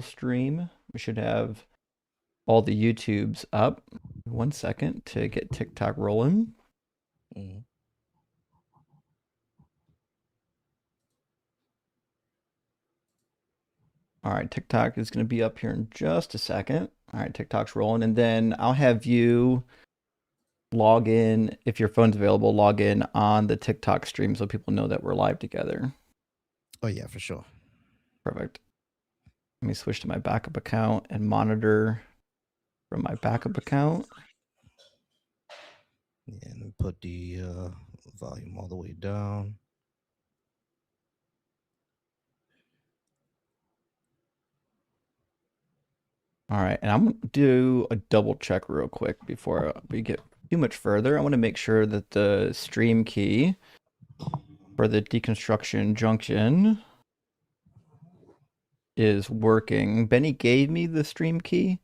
stream. We should have all the YouTubes up. 1 second to get TikTok rolling. Mhm. All right, TikTok is going to be up here in just a second. All right, TikTok's rolling, and then I'll have you log in if your phone's available. Log in on the TikTok stream so people know that we're live together. Oh yeah, for sure. Perfect. Let me switch to my backup account and monitor from my backup account. Yeah, and put the volume all the way down. All right, and I'm going to do a double check real quick before we get too much further. I want to make sure that the stream key for the deconstruction junction is working. Benny gave me the stream key.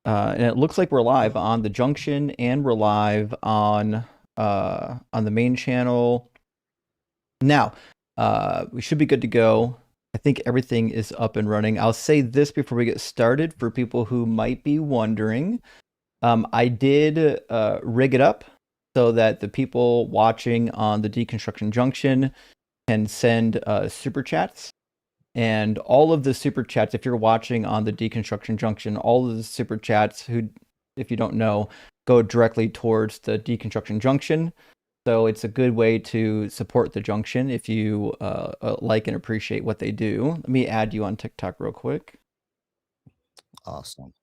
And it looks like we're live on the junction and we're live on the main channel. Now, we should be good to go. I think everything is up and running. I'll say this before we get started for people who might be wondering. I did rig it up so that the people watching on the Deconstruction Junction can send super chats. And all of the super chats, if you're watching on the Deconstruction Junction, all of the super chats, who, if you don't know, go directly towards the Deconstruction Junction. So it's a good way to support the Junction if you like and appreciate what they do. Let me add you on TikTok real quick. Awesome.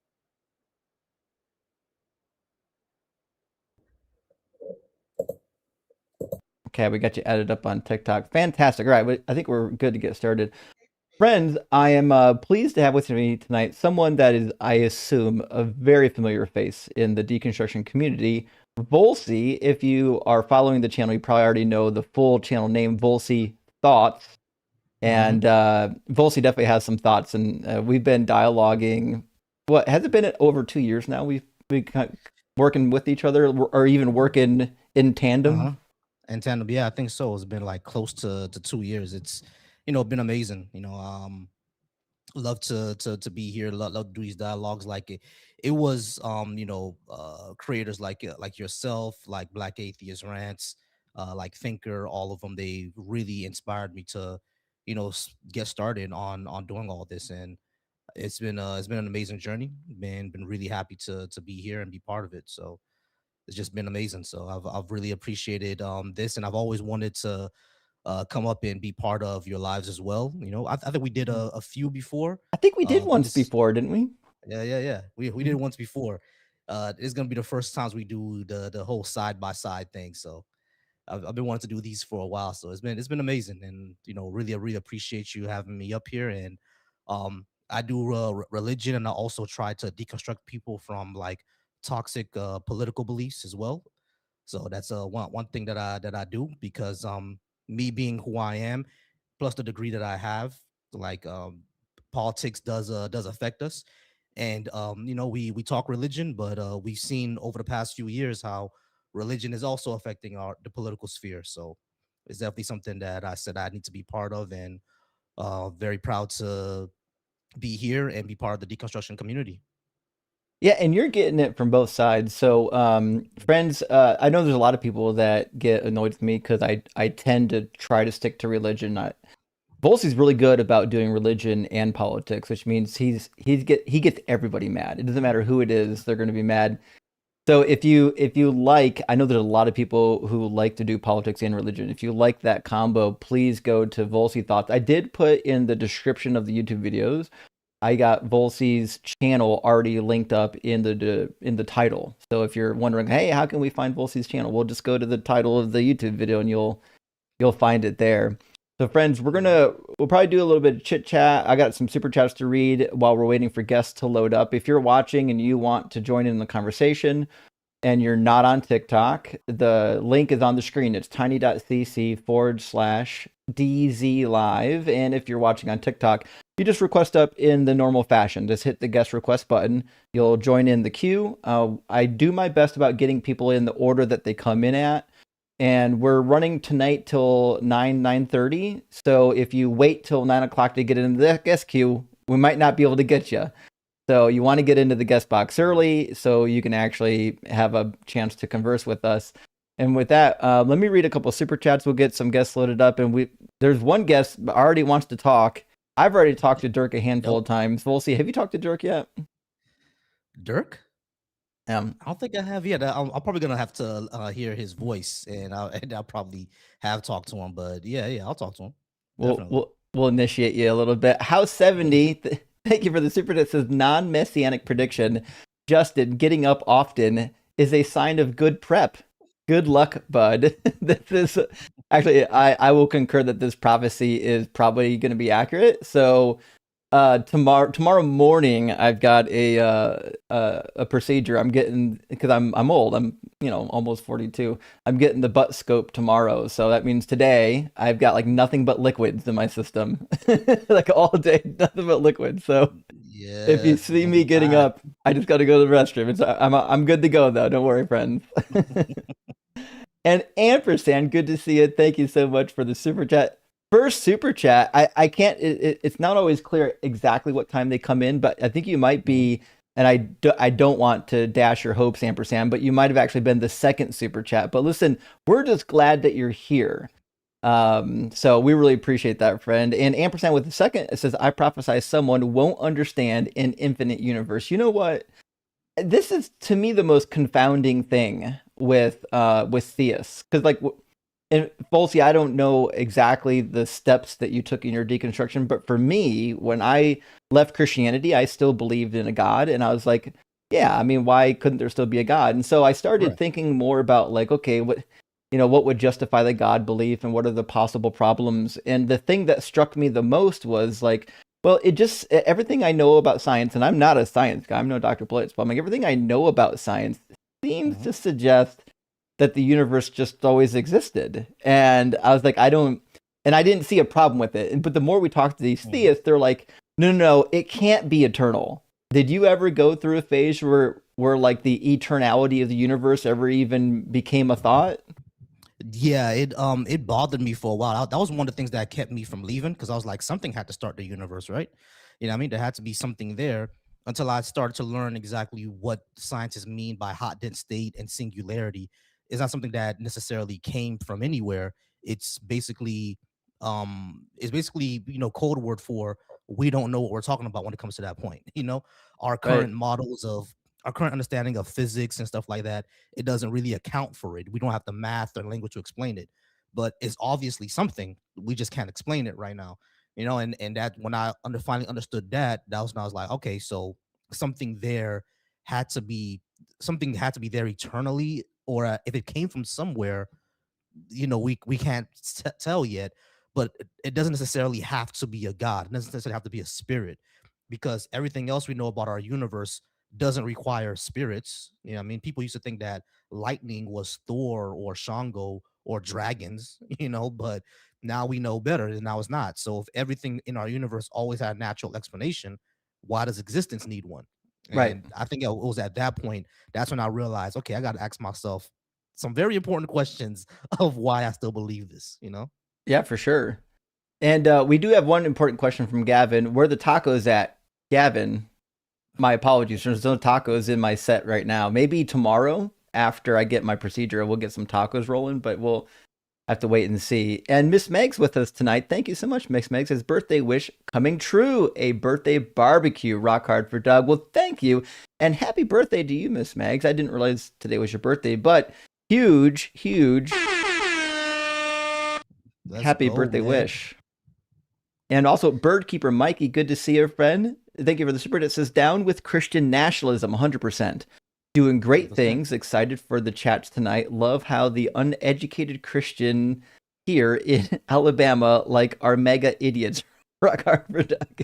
Okay, we got you added up on TikTok. Fantastic. All right, I think we're good to get started. Friends, I am pleased to have with me tonight someone that is, I assume, a very familiar face in the deconstruction community. Volsey, if you are following the channel, you probably already know the full channel name, Volsey Thoughts. And Volsey definitely has some thoughts, and we've been dialoguing. What has it been over 2 years now? We've been working with each other, or even working in tandem. And tandem, yeah, I think so. It's been like close to 2 years. It's been amazing. Love to be here. Love to do these dialogues. Like it was creators like yourself, like Black Atheist Rants, like Thinker, all of them. They really inspired me to get started on doing all this, and it's been an amazing journey. Been really happy to be here and be part of it. So it's just been amazing. So I've really appreciated this, and I've always wanted to come up and be part of your lives as well. I think we did a few before, I think we did but once before, didn't we? yeah. We did it once before. It's gonna be the first times we do the whole side by side thing. So I've been wanting to do these for a while. So it's been amazing, and really appreciate you having me up here. And I do religion, and I also try to deconstruct people from like toxic political beliefs as well. So that's one thing that I do, because me being who I am, plus the degree that I have, like politics does affect us. And we talk religion, but we've seen over the past few years how religion is also affecting the political sphere. So it's definitely something that I said I need to be part of, and very proud to be here and be part of the deconstruction community. Yeah, and you're getting it from both sides. So, friends, I know there's a lot of people that get annoyed with me because I tend to try to stick to religion. Volsey's really good about doing religion and politics, which means he gets everybody mad. It doesn't matter who it is; they're going to be mad. So if you like, I know there's a lot of people who like to do politics and religion. If you like that combo, please go to Volsey Thoughts. I did put in the description of the YouTube videos. I got Volsey's channel already linked up in the title. So if you're wondering, hey, how can we find Volsey's channel? We'll just go to the title of the YouTube video and you'll find it there. So friends, we'll probably do a little bit of chit chat. I got some super chats to read while we're waiting for guests to load up. If you're watching and you want to join in the conversation and you're not on TikTok, the link is on the screen. It's tiny.cc/DZ live. And if you're watching on TikTok, you just request up in the normal fashion. Just hit the guest request button. You'll join in the queue. I do my best about getting people in the order that they come in at. And we're running tonight till 9:30. So if you wait till 9 o'clock to get into the guest queue, we might not be able to get you. So you want to get into the guest box early so you can actually have a chance to converse with us. And with that, let me read a couple of super chats. We'll get some guests loaded up, and there's one guest already wants to talk. I've already talked to Dirk a handful Yep. of times. We'll see. Have you talked to Dirk yet? Dirk? Um, I don't think I have yet. I'm probably gonna have to hear his voice, and I'll probably have talked to him. But yeah, I'll talk to him we'll definitely. we'll we'll initiate you a little bit. House 70, thank you for the super that says non-messianic prediction. Justin, getting up often is a sign of good prep. Good luck, bud. This is actually I will concur that this prophecy is probably going to be accurate. So tomorrow morning I've got a procedure. I'm getting because I'm old. I'm almost 42. I'm getting the butt scope tomorrow. So that means today I've got like nothing but liquids in my system. Like all day nothing but liquids. So if you Yeah, see gonna me be getting tired. up, I just got to go to the restroom. I'm good to go though. Don't worry, friends. And ampersand, good to see you. Thank you so much for the super chat. First super chat. I can't. It's not always clear exactly what time they come in, but I think you might Mhm. be. And I don't want to dash your hopes, ampersand, but you might have actually been the second super chat. But listen, we're just glad that you're here. So we really appreciate that, friend. And ampersand with the second, it says, "I prophesy someone won't understand an infinite universe." You know what? This is to me the most confounding thing with theists because and Folsey, I don't know exactly the steps that you took in your deconstruction, but for me, when I left Christianity, I still believed in a God, and I was like, yeah, I mean, why couldn't there still be a God? And so I started Right. thinking more about like, okay, what would justify the God belief, and what are the possible problems? And the thing that struck me the most was like, well, it just everything I know about science, and I'm not a science guy, I'm no Dr. Blitz, but I'm like everything I know about science seems Mhm. to suggest that the universe just always existed. And I was like, and I didn't see a problem with it. But the more we talk to these Mhm. theists, they're like, no, it can't be eternal. Did you ever go through a phase where like the eternality of the universe ever even became a thought? Yeah, it bothered me for a while. That was one of the things that kept me from leaving because I was like, something had to start the universe, right? You know what I mean? There had to be something there until I started to learn exactly what scientists mean by hot dense state and singularity. It's not something that necessarily came from anywhere. It's basically, code word for we don't know what we're talking about when it comes to that point. Our Right. current models of our current understanding of physics and stuff like that, it doesn't really account for it. We don't have the math or language to explain it, but it's obviously something. We just can't explain it right now. And that when I finally understood that, that was when I was like, okay, so something there had to be something had to be there eternally, or if it came from somewhere, we can't tell yet. But it doesn't necessarily have to be a god. It doesn't necessarily have to be a spirit, because everything else we know about our universe doesn't require spirits. I mean, people used to think that lightning was Thor or Shango or dragons, but now we know better, and now it's not. So if everything in our universe always had a natural explanation, why does existence need one? Right. And I think it was at that point that's when I realized, okay, I got to ask myself some very important questions of why I still believe this. Yeah, for sure. And we do have one important question from Gavin. Where are the tacos at? Gavin, my apologies. There's no tacos in my set right now. Maybe tomorrow after I get my procedure, we'll get some tacos rolling, but we'll have to wait and see. And Miss Meg's with us tonight. Thank you so much, Miss Meg's. His birthday wish coming true. A birthday barbecue. Rock hard for Doug. Well, thank you. And happy birthday to you, Miss Megs. I didn't realize today was your birthday, but huge, huge Let's happy go, birthday man. wish. And also, Birdkeeper Mikey, good to see you, friend. Thank you for the super. It says, down with Christian nationalism, 100%. Doing great 100%. things. Excited for the chats tonight. Love how the uneducated Christian here in Alabama, like, are mega idiots. Rock hard for Doug.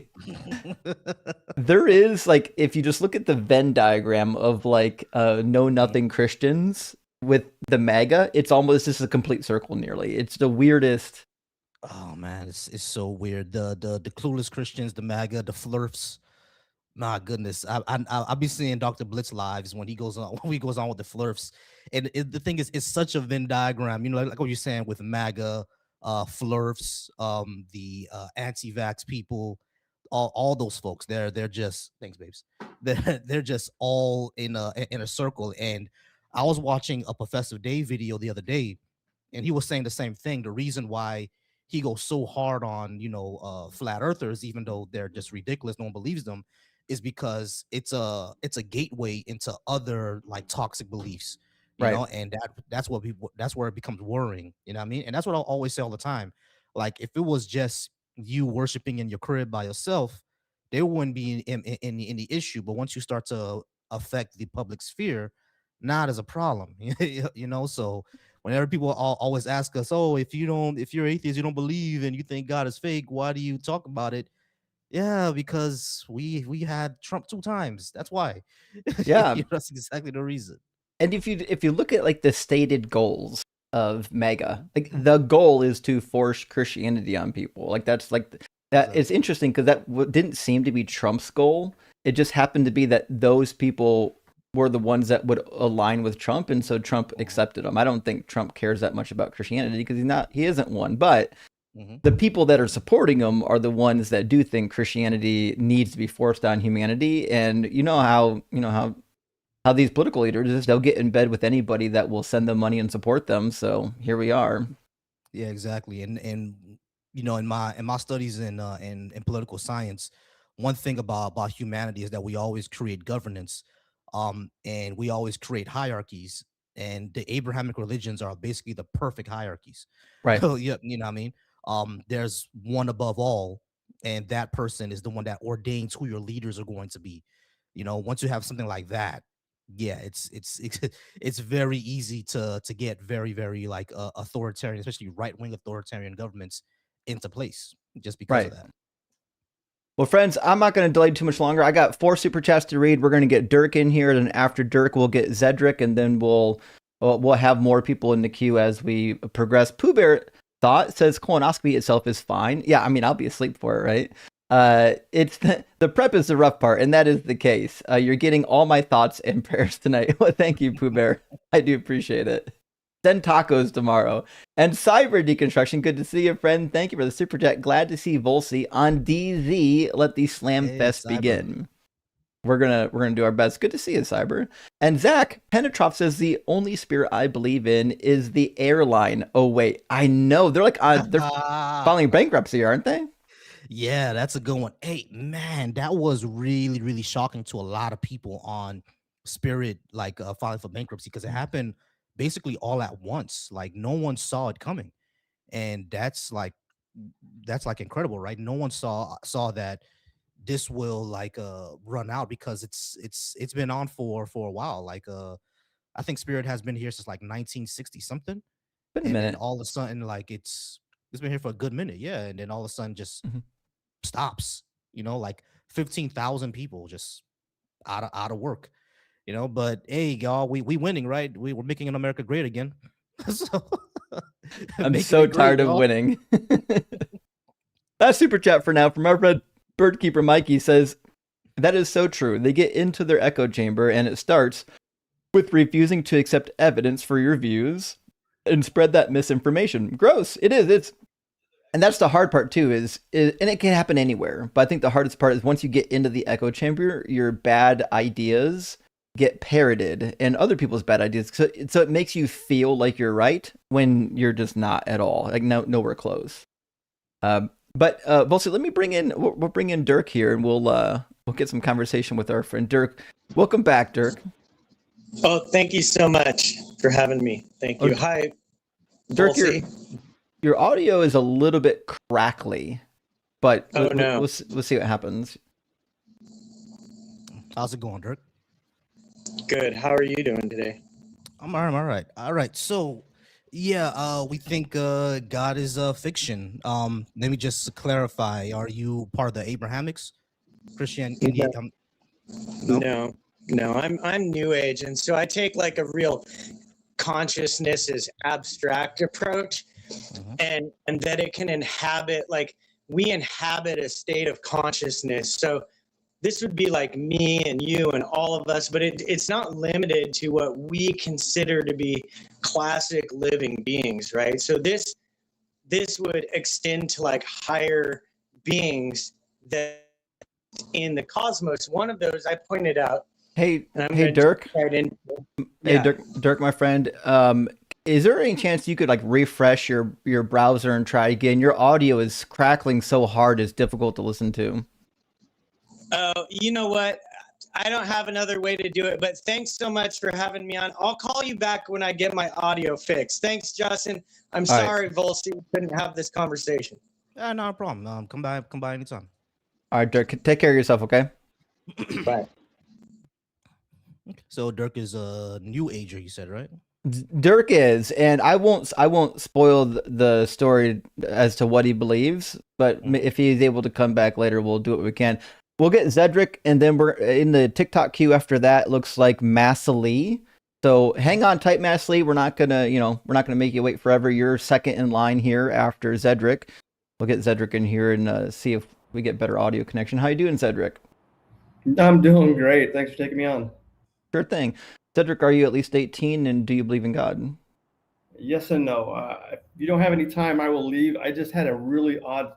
There is, like, if you just look at the Venn diagram of, like, know nothing Christians with the mega, it's almost just a complete circle nearly. It's the weirdest. Oh man, it's so weird. The clueless Christians, the MAGA, the flirts. My goodness, I'll be seeing Dr. Blitz lives when he goes on when he goes on with the flirts, and the thing is, it's such a Venn diagram. Like what you're saying with MAGA, flirts, the anti-vax people. all those folks, they're just thanks, babes. They're just all in a circle. And I was watching a Professor Dave video the other day, and he was saying the same thing. The reason why he goes so hard on flat earthers, even though they're just ridiculous, no one believes them, is because it's a gateway into other like toxic beliefs, Right. and that's where it becomes worrying, you know what I mean? And that's what I'll always say all the time. Like if it was just you worshiping in your crib by yourself, there wouldn't be in the issue. But once you start to affect the public sphere, not as a problem. So whenever people always ask us, oh, if you're atheist, you don't believe and you think God is fake, why do you talk about it? Yeah, because we had Trump 2 times. That's why. Yeah. That's exactly the reason. And if you look at like the stated goals of MAGA, like the goal is to force Christianity on people. Like that's like that. Exactly. It's interesting because that didn't seem to be Trump's goal. It just happened to be that those people were the ones that would align with Trump, and so Trump Mhm, accepted them. I don't think Trump cares that much about Christianity because he isn't one. But mhm. the people that are supporting him are the ones that do think Christianity needs to be forced on humanity. And you know how these political leaders is they'll get in bed with anybody that will send them money and support them. So here we are. Yeah, exactly. And in my studies in political science, one thing about humanity is that we always create governance, and we always create hierarchies, and the Abrahamic religions are basically the perfect hierarchies. Right. Yeah, you know what I mean? There's one above all, and that person is the one that ordains who your leaders are going to be. Once you have something like that, yeah, it's very easy to get very, very like authoritarian, especially right wing authoritarian governments into place just because of Right. that. Well, friends, I'm not going to delay too much longer. I got 4 super chats to read. We're going to get Dirk in here, and after Dirk, we'll get Zedric, and then we'll have more people in the queue as we progress. Pooh Bear thought says colonoscopy itself is fine. Yeah, I mean I'll be asleep for it, right? It's the prep is the rough part, and that is the case. You're getting all my thoughts and prayers tonight. Well, thank you, Pooh Bear. I do appreciate it. Send tacos tomorrow. And Cyber Deconstruction, good to see you, friend. Thank you for the super chat. Glad to see Volsey on DZ. Let the slam Hey, fest cyber. begin. We're gonna do our best. Good to see you, Cyber. And Zach Penetroff says the only spirit I believe in is the airline. Oh wait, I know they're filing bankruptcy, aren't they? Yeah, that's a good one. Hey, man, that was really, really shocking to a lot of people on Spirit, like filing for bankruptcy, because it happened basically all at once. Like no one saw it coming, and that's like incredible, right? No one saw that this will like run out, because it's been on for a while. Like I think Spirit has been here since like 1960 something, Been a and then minute. all of a sudden like it's been here for a good minute, yeah, and then all of a sudden just Mhm. stops. Like 15,000 people just out of work. But hey, y'all, we winning, right? We're making America great again. So I'm making so it great, tired of y'all. winning. That's super chat for now from our friend Birdkeeper Mikey says that is so true. They get into their echo chamber and it starts with refusing to accept evidence for your views and spread that misinformation. Gross. It is. And that's the hard part too is and it can happen anywhere, but I think the hardest part is once you get into the echo chamber, your bad ideas get parroted and other people's bad ideas, so it makes you feel like you're right when you're just not at all, like nowhere close. But Volsi, let me we'll bring in Dirk here, and we'll get some conversation with our friend Dirk. Welcome back, Dirk. Oh, thank you so much for having me. Thank Oh, you. Hi, Dirk, Volsey. your audio is a little bit crackly, but Oh no. we'll see what happens. How's it going, Dirk? Good. How are you doing today? I'm all right. So yeah, we think God is fiction. Let me just clarify. Are you part of the Abrahamics? Christian No, Indian? No? no, no. I'm New Age, and so I take like a real consciousness is abstract approach, Mhm. and that it can inhabit, like we inhabit a state of consciousness. So this would be like me and you and all of us, but it's not limited to what we consider to be classic living beings, right? So this would extend to like higher beings that in the cosmos. One of those I pointed out, Hey, and I'm hey, going to Dirk. right in. Hey, Yeah. Dirk, my friend. Is there any chance you could like refresh your browser and try again? Your audio is crackling so hard, it's difficult to listen to. Oh, you know what? I don't have another way to do it, but thanks so much for having me on. I'll call you back when I get my audio fixed. Thanks, Justin. I'm All right, sorry, Volsey, we couldn't have this conversation. Not a problem. Come by anytime. all right, Dirk. Take care of yourself, okay? Bye. So Dirk is a new ager, you said, right? Dirk is, and I won't spoil the story as to what he believes, but if he's able to come back later, we'll do what we can. We'll get Zedric, and then we're in the TikTok queue after that. Looks like Massalee. So hang on tight, Massalee. We're not gonna make you wait forever. You're second in line here after Zedric. We'll get Zedric in here and see if we get better audio connection. How you doing, Zedric? I'm doing great. Thanks for taking me on. Sure thing. Cedric, are you at least 18 and do you believe in God? Yes and no. If you don't have any time, I will leave. I just had a really odd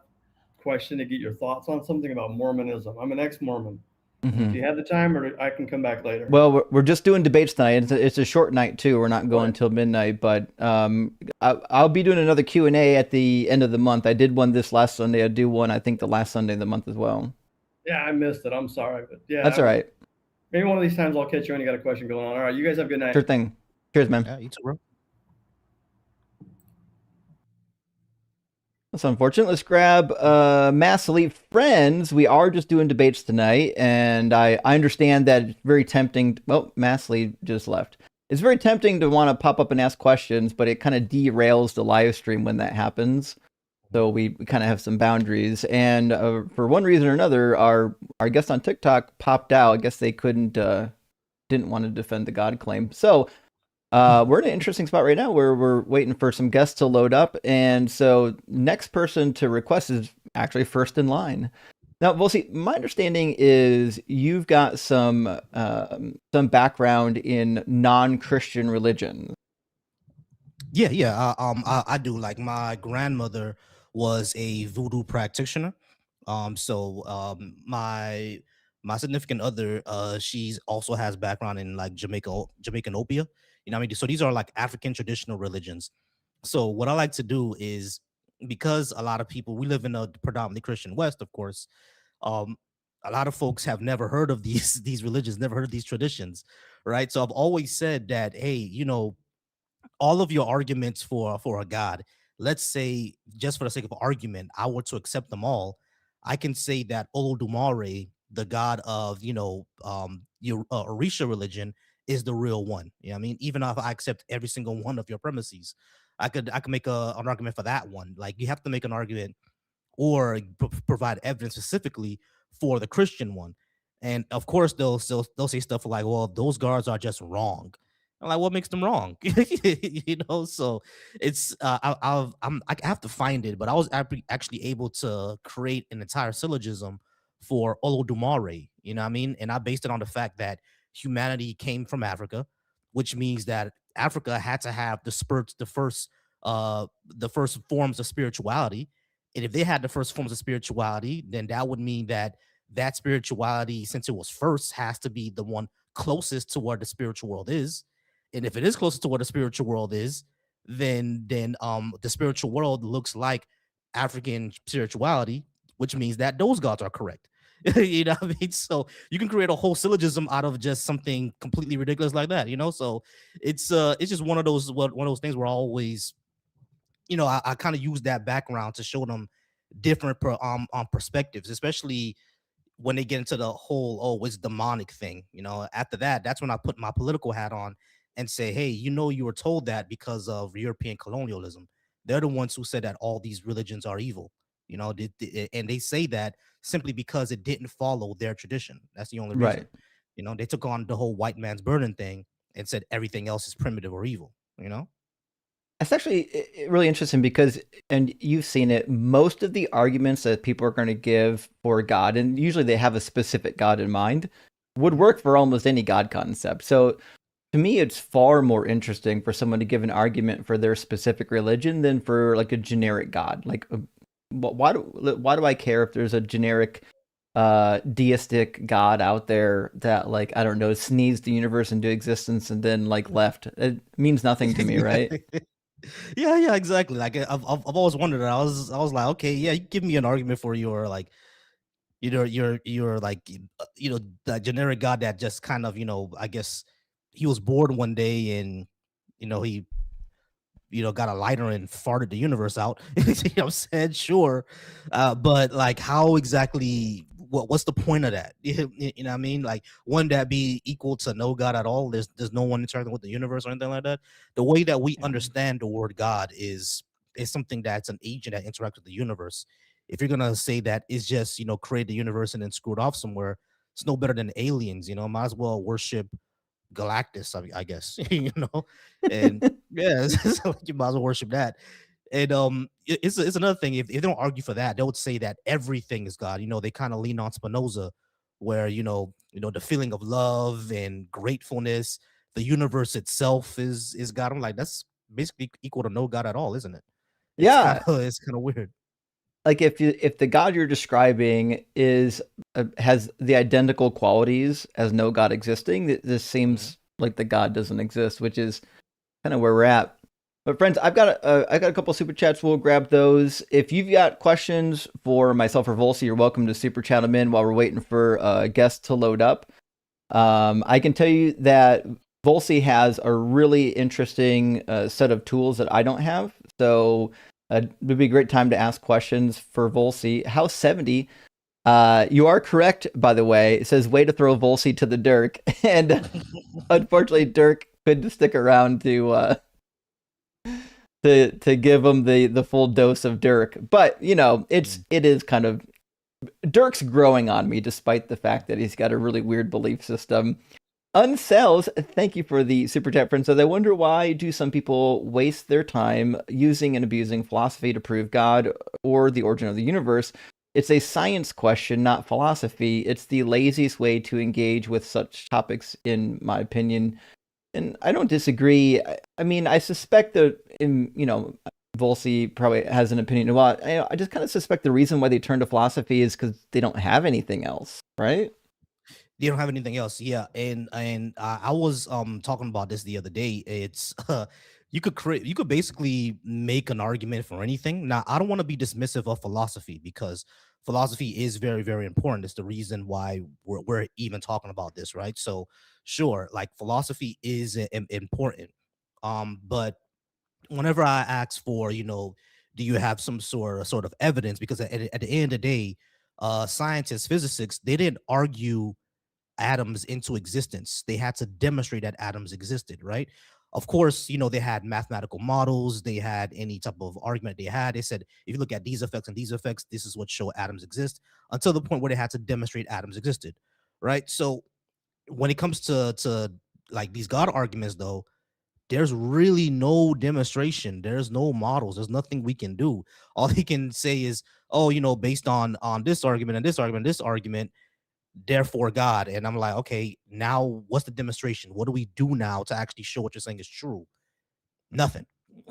question to get your thoughts on something about Mormonism. I'm an ex-Mormon. Mm-hmm. Do you have the time, or I can come back later? Well, we're just doing debates tonight. It's a short night too. We're not going until midnight, but I'll be doing another Q&A at the end of the month. I did one this last Sunday. I do one, I think, the last Sunday of the month as well. Yeah, I missed it. I'm sorry, but yeah, that's all right. Maybe one of these times I'll catch you when you got a question going on. All right, you guys have a good night. Sure thing. Cheers, man. Yeah, you too, bro. That's unfortunate. Let's grab Mass Elite Friends. We are just doing debates tonight, and I understand that it's very tempting. Well, Mass Elite just left. It's very tempting to want to pop up and ask questions, but it kind of derails the live stream when that happens. So we kind of have some boundaries. And for one reason or another, our guest on TikTok popped out. I guess they didn't want to defend the God claim. So we're in an interesting spot right now where we're waiting for some guests to load up. And so next person to request is actually first in line. Now, we'll see. My understanding is you've got some background in non-Christian religion. Yeah. I do. Like, my grandmother was a voodoo practitioner. My significant other, she's also has background in like Jamaican opium. You know what I mean? So these are like African traditional religions. So what I like to do is, because a lot of people, we live in a predominantly Christian West, of course. A lot of folks have never heard of these religions, never heard of these traditions, right? So I've always said that, hey, all of your arguments for a God, let's say, just for the sake of argument, I were to accept them all, I can say that Olodumare, the god of your Orisha religion, is the real one. You know what I mean? Even if I accept every single one of your premises, I could make an argument for that one. Like, you have to make an argument or provide evidence specifically for the Christian one. And of course, they'll say stuff like, "Well, those guards are just wrong." I'm like, what makes them wrong? So it's I have to find it, but I was actually able to create an entire syllogism for Olodumare. You know what I mean? And I based it on the fact that humanity came from Africa, which means that Africa had to have the first forms of spirituality. And if they had the first forms of spirituality, then that would mean that spirituality, since it was first, has to be the one closest to where the spiritual world is. And if it is closer to what the spiritual world is, then the spiritual world looks like African spirituality, which means that those gods are correct. You know what I mean? So you can create a whole syllogism out of just something completely ridiculous like that. So it's just one of those things where I always, I kind of use that background to show them different perspectives, especially when they get into the whole, oh, it's demonic thing. After that, that's when I put my political hat on and say, hey, you were told that because of European colonialism. They're the ones who said that all these religions are evil, and they say that simply because it didn't follow their tradition. That's the only reason. Right. They took on the whole white man's burden thing and said everything else is primitive or evil. It's actually really interesting because, and you've seen it, most of the arguments that people are going to give for God, and usually they have a specific God in mind, would work for almost any God concept. So to me, it's far more interesting for someone to give an argument for their specific religion than for like a generic God. Like, why do I care if there's a generic deistic god out there that, like, I don't know, sneezed the universe into existence and then like left. It means nothing to me, right? Yeah, exactly. Like I've always wondered. I was like, okay, yeah, you give me an argument for your like, you're like, the generic god that just kind of, I guess he was bored one day and he got a lighter and farted the universe out. You know what I'm saying? Sure. But like how exactly what's the point of that? You know what I mean? Like wouldn't that be equal to no God at all? There's no one interacting with the universe or anything like that. The way that we Yeah. understand the word God is something that's an agent that interacts with the universe. If you're gonna say that it's just, create the universe and then screw it off somewhere, it's no better than aliens, might as well worship Galactus, I guess, and yeah, so you might as well worship that. And it's another thing. If they don't argue for that, they would say that everything is God. They kind of lean on Spinoza, where the feeling of love and gratefulness, the universe itself is God. I'm like, that's basically equal to no God at all, isn't it? It's kind Yeah, of it's kind of weird. like if the god you're describing is has the identical qualities as no god existing, this Mhm. seems like the god doesn't exist, which is kind of where we're at. But friends, I got a couple super chats. We'll grab those. If you've got questions for myself or Volsi, you're welcome to super chat them in while we're waiting for guests to load up. I can tell you that Volsi has a really interesting set of tools that I don't have. So it would be a great time to ask questions for Volsi. House 70, you are correct, by the way. It says, way to throw Volsi to the Dirk. And unfortunately, Dirk couldn't stick around to give him the full dose of Dirk. But, it is kind of Dirk's growing on me, despite the fact that he's got a really weird belief system. Unsells, thank you for the super chat, friends. Says, I wonder why do some people waste their time using and abusing philosophy to prove God or the origin of the universe? It's a science question, not philosophy. It's the laziest way to engage with such topics, in my opinion. And I don't disagree. I mean, I suspect that, Volsi probably has an opinion. Well, I just kind of suspect the reason why they turn to philosophy is because they don't have anything else, right? They don't have anything else. Yeah, and I was talking about this the other day. It's you could basically make an argument for anything. Now, I don't want to be dismissive of philosophy because philosophy is very very important. It's the reason why we're even talking about this, right? So, sure, like philosophy is important. But whenever I ask for, do you have some sort of evidence? Because at the end of the day, scientists, physicists, they didn't argue atoms into existence. They had to demonstrate that atoms existed, right? Of course, they had mathematical models, they had any type of argument they had. They said, if you look at these effects and these effects, this is what show atoms exist, until the point where they had to demonstrate atoms existed, right? So when it comes to like these God arguments, though, there's really no demonstration. There's no models. There's nothing we can do. All he can say is, oh, based on this argument and this argument, this argument, therefore God. And I'm like, okay, now what's the demonstration? What do we do now to actually show what you're saying is true? Nothing.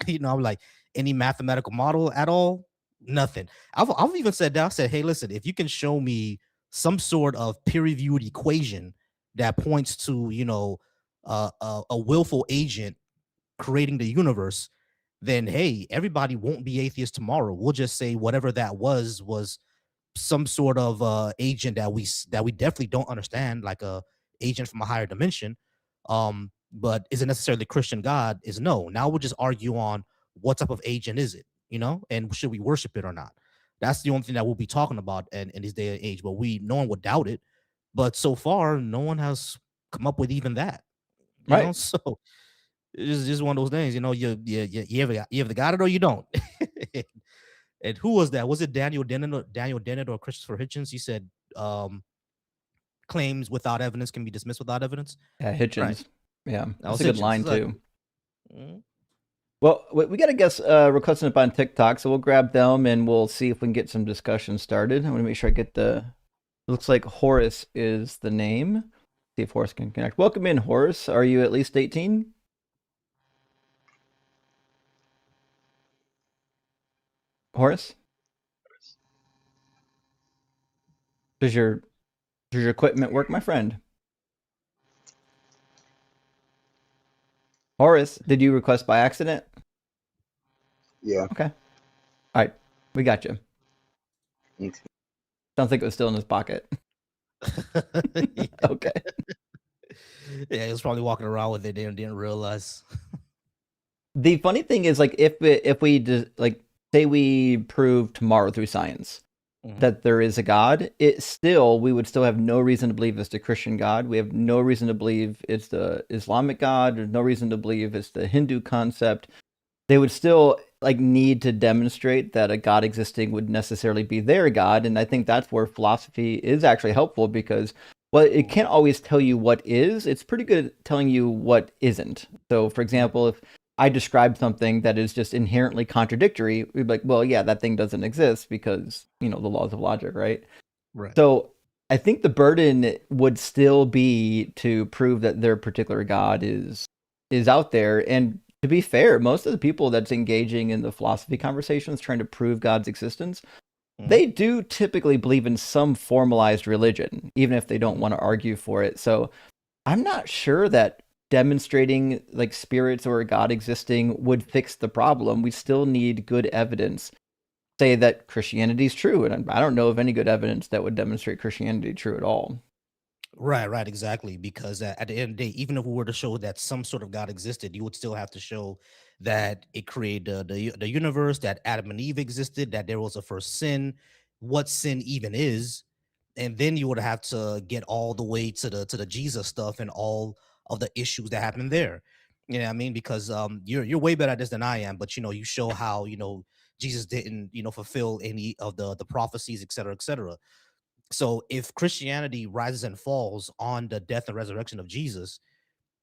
I'm like, any mathematical model at all? Nothing. I've even said that. I said, hey, listen, if you can show me some sort of peer-reviewed equation that points to, a willful agent creating the universe, then hey, everybody won't be atheist tomorrow. We'll just say whatever that was some sort of agent that we definitely don't understand, like a agent from a higher dimension. But is it necessarily Christian God? Is no. Now we'll just argue on what type of agent is it, and should we worship it or not? That's the only thing that we'll be talking about in this day and age. But no one would doubt it. But so far, no one has come up with even that. Right. So it's just one of those things. You either got it or you don't. And who was that? Was it Daniel Dennett or Christopher Hitchens? He said, claims without evidence can be dismissed without evidence. Yeah, Right. Hitchens. Yeah, That that's was a good Hitchens. line too. Exactly. Mhm. Well, we got a guest requesting up on TikTok, so we'll grab them and we'll see if we can get some discussion started. I want to make sure I get the. It looks like Horace is the name. See if Horace can connect. Welcome in, Horace. Are you at least 18? Horace? Does your equipment work, my friend? Horace, did you request by accident? Yeah. Okay. All right. We got you. Okay. Sounds like it was still in his pocket. Yeah. Okay. Yeah, he was probably walking around with it and didn't realize. The funny thing is, like, if we just, like, say we prove tomorrow through science that there is a God, we would still have no reason to believe it's the Christian God. We have no reason to believe it's the Islamic God. There's no reason to believe it's the Hindu concept. They would still like need to demonstrate that a God existing would necessarily be their God. And I think that's where philosophy is actually helpful, because well, it can't always tell you what is. It's pretty good at telling you what isn't. So, for example, if I describe something that is just inherently contradictory, we'd be like, well, yeah, that thing doesn't exist because, the laws of logic, right? Right. So I think the burden would still be to prove that their particular God is out there. And to be fair, most of the people that's engaging in the philosophy conversations trying to prove God's existence, they do typically believe in some formalized religion, even if they don't want to argue for it. So I'm not sure that demonstrating like spirits or a God existing would fix the problem. We still need good evidence say that Christianity is true, and I don't know of any good evidence that would demonstrate Christianity true at all. Right, exactly. Because at the end of the day, even if we were to show that some sort of God existed, you would still have to show that it created the universe, that Adam and Eve existed, that there was a first sin, what sin even is, and then you would have to get all the way to the Jesus stuff and all of the issues that happen there. You know what I mean? Because you're way better at this than I am, but you show how Jesus didn't fulfill any of the prophecies, et cetera, et cetera. So if Christianity rises and falls on the death and resurrection of Jesus,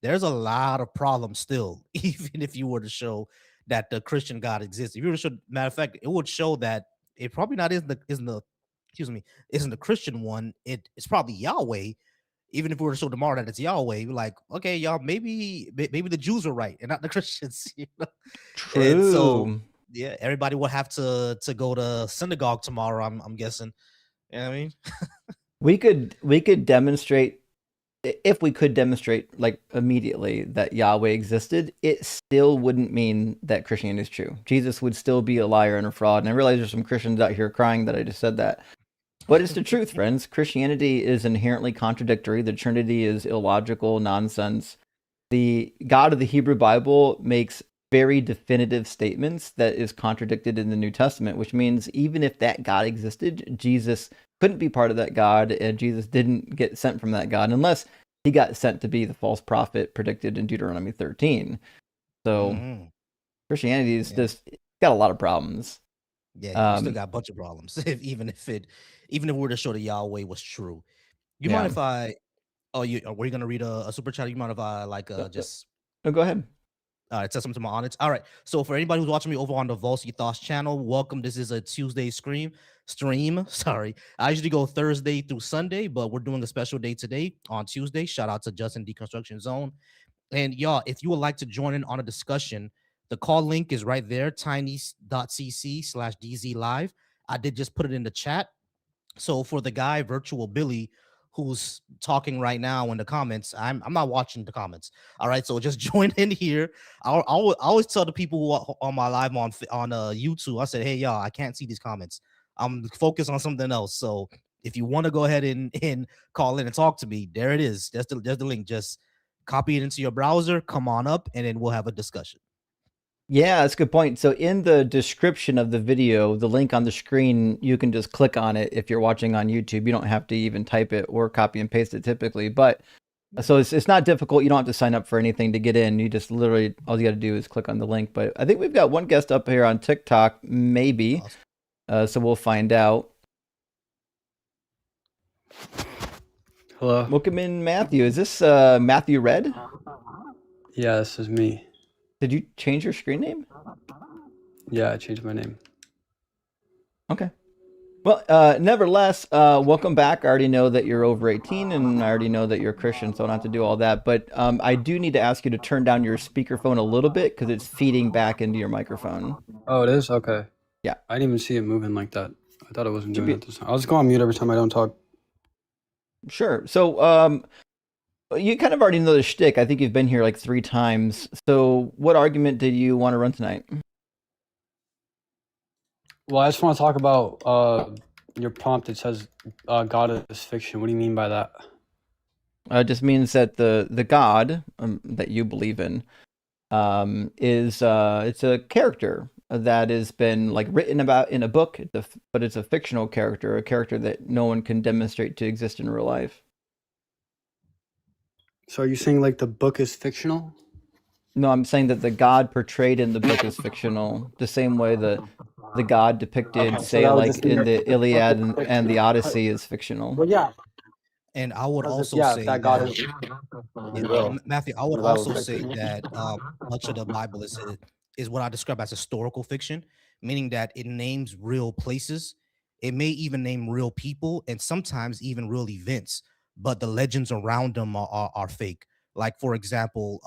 there's a lot of problems still, even if you were to show that the Christian God exists. If you were to show, matter of fact, it would show that it probably not isn't the Christian one. It's probably Yahweh. Even if we were to show tomorrow that it's Yahweh, we're like, okay, y'all, maybe the Jews are right and not the Christians. And so True. yeah, everybody will have to go to synagogue tomorrow. I'm guessing. You know what I mean? We could demonstrate, if we could demonstrate like immediately that Yahweh existed, it still wouldn't mean that Christianity is true. Jesus would still be a liar and a fraud. And I realize there's some Christians out here crying that I just said that. But it's the truth, friends. Christianity is inherently contradictory. The Trinity is illogical nonsense. The God of the Hebrew Bible makes very definitive statements that is contradicted in the New Testament, which means even if that God existed, Jesus couldn't be part of that God, and Jesus didn't get sent from that God unless he got sent to be the false prophet predicted in Deuteronomy 13. So Christianity is just got a lot of problems. Yeah, you still got a bunch of problems. Even if we were to show that Yahweh was true. You mind if I were you gonna read a super chat? You mind if I just No, go ahead. it says something to my audience. All right. So for anybody who's watching me over on the Volsky Thoughts channel, welcome. This is a Tuesday stream. Sorry. I usually go Thursday through Sunday, but we're doing a special day today on Tuesday. Shout out to Justin Deconstruction Zone. And y'all, if you would like to join in on a discussion, the call link is right there, tiny.cc/DZ live. I did just put it in the chat. So for the guy, Virtual Billy, who's talking right now in the comments, I'm not watching the comments. All right, so just join in here. I always tell the people who are on my live on YouTube, I said, hey, y'all, I can't see these comments. I'm focused on something else. So if you want to go ahead and call in and talk to me, there it is. There's the link. Just copy it into your browser, come on up, and then we'll have a discussion. Yeah, that's a good point. So in the description of the video, the link on the screen, you can just click on it if you're watching on YouTube. You don't have to even type it or copy and paste it typically. But so it's not difficult. You don't have to sign up for anything to get in. You just literally, all you got to do is click on the link. But I think we've got one guest up here on TikTok, maybe. Awesome. So we'll find out. Hello. Welcome in, Matthew. Is this Matthew Red? Yeah, this is me. Did you change your screen name? Yeah, I changed my name. Okay. Well, nevertheless, welcome back. I already know that you're over 18, and I already know that you're a Christian, so I don't have to do all that. But I do need to ask you to turn down your speakerphone a little bit because it's feeding back into your microphone. Oh, it is? Okay. Yeah. I didn't even see it moving like that. I thought it wasn't Should doing it this time. I'll just go on mute every time I don't talk. Sure. So, you kind of already know the shtick. I think you've been here like 3 times. So, what argument did you want to run tonight? Well, I just want to talk about your prompt. It says God is fiction. What do you mean by that? It just means that the God that you believe in is it's a character that has been like written about in a book, but it's a fictional character, a character that no one can demonstrate to exist in real life. So are you saying like the book is fictional? No, I'm saying that the God portrayed in the book is fictional, the same way the God depicted, Okay, so say, that would like just mean in that the the book Iliad is and the fictional. Odyssey is fictional. Well, yeah, And I would because also yeah, if say that God that, is yeah, real, Matthew, I would the Bible also is say fiction. that much of the Bible is what I describe as historical fiction, meaning that it names real places. It may even name real people and sometimes even real events, but the legends around them are fake. Like, for example,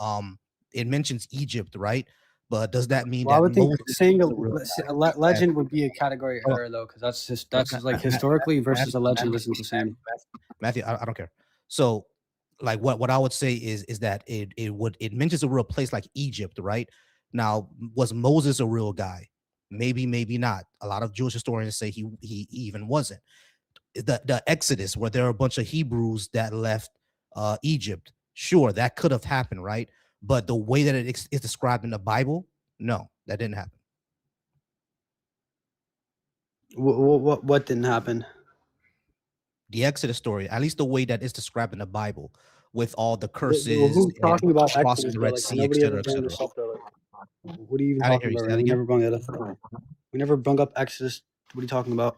it mentions Egypt, right? But does that mean Well, I that would think Moses saying is a real guy? That, legend would be a category hold on, error though, because that's Ma- just Ma- like Ma- Ma- historically versus Matthew, a legend Matthew, isn't the same. Matthew, I don't care. So, like, what I would say is that it mentions a real place like Egypt, right? Now, was Moses a real guy? Maybe, maybe not. A lot of Jewish historians say he even wasn't. The Exodus, where there are a bunch of Hebrews that left Egypt, sure, that could have happened, right? But the way that is described in the Bible, no, that didn't happen. What didn't happen? The Exodus story, at least the way that it's described in the Bible, with all the Well, curses who's and talking about crossing Exodus the though? Red Like Sea, et nobody ever cetera, et bring cetera. this up though. Like, what are you even I didn't talking hear you about say right that now? We again. never brought that up. We never brung up Exodus. What are you talking about?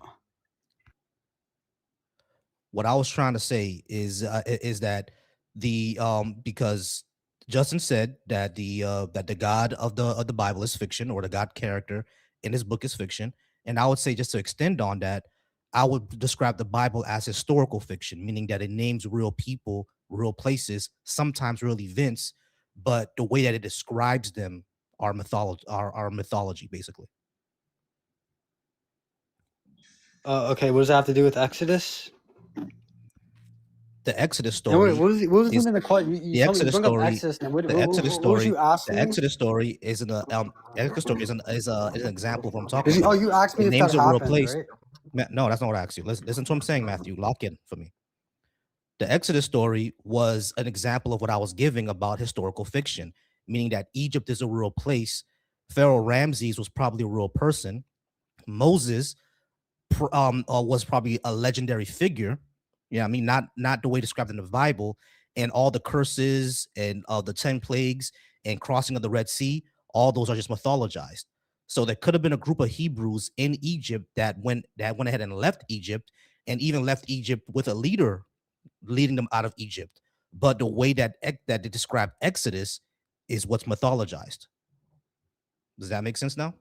What I was trying to say is that the because Justin said that the God of the Bible is fiction, or the God character in his book is fiction, and I would say, just to extend on that, I would describe the Bible as historical fiction, meaning that it names real people, real places, sometimes real events, but the way that it describes them are mythology, basically. Okay, what does that have to do with Exodus? The Exodus And wait, story what was is even the question? You the told me you Exodus bring up story. Exodus. And what, The Exodus what was story. you asking The me? Exodus story is Exodus story is an example of what I'm talking Oh, about. you asked me It if that names a real happened, place. right? No, that's not what I asked you. Listen to what I'm saying, Matthew. Lock in for me. The Exodus story was an example of what I was giving about historical fiction, meaning that Egypt is a real place. Pharaoh Ramses was probably a real person. Moses was probably a legendary figure. Yeah, I mean, not the way described in the Bible, and all the curses and the 10 plagues and crossing of the Red Sea, all those are just mythologized. So there could have been a group of Hebrews in Egypt that went ahead and left Egypt, and even left Egypt with a leader leading them out of Egypt. But the way that they describe Exodus is what's mythologized. Does that make sense now?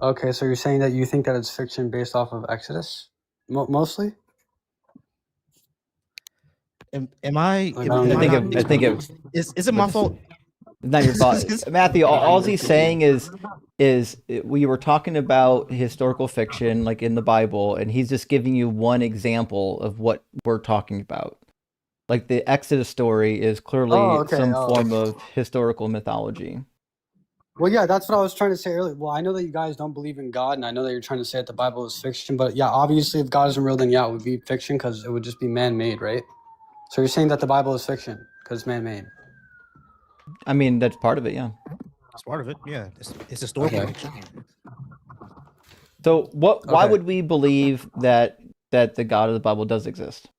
Okay, so you're saying that you think that it's fiction based off of Exodus, mostly? Am I? Like, Am, I don't am I know. not? I think it Is it my fault? It's not your fault, Matthew. All he's saying is we were talking about historical fiction, like in the Bible, and he's just giving you one example of what we're talking about. Like the Exodus story is Oh, clearly okay. some Oh, form of historical mythology. well, yeah, that's what I was trying to say earlier. Well, I know that you guys don't believe in God, and I know that you're trying to say that the Bible is fiction, but yeah, obviously, if God isn't real, then yeah, it would be fiction because it would just be man-made, right? So you're saying that the Bible is fiction because it's man-made. I mean, that's part of it, yeah. It's part of it. Yeah, it's historical Okay. fiction. So why Okay. would we believe that the God of the Bible does exist?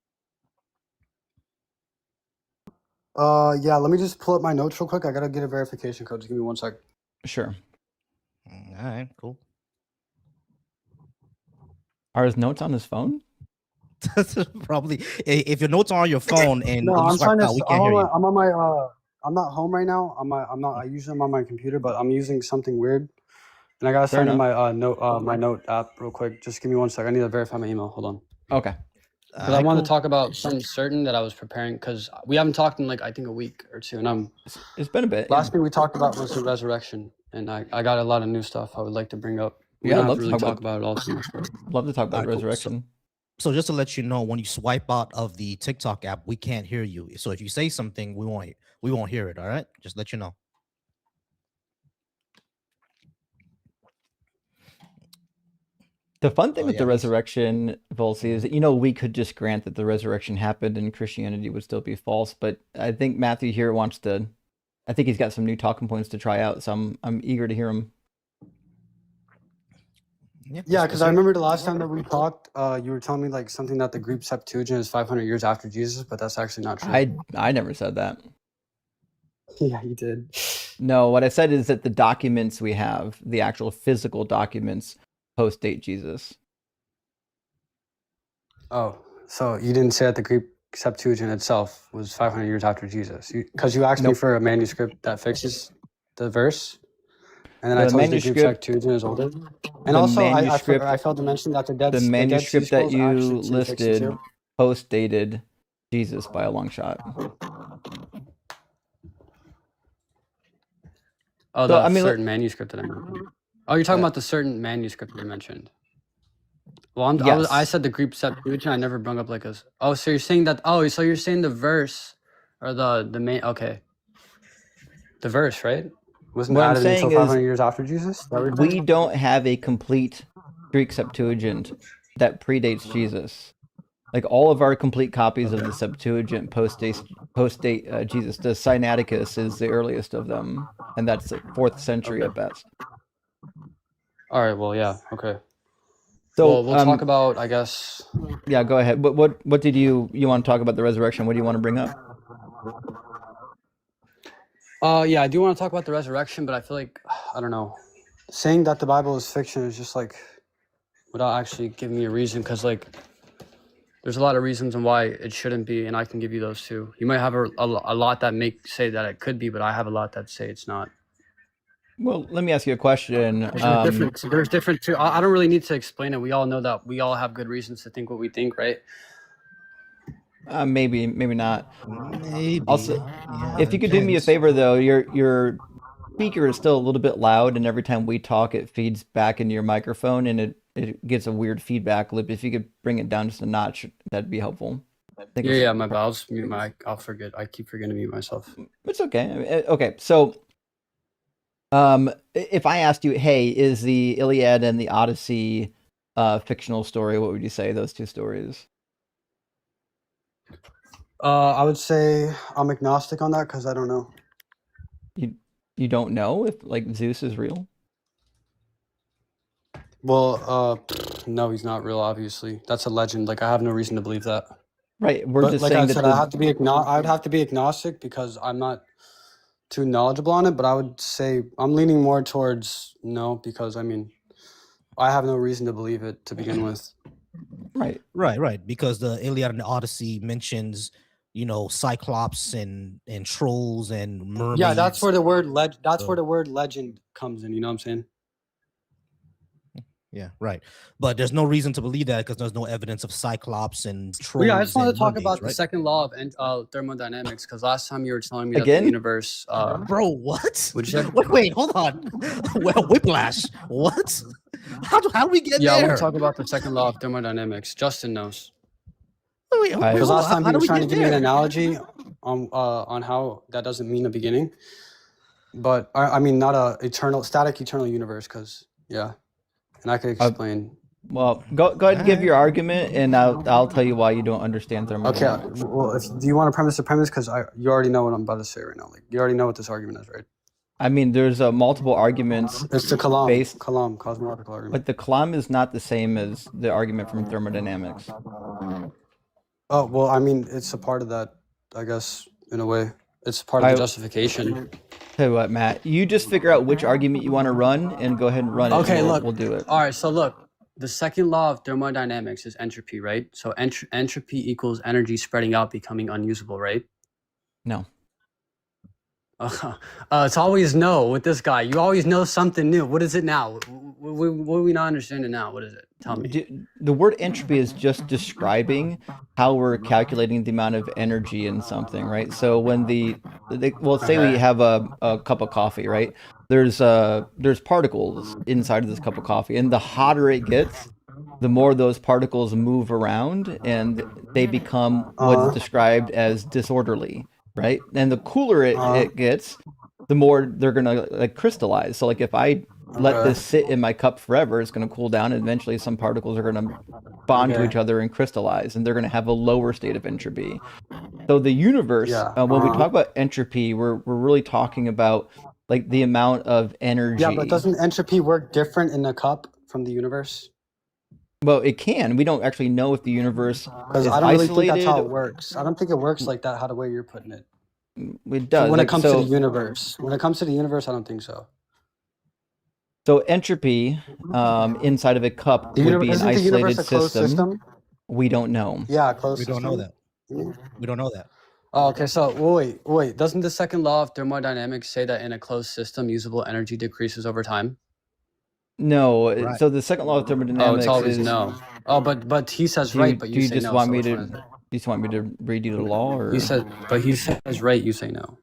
Yeah, let me just pull up my notes real quick. I gotta get a verification code. Just give me 1 sec. Sure. All right, cool. Are his notes on his phone? Probably. If your notes are on your phone and No, you I'm swipe trying to. out, we can't hear you. I'm on my. I'm not home right now. I'm not. I usually am on my computer, but I'm using something weird, and I gotta Fair sign in enough. my note app real quick. Just give me 1 sec. I need to verify my email. Hold on. Okay. Because I wanted to talk about something certain that I was preparing. Because we haven't talked in like I think a week or two, and It's been a bit. last thing we talked about was the resurrection, and I got a lot of new stuff I would like to bring up. We Yeah, don't I'd have love to to really talk talk about it all too much. But Love to talk about All right, cool. resurrection. So just to let you know, when you swipe out of the TikTok app, we can't hear you. So if you say something, we won't hear it. All right, just let you know. The fun thing with yeah, the he's- resurrection, Volsi, is that we could just grant that the resurrection happened and Christianity would still be false. But I think Matthew here wants to. I think he's got some new talking points to try out, so I'm eager to hear him. Yeah, because I remember the last time that we talked, you were telling me like something that the Greek Septuagint is 500 years after Jesus, but that's actually not true. I never said that. Yeah, you did. No, what I said is that the documents we have, the actual physical documents, post-date Jesus. Oh, so you didn't say that the Greek Septuagint itself was 500 years after Jesus? Because you asked me Nope. for a manuscript that fixes the verse, and then The I told you the Greek manuscript- Septuagint is older. And the also, manuscript- I failed to mention that the Dead The Sea manuscript that Scrolls you actually seem fixed listed too. post-dated Jesus by a long shot. Oh, So, the I mean, certain manuscript that I mentioned. Oh, you're talking about the certain manuscript that I mentioned. Well, Yes. I said the Greek Septuagint. I never brought up like a. Oh, so you're saying that? Oh, so you're saying the verse or the main? Okay, the verse, right? Wasn't What I'm added until saying is 500 years after Jesus. Is that what you're we saying? don't have a complete Greek Septuagint that predates Jesus. Like all of our complete copies of the Septuagint post-date Jesus. The Sinaiticus is the earliest of them, and that's the 4th century at best. All right. Well, yeah. Okay. So Well, we'll talk about. I guess. Yeah, go ahead. What did you want to talk about the resurrection? What do you want to bring up? Yeah, I do want to talk about the resurrection, but I feel like I don't know. Saying that the Bible is fiction is just like without actually giving me a reason, because like there's a lot of reasons on why it shouldn't be, and I can give you those too. You might have a lot that say that it could be, but I have a lot that say it's not. Well, let me ask you a question. There's different too. I don't really need to explain it. We all know that we all have good reasons to think what we think, right? Maybe not. Maybe. Also, Yeah, if you could do me a depends. favor though, your speaker is still a little bit loud, and every time we talk, it feeds back into your microphone, and it gets a weird feedback loop. If you could bring it down just a notch, that'd be helpful. Yeah, my bad. I'll just mute I'll forget. I keep forgetting to mute myself. It's okay. Okay, so if I asked you, hey, is the Iliad and the Odyssey fictional story, what would you say those two stories? I would say I'm agnostic on that because I don't know. You don't know if like Zeus is real? Well, no, he's not real. Obviously, that's a legend. Like I have no reason to believe that. Right. We're But just like saying I that said, I would have to be agnostic because I'm not too knowledgeable on it. But I would say I'm leaning more towards no because I mean, I have no reason to believe it to begin with. Right. Because the Iliad and the Odyssey mentions, Cyclops and trolls and mermaids. Yeah, that's where the word where the word legend comes in. You know what I'm saying? Yeah, right. But there's no reason to believe that because there's no evidence of Cyclops and trolls. Well, yeah, I just wanted and to talk mermaids, about right? the second law of thermodynamics because last time you were telling me that Again? the universe. Bro, what? What'd you say? Wait, hold on. Well, whiplash. What? How do we get Yeah, I there? want to talk about the second law of thermodynamics. Justin knows. Wait, I- Because hold last on. time How he do was we trying to get give me an there? analogy on how that doesn't mean a beginning, but I mean not a static eternal universe. Because yeah, and I could explain. Well, go ahead and give your argument, and I'll tell you why you don't understand Okay, thermodynamics. well, do you want to premise the premise? Because you already know what I'm about to say right now. Like you already know what this argument is, right? I mean, there's multiple arguments. It's the Kalam cosmological argument. But the Kalam is not the same as the argument from thermodynamics. Oh well, I mean it's a part of that, I guess, in a way. It's part of the justification. Tell you what, Matt, you just figure out which argument you want to run and go ahead and run it. Okay, and look. we'll do it. All right, so look, the second law of thermodynamics is entropy, right? So entropy equals energy spreading out, becoming unusable, right? No. It's always no with this guy. You always know something new. What is it now? What are we not understanding now? What is it? Tell me. The word entropy is just describing how we're calculating the amount of energy in something, right? So when well, say we have a cup of coffee, right? There's particles inside of this cup of coffee, and the hotter it gets, the more those particles move around and they become what's described as disorderly, right? And the cooler it gets, the more they're gonna like crystallize. So like if I let this sit in my cup forever, it's gonna cool down, and eventually some particles are gonna bond to each other and crystallize, and they're gonna have a lower state of entropy. So the universe, when we talk about entropy, we're really talking about like the amount of energy. Yeah, but doesn't entropy work different in the cup from the universe? Well, it can. We don't actually know if the universe Because is I don't really think isolated. that's how it works. I don't think it works like that. How the way you're putting it. It does. When like, it comes so, to the universe, when it comes to the universe, I don't think so. So entropy inside of a cup would be an isolated system. We don't know. Yeah, closed We system. don't know that. We don't know that. Oh, okay, so wait. Doesn't the second law of thermodynamics say that in a closed system, usable energy decreases over time? No. Right. So the second law of thermodynamics it's always is no. Oh, but he says do you, right, but do you you say just no. want so me which to? one is it? You just want me to read you the law, or He says right, you say no.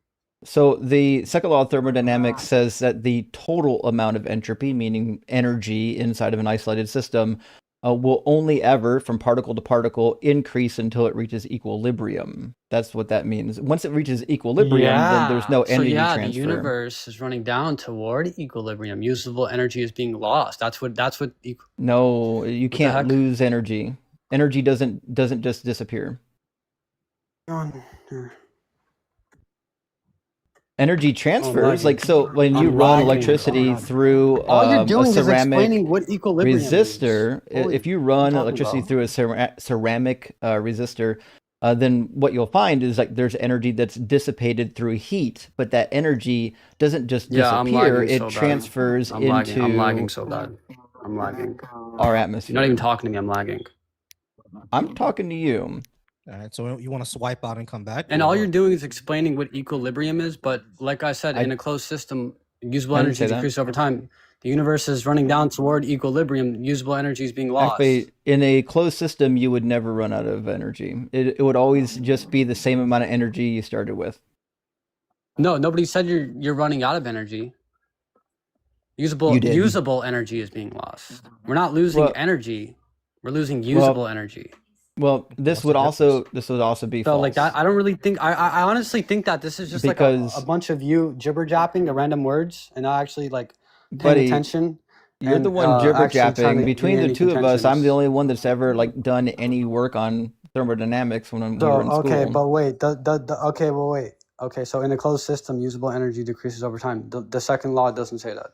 So the second law of thermodynamics says that the total amount of entropy, meaning energy inside of an isolated system, will only ever, from particle to particle, increase until it reaches equilibrium. That's what that means. Once it reaches equilibrium, then there's no energy transfer. The universe is running down toward equilibrium. Usable energy is being lost. That's what. No, you the can't heck? lose energy. Energy doesn't just disappear. Energy transfers, like so when you run electricity through all you're doing a is ceramic explaining what equilibrium resistor, is. if you run talking electricity about? through a ceramic resistor, then what you'll find is like there's energy that's dissipated through heat, but that energy doesn't just disappear; it transfers into. I'm lagging so bad. I'm lagging. Our atmosphere. You're not even talking to me. I'm lagging. I'm talking to you. All right, so you want to swipe out and come back? And all you're doing is explaining what equilibrium is, but like I said, in a closed system, usable energy decreases over time. The universe is running down toward equilibrium. Usable energy is being lost. Actually, in a closed system, you would never run out of energy. It would always just be the same amount of energy you started with. No, nobody said you're running out of energy. Usable energy is being lost. We're not losing energy. We're losing usable energy. Well, this would also be so false. like that. I don't really think. I honestly think that this is just because like a bunch of you jibber japping the random words and not actually like paying attention. You're the one jibber japping. Between the two of us, I'm the only one that's ever like done any work on thermodynamics when we were in school. Okay, but wait. Okay, so in a closed system, usable energy decreases over time. The second law doesn't say that.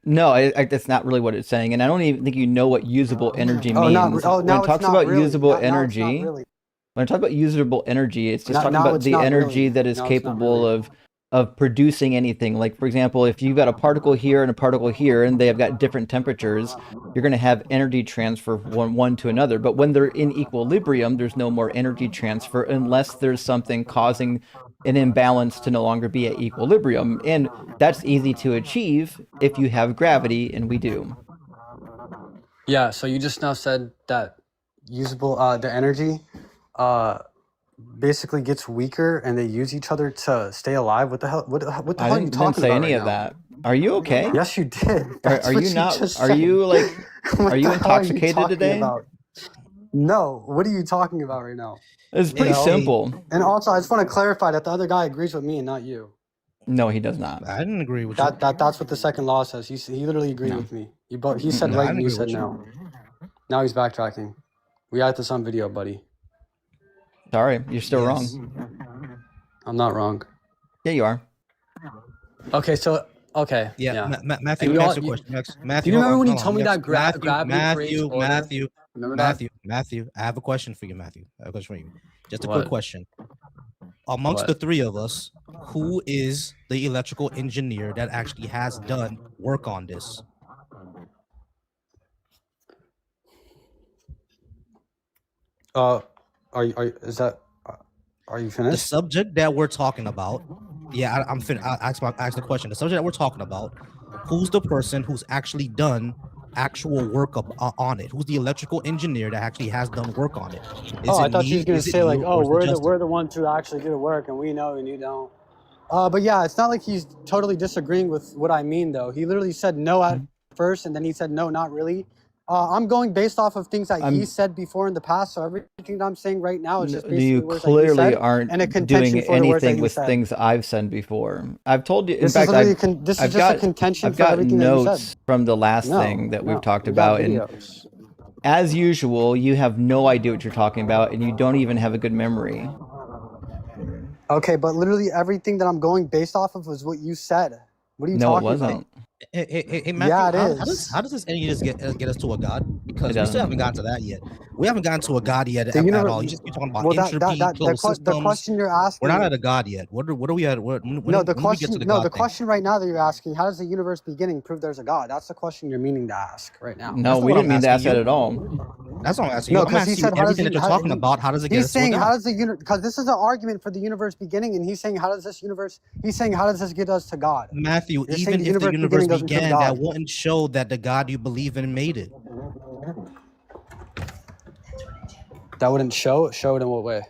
No, that's not really what it's saying, and I don't even think you know what usable energy means. When it talks about usable energy, when I talk about usable energy, it's just talking about the energy that is capable of producing anything. Like, for example, if you've got a particle here and a particle here, and they have got different temperatures, you're going to have energy transfer from one to another. But when they're in equilibrium, there's no more energy transfer unless there's something causing an imbalance to no longer be at equilibrium. And that's easy to achieve if you have gravity, and we do. Yeah, so you just now said that usable, the energy basically gets weaker and they use each other to stay alive. What the hell? What the hell are you talking about? I didn't say any of that. Are you okay? Yes, you did. Are you not? Are you like? Are you intoxicated today? No. What are you talking about right now? It's pretty simple. And also, I just want to clarify that the other guy agrees with me and not you. No, he does not. I didn't agree with you. That's what the second law says. He literally agreed with me. He said right and you said no. Now he's backtracking. We got this on video, buddy. Sorry, you're still wrong. I'm not wrong. Yeah, you are. Okay, so yeah. Matthew, next question. Matthew, do you remember when you told me that gravity? Matthew, I have a question for you, Matthew. I have a question for you. Just a quick question. Amongst the three of us, who is the electrical engineer that actually has done work on this? Are you finished? The subject that we're talking about. Yeah, I'm finished. I'll ask the question. The subject that we're talking about. Who's the person who's actually done actual work on it? Who's the electrical engineer that actually has done work on it? I thought you were gonna say like, we're the ones who actually do the work, and we know and you don't. But yeah, it's not like he's totally disagreeing with what I mean, though. He literally said no at first, and then he said no, not really. I'm going based off of things that he I'm- said before in the past. So everything that I'm saying right now is just basically You words that he clearly said aren't and a contention doing for the words that anything he with said. things I've said before. I've told you. In This is fact, literally this is I've just got a contention I've for got everything that you notes said. from the last No, thing that we've talked we got about, and videos. as usual, you have no idea what you're talking about, and you don't even have a good memory. Okay, but literally everything that I'm going based off of was what you said. What are you No, it talking about? wasn't. Hey, Matthew, Yeah, it how does is. this any of this get us to a God? Because It we still doesn't. haven't gotten to that yet. We haven't gotten to a God yet The at universe- all. You just keep talking about Well, entropy, closed the systems. question you're asking. We're not at a God yet. What are we at? When No, we get to the God the thing? question right now that you're asking, how does the universe beginning prove there's a God? That's the question you're meaning to ask right now. No, That's we not what didn't I'm mean to ask asking that you. at all. That's what I'm asking No, you. I'm because he asking said, you how does everything that you're talking about. How does it get He's us to a saying, how God? does the universe? Because this is an argument for the universe beginning, and he's saying, how does this universe? He's saying, how does this get us to God? Matthew, You're saying even the if the universe universe beginning doesn't prove began, that God. wouldn't show that the God you believe in made it. That wouldn't show it in what way?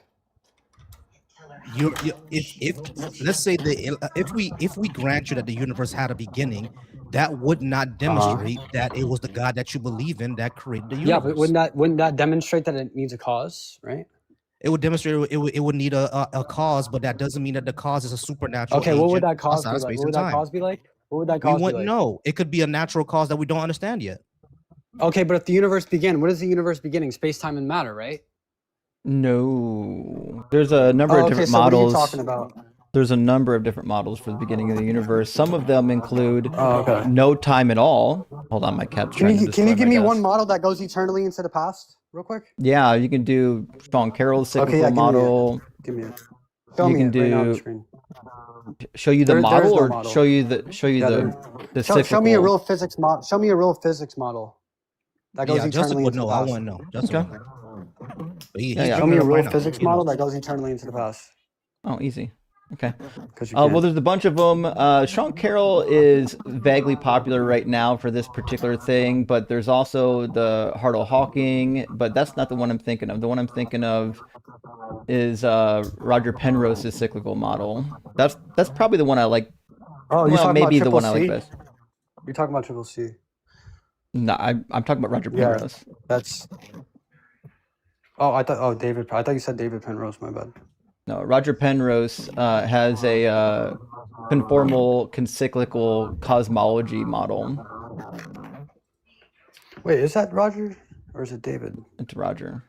If let's say if we grant you that the universe had a beginning, that would not demonstrate that it was the God that you believe in that created the universe. Yeah, but wouldn't that demonstrate that it needs a cause, right? It would demonstrate it would need a cause, but that doesn't mean that the cause is a supernatural. Okay, what would agent that cause outside be of like? space What would and that time. cause be like? What would that We cause be wouldn't like? know. It could be a natural cause that we don't understand yet. Okay, but if the universe began, what is the universe beginning? Space, time, and matter, right? No, there's a number of okay, different so models. what are you talking about? There's a number of different models for the beginning of the universe. Some of them include Oh, okay. no time at all. Hold on, my cat's trying to destroy Can you give my me desk. one model that goes eternally into the past, real quick? Yeah, you can do Sean Carroll's cyclical Okay, yeah, model. give me it. Show You me can it right now on the do- screen. Show you the There is model, no or model. show you the cyclical. Show me a real physics model. Show me a real physics model that goes Yeah, Justin eternally would into the know. I past. wouldn't know. Justin Okay. would know. But Yeah. Show me a real right now. physics He knows. model that goes eternally into the past. Oh, easy. Okay. 'Cause you Well, can't. there's a bunch of them. Sean Carroll is vaguely popular right now for this particular thing, but there's also the Hartle Hawking, but that's not the one I'm thinking of. The one I'm thinking of is Roger Penrose's cyclical model. That's probably the one I like. Oh, you're Well, talking maybe about the one I Triple like C? best. You're talking about Triple C. No, I'm talking about Roger Yeah. Penrose. That's. Oh, I thought. Oh, David. I thought you said David Penrose. My bad. No, Roger Penrose has a conformal concyclical cosmology model. Wait, is that Roger or is it David? It's Roger.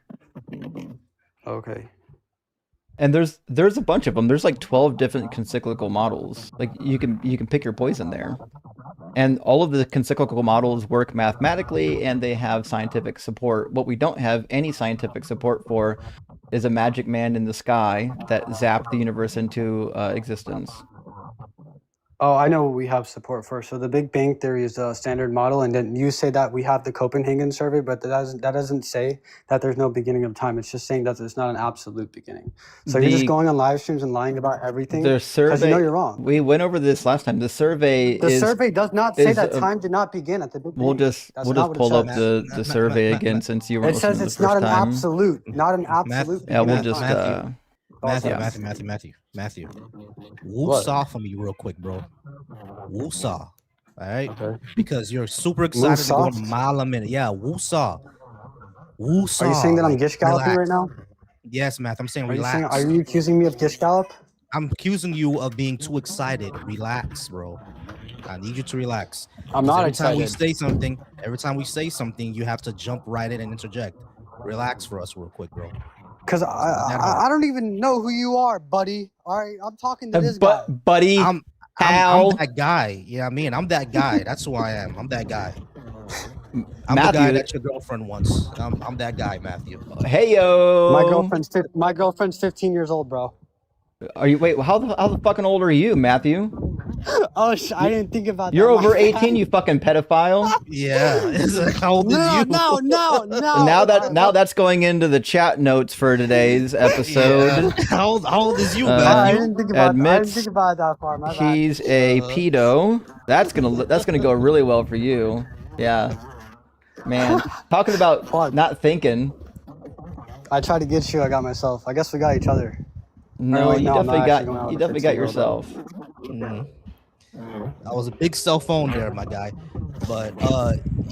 Okay. And there's a bunch of them. There's like 12 different concyclical models. Like you can pick your poison there. And all of the concyclical models work mathematically and they have scientific support. What we don't have any scientific support for is a magic man in the sky that zapped the universe into existence. Oh, I know what we have support for. So the Big Bang Theory is a standard model, and then you say that we have the Copenhagen survey, but that doesn't say that there's no beginning of time. It's just saying that there's not an absolute beginning. So you're just going on live streams and lying about everything The because survey, you know you're wrong. we went over this last time. The survey The survey does not say that is, time did not begin at the Big Bang. we'll just That's not what it pull up says. the survey again since you weren't It says listening it's the first not an time. absolute, not an absolute. Yeah, we'll beginning of just time. Matthew. Woosah for me real quick, bro. Woosah. All right? Okay. Because you're super excited to go Woosah? a mile a minute. Yeah, woosah. Woosah. Are you saying that I'm like, gish galloping relax. right now? Yes, Matt. I'm saying Are relax. you accusing me of gish gallop? I'm accusing you of being too excited. Relax, bro. I need you to relax. I'm Because not every excited. every time we say something, you have to jump right in and interject. Relax for us real quick, bro. Because I don't even know who you are, buddy. All right, I'm talking to this guy. Buddy, I'm Al. that guy. Yeah, I mean, I'm that guy. That's who I am. I'm that guy. I'm Matthew. the guy that your girlfriend wants. I'm that guy, Matthew. Hey yo. My girlfriend's 15 years old, bro. Are you wait? How the fucking old are you, Matthew? Oh, I didn't think about that. You're My over bad. 18, you fucking pedophile. Yeah. It's like, how old is No, you? no. Now that's going into the chat notes for today's episode. Yeah. How old is you, I Matthew? didn't think about Admits that far. My bad. He's a pedo. That's gonna go really well for you. Yeah, man. Talking about What? not thinking. I tried to get you. I got myself. I guess we got each other. No, wait, you no, I'm not actually going definitely out got with a 15-year-old, yourself. That was a big cell phone there, my guy. But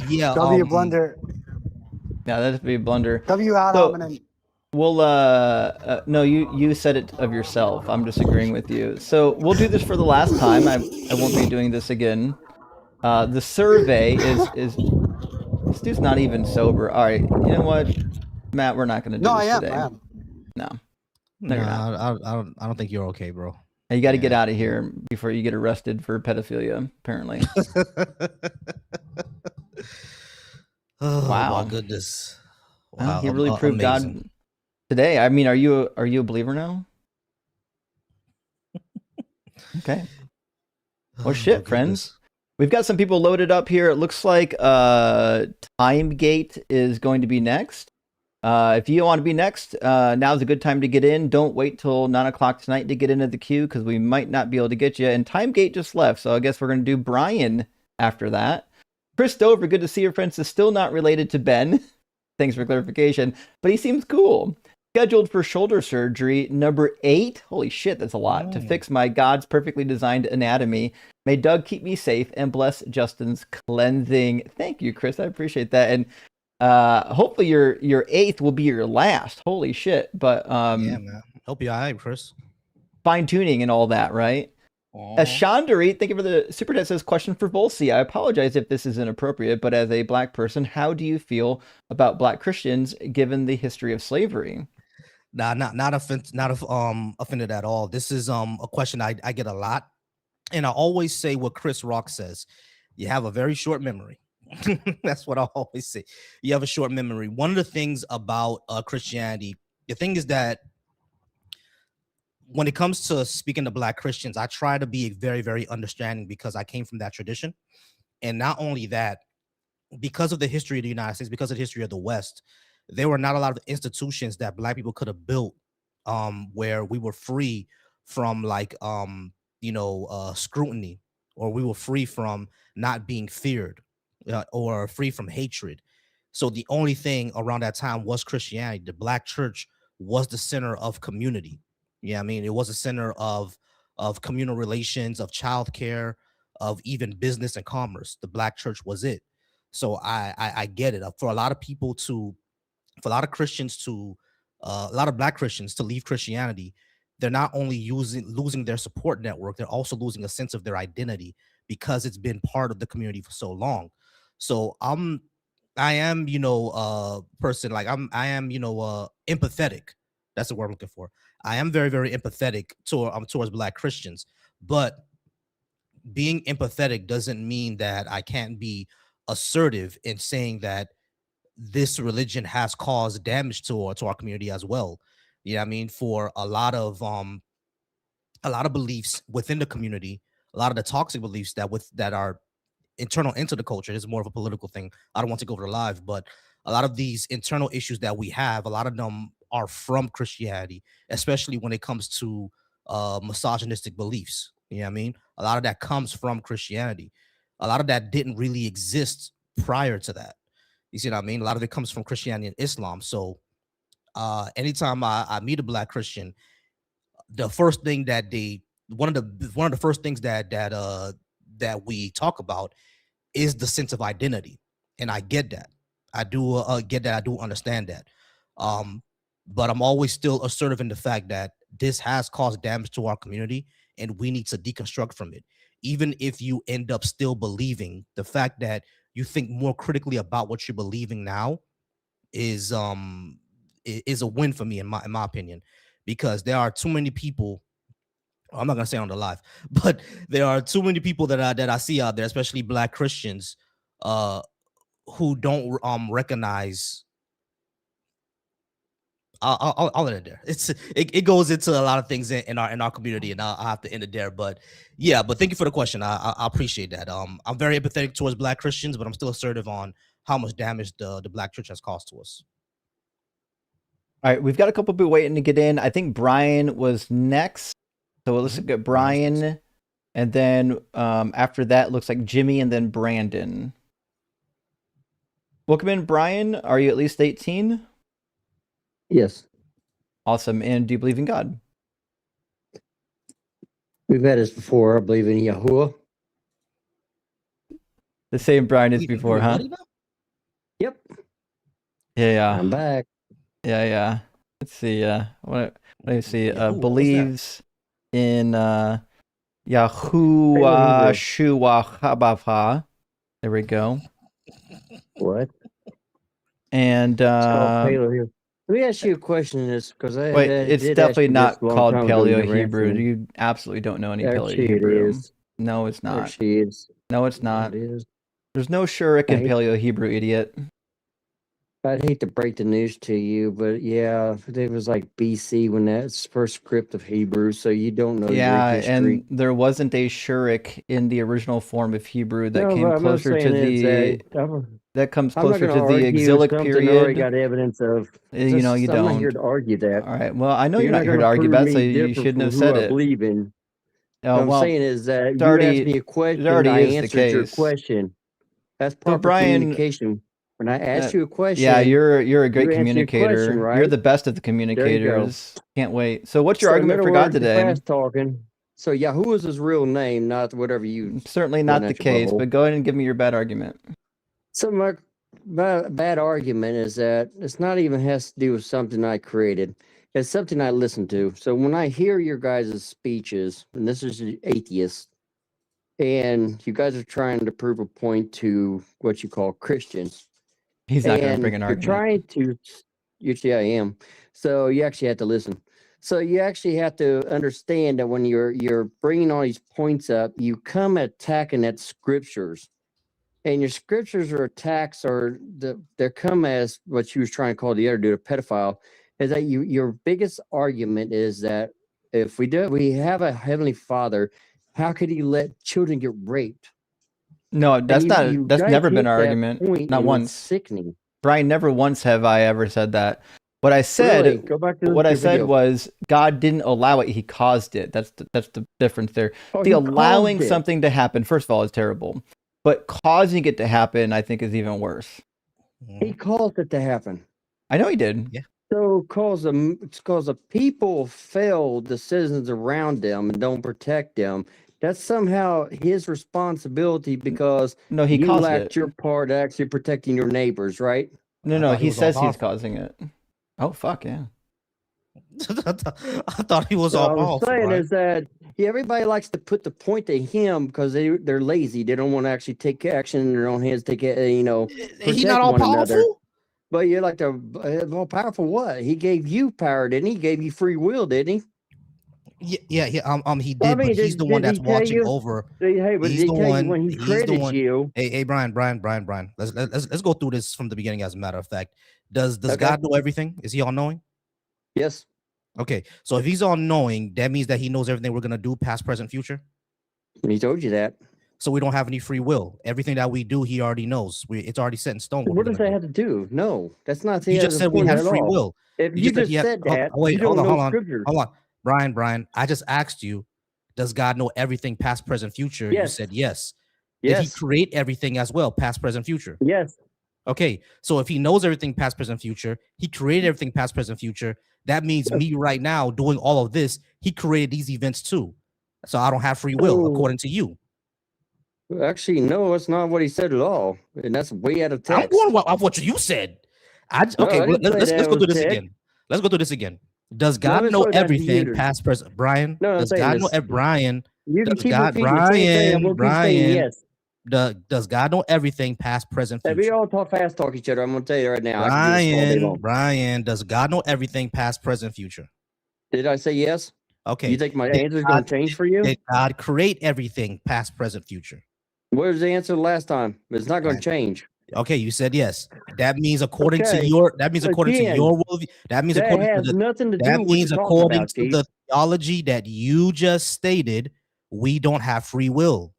yeah. There'll be a blender. Yeah, that'd be a blunder. W ad So hominem. we'll no, you said it of yourself. I'm just agreeing with you. So we'll do this for the last time. I won't be doing this again. The survey is this dude's not even sober. All right, you know what, Matt, we're not gonna do No, this I am. today. I am. No, no, you're not. I don't think you're okay, bro. And you got to get Yeah. out of here before you get arrested for pedophilia. Apparently. Oh Wow. my goodness! Well, Wow, he really proved amazing. God today. I mean, are you a believer now? Okay. Well, Oh, shit, my friends. goodness. We've got some people loaded up here. It looks like Timegate is going to be next. If you want to be next, now's a good time to get in. Don't wait till 9 o'clock tonight to get into the queue because we might not be able to get you. And Timegate just left, so I guess we're going to do Brian after that. Chris Dover, good to see your friends, is still not related to Ben. Thanks for clarification, but he seems cool. Scheduled for shoulder surgery number 8. Holy shit, that's a lot. To fix my God's perfectly designed anatomy. May Doug keep me safe and bless Justin's cleansing. Thank you, Chris. I appreciate that. And hopefully your 8th will be your last. Holy shit. But Yeah, man. Hope you're all right, Chris. fine tuning and all that, right? Chandari, thank you for the super chat. Says question for Volsi. I apologize if this is inappropriate, but as a black person, how do you feel about black Christians given the history of slavery? Nah, not offended at all. This is a question I get a lot, and I always say what Chris Rock says: you have a very short memory. That's what I always say. You have a short memory. One of the things about Christianity, the thing is that when it comes to speaking to black Christians, I try to be very, very understanding because I came from that tradition, and not only that, because of the history of the United States, because of the history of the West, there were not a lot of institutions that black people could have built where we were free from scrutiny, or we were free from not being feared or free from hatred. So the only thing around that time was Christianity. The black church was the center of community. Yeah, I mean, it was a center of communal relations, of childcare, of even business and commerce. The black church was it. So I get it. For a lot of people to, for a lot of Christians to, a lot of black Christians to leave Christianity, they're not only losing their support network, they're also losing a sense of their identity because it's been part of the community for so long. So I am, person like I am, empathetic. That's the word I'm looking for. I am very, very empathetic towards black Christians, but being empathetic doesn't mean that I can't be assertive in saying that this religion has caused damage to our community as well. Yeah, I mean, for a lot of beliefs within the community, a lot of the toxic beliefs that are internal into the culture. This is more of a political thing. I don't want to go over live, but a lot of these internal issues that we have, a lot of them are from Christianity, especially when it comes to misogynistic beliefs. You know what I mean? A lot of that comes from Christianity. A lot of that didn't really exist prior to that. You see what I mean? A lot of it comes from Christianity and Islam. So anytime I meet a black Christian, the first thing that one of the first things that we talk about is the sense of identity. And I get that. I do get that. I do understand that. But I'm always still assertive in the fact that this has caused damage to our community and we need to deconstruct from it. Even if you end up still believing, the fact that you think more critically about what you're believing now is a win for me in my opinion, because there are too many people. I'm not gonna say on the live, but there are too many people that I see out there, especially black Christians, who don't recognize. I'll end it there. It goes into a lot of things in our community, and I'll have to end it there. But yeah, but thank you for the question. I appreciate that. I'm very empathetic towards black Christians, but I'm still assertive on how much damage the black church has caused to us. All right, we've got a couple people waiting to get in. I think Brian was next. So let's look at Brian. And then after that, looks like Jimmy and then Brandon. Welcome in, Brian. Are you at least 18? Yes. Awesome. And do you believe in God? We've had this before. I believe in Yahuwah. The same Brian as before, huh? Yep. Yeah, I'm back. yeah. Let's see. What? Let me see. Yahuwah, what's that? Believes in Paleo Yahuwah Hebrew. Shua Chabava. There we go. What? And It's called Paleo Hebrew. Let me ask you a question. This because I wait, it's did ask definitely you this not a long called time ago. You Paleo never answered Hebrew. me. You absolutely don't know any Paleo Actually, it Hebrew. is. No, it's not. Actually, it's. No, it's not. It is. There's no Shurik I in hate, Paleo Hebrew, idiot. I'd hate to break the news to you, but yeah, it was like BC when that's first script of Hebrew, so you don't know your Yeah, history. and there wasn't a Shurik in the original form of Hebrew that No, came but I'm not closer to saying is the I'm comes not closer going to to the argue exilic something I already period. got evidence of. You know, you I'm not here don't. to argue that. All right. Well, I know You're you're not not here going to to argue prove that, so me you different shouldn't from have who said I it. believe in. Oh, What I'm well, saying is that it you asked me a already question, I is the answered your case. question. That's But proper Brian, communication. When I asked you a yeah, question, you're a great you answer your question, communicator. You're right? the best of the There you go. communicators. Can't wait. So, what's your So in argument other for God words, you're today? fast talking. So Yahoo is his real name, not whatever you Certainly putting not the at your case, butthole. but go ahead and give me your bad argument. So my bad argument is that it's not even has to do with something I created. It's something I listen to. So when I hear your guys' speeches, and this is an atheist, and you guys are trying to prove a point to what you call Christians, He's not going to bring and an you're argument. trying to, usually I am. So you actually have to listen. So you actually have to understand that when you're bringing all these points up, you come attacking at scriptures, and your scriptures or attacks are they're come as what you was trying to call the other dude a pedophile. Is that your biggest argument is that if we have a heavenly Father, how could he let children get raped? No, And that's you guys never been hit our that argument. point, Not and it's once. sickening. Brian, never once have I ever said that. What I Really, said, go back to what I your said video. was God didn't allow it; He caused it. That's the difference there. Oh, The he allowing caused it. something to happen, first of all, is terrible, but causing it to happen, I think, is even worse. He caused it to happen. I know He did. Yeah. So cause the people fail the citizens around them and don't protect them. That's somehow his responsibility because No, He you caused lacked it. your part actually protecting your neighbors, right? No, I no, thought he He was all says He's powerful. causing it. Oh, fuck yeah. I thought he was So all I'm powerful, saying Brian. is that everybody likes to put the point to him because they're lazy. They don't want to actually take action in their own hands, He protect not all one another. powerful? But you're like all powerful. What? He gave you power, didn't he? He gave you free will, didn't he? Yeah. He Well, I did, mean, but he's the one did he that's tell watching you? over. Hey, but did He's he the tell you one. when he He's the created one. you? Hey, Brian. Let's go through this from the beginning. As a matter of fact, does Okay. God know everything? Is He all knowing? Yes. Okay, so if He's all knowing, that means that He knows everything we're gonna do, past, present, future. He told you that. So we don't have any free will. Everything that we do, He already knows. It's already set in stone what we're What does gonna that do. have to do? No, that's not You the just other said we point have at free all. will. If You you just said just He has. said that, Wait, you don't know hold on, scripture. Brian. I just asked you, does God know everything, past, present, future? You Yes. said yes. Did He Yes. create everything as well, past, present, future? Yes. Okay, so if He knows everything, past, present, future, He created everything, past, present, future. That means Yes. me right now doing all of this, He created these events too. So I don't have free will, So according to you. actually, no, that's not what he said at all, and that's way out of I'm text. going off what you said. No, Okay, I didn't say let's that go was through this text. again. Let's go through this again. Does No, God let's know slow down to you. everything, past, present? Brian, No, I'm does saying God know this. Brian? You can Does keep God, repeating the same thing. I'm gonna keep saying Brian? yes. Does God know everything, past, present, If we future? all fast talk each other, I'm gonna tell you right now, I can do this all day long. Brian, does God know everything, past, present, future? Did I say yes? Okay. You think my answer is gonna change for you? Did God create everything, past, present, future? What was the answer last time? It's not gonna change. Okay, you said yes. That means according to Okay. your worldview. That means That according to has nothing to do that with what means you're talking according about, to Chief. the theology that you just stated, we don't have free will.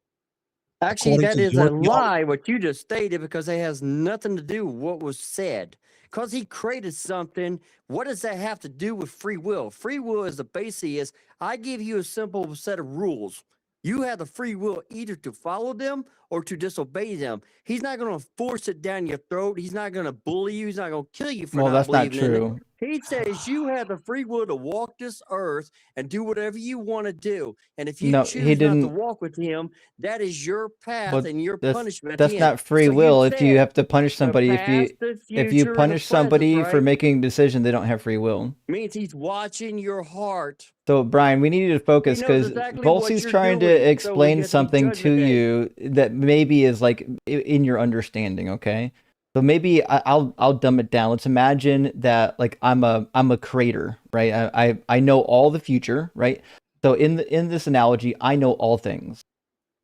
Actually, According that to is your a theology. lie, what you just stated, because it has nothing to do with what was said. Because he created something, what does that have to do with free will? Free will is the basis. I give you a simple set of rules. You have the free will either to follow them or to disobey them. He's not going to force it down your throat. He's not going to bully you. He's not going to kill you for Well, not that's not believing in it. true. He says you have the free will to walk this earth and do whatever you want to do. And if you No, he choose not to didn't. walk with him, that is your path Well, and your that's punishment at that's the end. not free So you will. If you said have to punish the somebody, past, the if you future, and the punish present, somebody for right? making a decision, they don't have free will. Means he's watching your heart. So, Brian, we need you to He focus knows because exactly what Volsey's you're trying to doing. So when you explain get to something to judgment day, you that maybe is like in your understanding. Okay, so maybe I'll dumb it down. Let's imagine that like I'm a creator, right? I know all the future, right? So in this analogy, I know all things.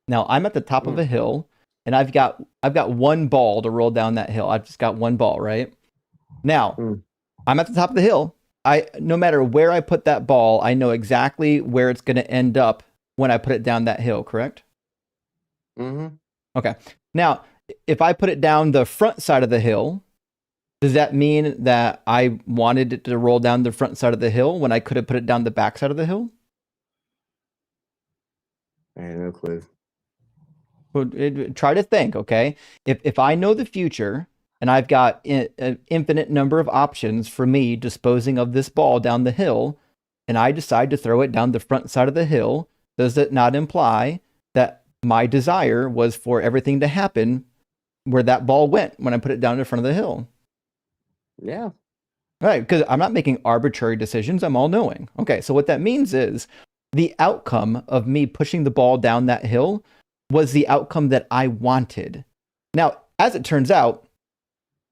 Now I'm at the top of a hill, and I've got one ball to roll down that hill. I've just got one ball, right? Now I'm at the top of the hill. No matter where I put that ball, I know exactly where it's going to end up when I put it down that hill, correct? mm-hmm. Okay. Now, if I put it down the front side of the hill, does that mean that I wanted it to roll down the front side of the hill when I could have put it down the back side of the hill? I have no clue. Well, try to think, okay? If I know the future and I've got an infinite number of options for me disposing of this ball down the hill, and I decide to throw it down the front side of the hill, does it not imply that my desire was for everything to happen where that ball went when I put it down in front of the hill? Yeah. Right, because I'm not making arbitrary decisions. I'm all knowing. Okay, so what that means is the outcome of me pushing the ball down that hill was the outcome that I wanted. Now, as it turns out,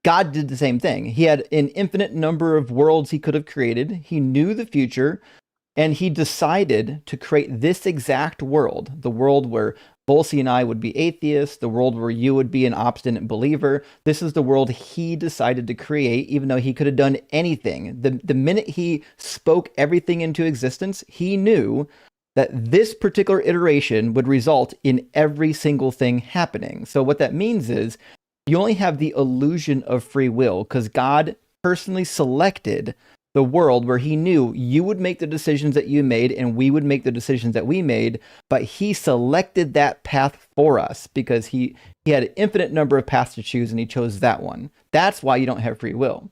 God did the same thing. He had an infinite number of worlds he could have created. He knew the future, and he decided to create this exact world, the world where Volsey and I would be atheists, the world where you would be an obstinate believer. This is the world he decided to create, even though he could have done anything. The minute he spoke everything into existence, he knew that this particular iteration would result in every single thing happening. So what that means is you only have the illusion of free will because God personally selected the world where he knew you would make the decisions that you made and we would make the decisions that we made, but he selected that path for us because he had an infinite number of paths to choose and he chose that one. That's why you don't have free will.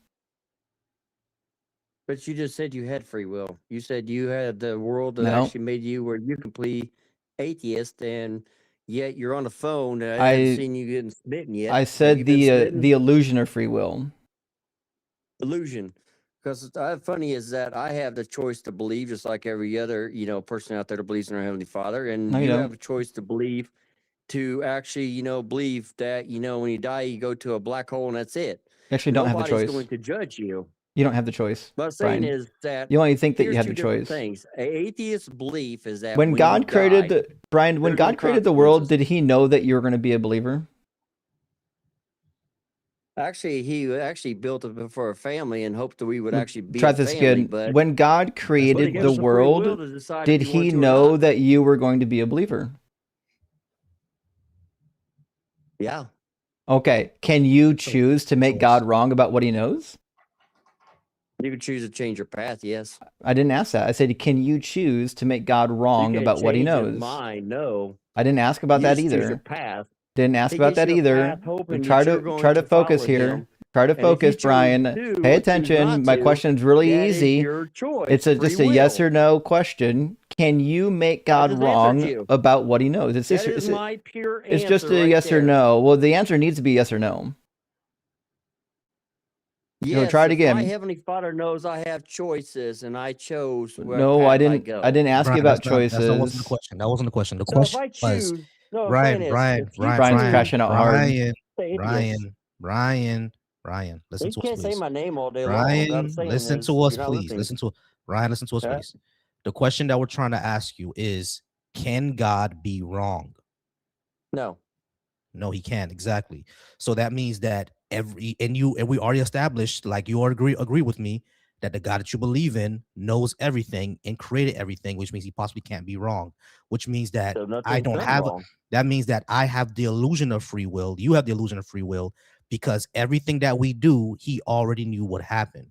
But you just said you had free will. You said you had the world that No. actually made you where you complete atheist, and yet you're on the phone. And I- I haven't seen you getting smitten yet. I Have said you been smitten? the illusion of free will. Illusion. Because funny is that I have the choice to believe, just like every other person out there that believes in our Heavenly Father, and No, you you don't. have a choice to believe, to actually believe that when you die you go to a black hole and that's it. You actually don't have the Nobody's choice. going to judge you. You don't have the choice. What I'm saying Brian. is that You only think that you here's have two the different choice. things. An atheist belief is that When when God you created die, Brian, when there's no God created the world, consequences. did he know that you were going to be a believer? Actually, he actually built it for a family and hoped that we would actually be Try a this family. again. But When God but he created gave the us the free will world, to decide did if you want he to or know not. that you were going to be a believer? Yeah. Okay. Can you choose to make God wrong about what he knows? You can choose to change your path, yes. I didn't ask that. I said, can you choose to make God You wrong can about what he change his knows? mind, no. I didn't ask about You that just choose your either. path. Didn't ask He about gives that you a either. path hoping Try that you're to going to focus follow here. him. Try to And if you focus, choose Brian. to Pay or choose attention. not My to, question's really that is easy. your choice. It's free just a yes will. or no question. Can you make I God just answered wrong you. about what he knows? That is my pure it's answer just a right yes or there. no. Well, the answer needs to be yes or no. Yes, try it if my again. Heavenly Father knows I have choices and I chose what No, path I I didn't. go. I didn't ask you Brian, about that wasn't the choices. question. That wasn't the question. The So if question I was choose, no, what I'm saying is, if you Brian's choose crashing out hard. Brian, listen you to us, can't say please. my name all day long. What I'm Brian, saying listen is, to us, you're not please. listening. Ryan, listen to us, Okay. please. The question that we're trying to ask you is, can God be wrong? No. No, he can't. Exactly. So that means that we already established, like you all agree with me, that the God that you believe in knows everything and created everything, which means he possibly can't be wrong. Which means that So nothing's I don't done have. wrong. That means that I have the illusion of free will. You have the illusion of free will because everything that we do, he already knew what happened.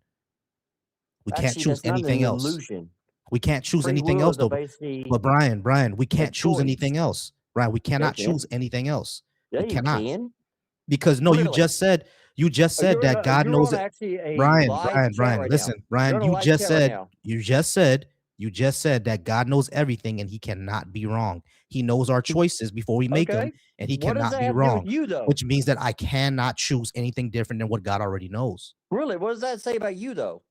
We can't Actually, choose that's not anything an else. illusion. We can't choose Free anything will else, is though. basically But Brian, we can't choose choice. anything else. Brian, we cannot Yeah, you choose anything else. Yeah, We you cannot. can. Because no, you Really? just said You just said that God you're knows on it. actually a Brian, live Brian, chat Brian, right listen, now. Brian, You're on a you live just chat right said, now. you just said that God knows everything and he cannot be wrong. He knows our choices before we make them, Okay. and he What does cannot that be have to do with wrong, you, though? which means that I cannot choose anything different than what God already knows. Really, what does that say about you, though?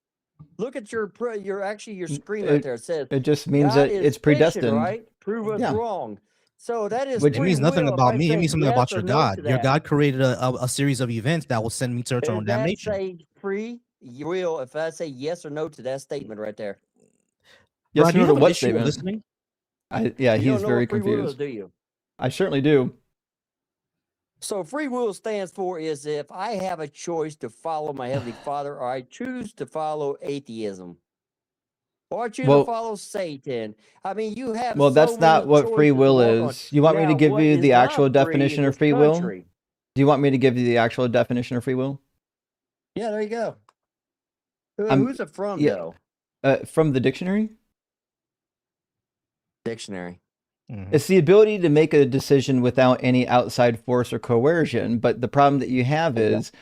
Look at your screen right It, there. It says it just means God that is it's fiction, predestined. right? Prove us Yeah. wrong. So that is Which It free means nothing will. If about I me. It say means something yes about or your no God. to Your that. God created a series of events that will send me to eternal Is that damnation. say free will if I say yes or no to that statement right there? Yes Brian, or do you no to have an what issue with statement? listening? Yeah, You don't he's know very what free will is, confused. do you? I certainly do. So free will stands for is if I have a choice to follow my Heavenly Father or I choose to follow atheism. Or I choose to Well, follow Satan. I mean, you have well, so that's not many what free choices to will walk on. is. You want me to Now, give what you is the actual not free definition in of this free will? country? Do you want me to give you the actual definition of free will? Yeah, there you go. I'm Who's it from, yeah, though? from the dictionary. Dictionary. It's the ability to make a decision without any outside force or coercion. But the problem that you have Okay. is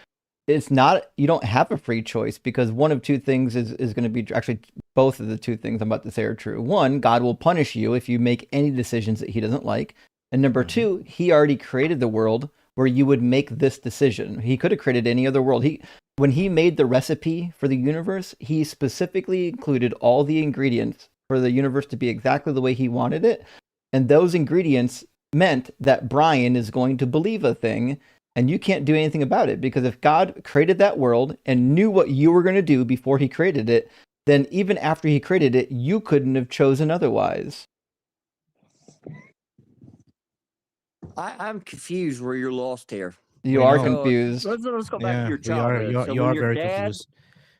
it's not, you don't have a free choice because one of two things is going to be actually both of the two things I'm about to say are true. One, God will punish you if you make any decisions that he doesn't like. And number two, he already created the world where you would make this decision. He could have created any other world. When he made the recipe for the universe, he specifically included all the ingredients for the universe to be exactly the way he wanted it. And those ingredients meant that Brian is going to believe a thing, and you can't do anything about it because if God created that world and knew what you were going to do before he created it, then even after he created it, you couldn't have chosen otherwise. I'm confused where you're lost here. You We are know. confused. Let's go back to Yeah, your we are. childhood. So You when are your very dad, confused.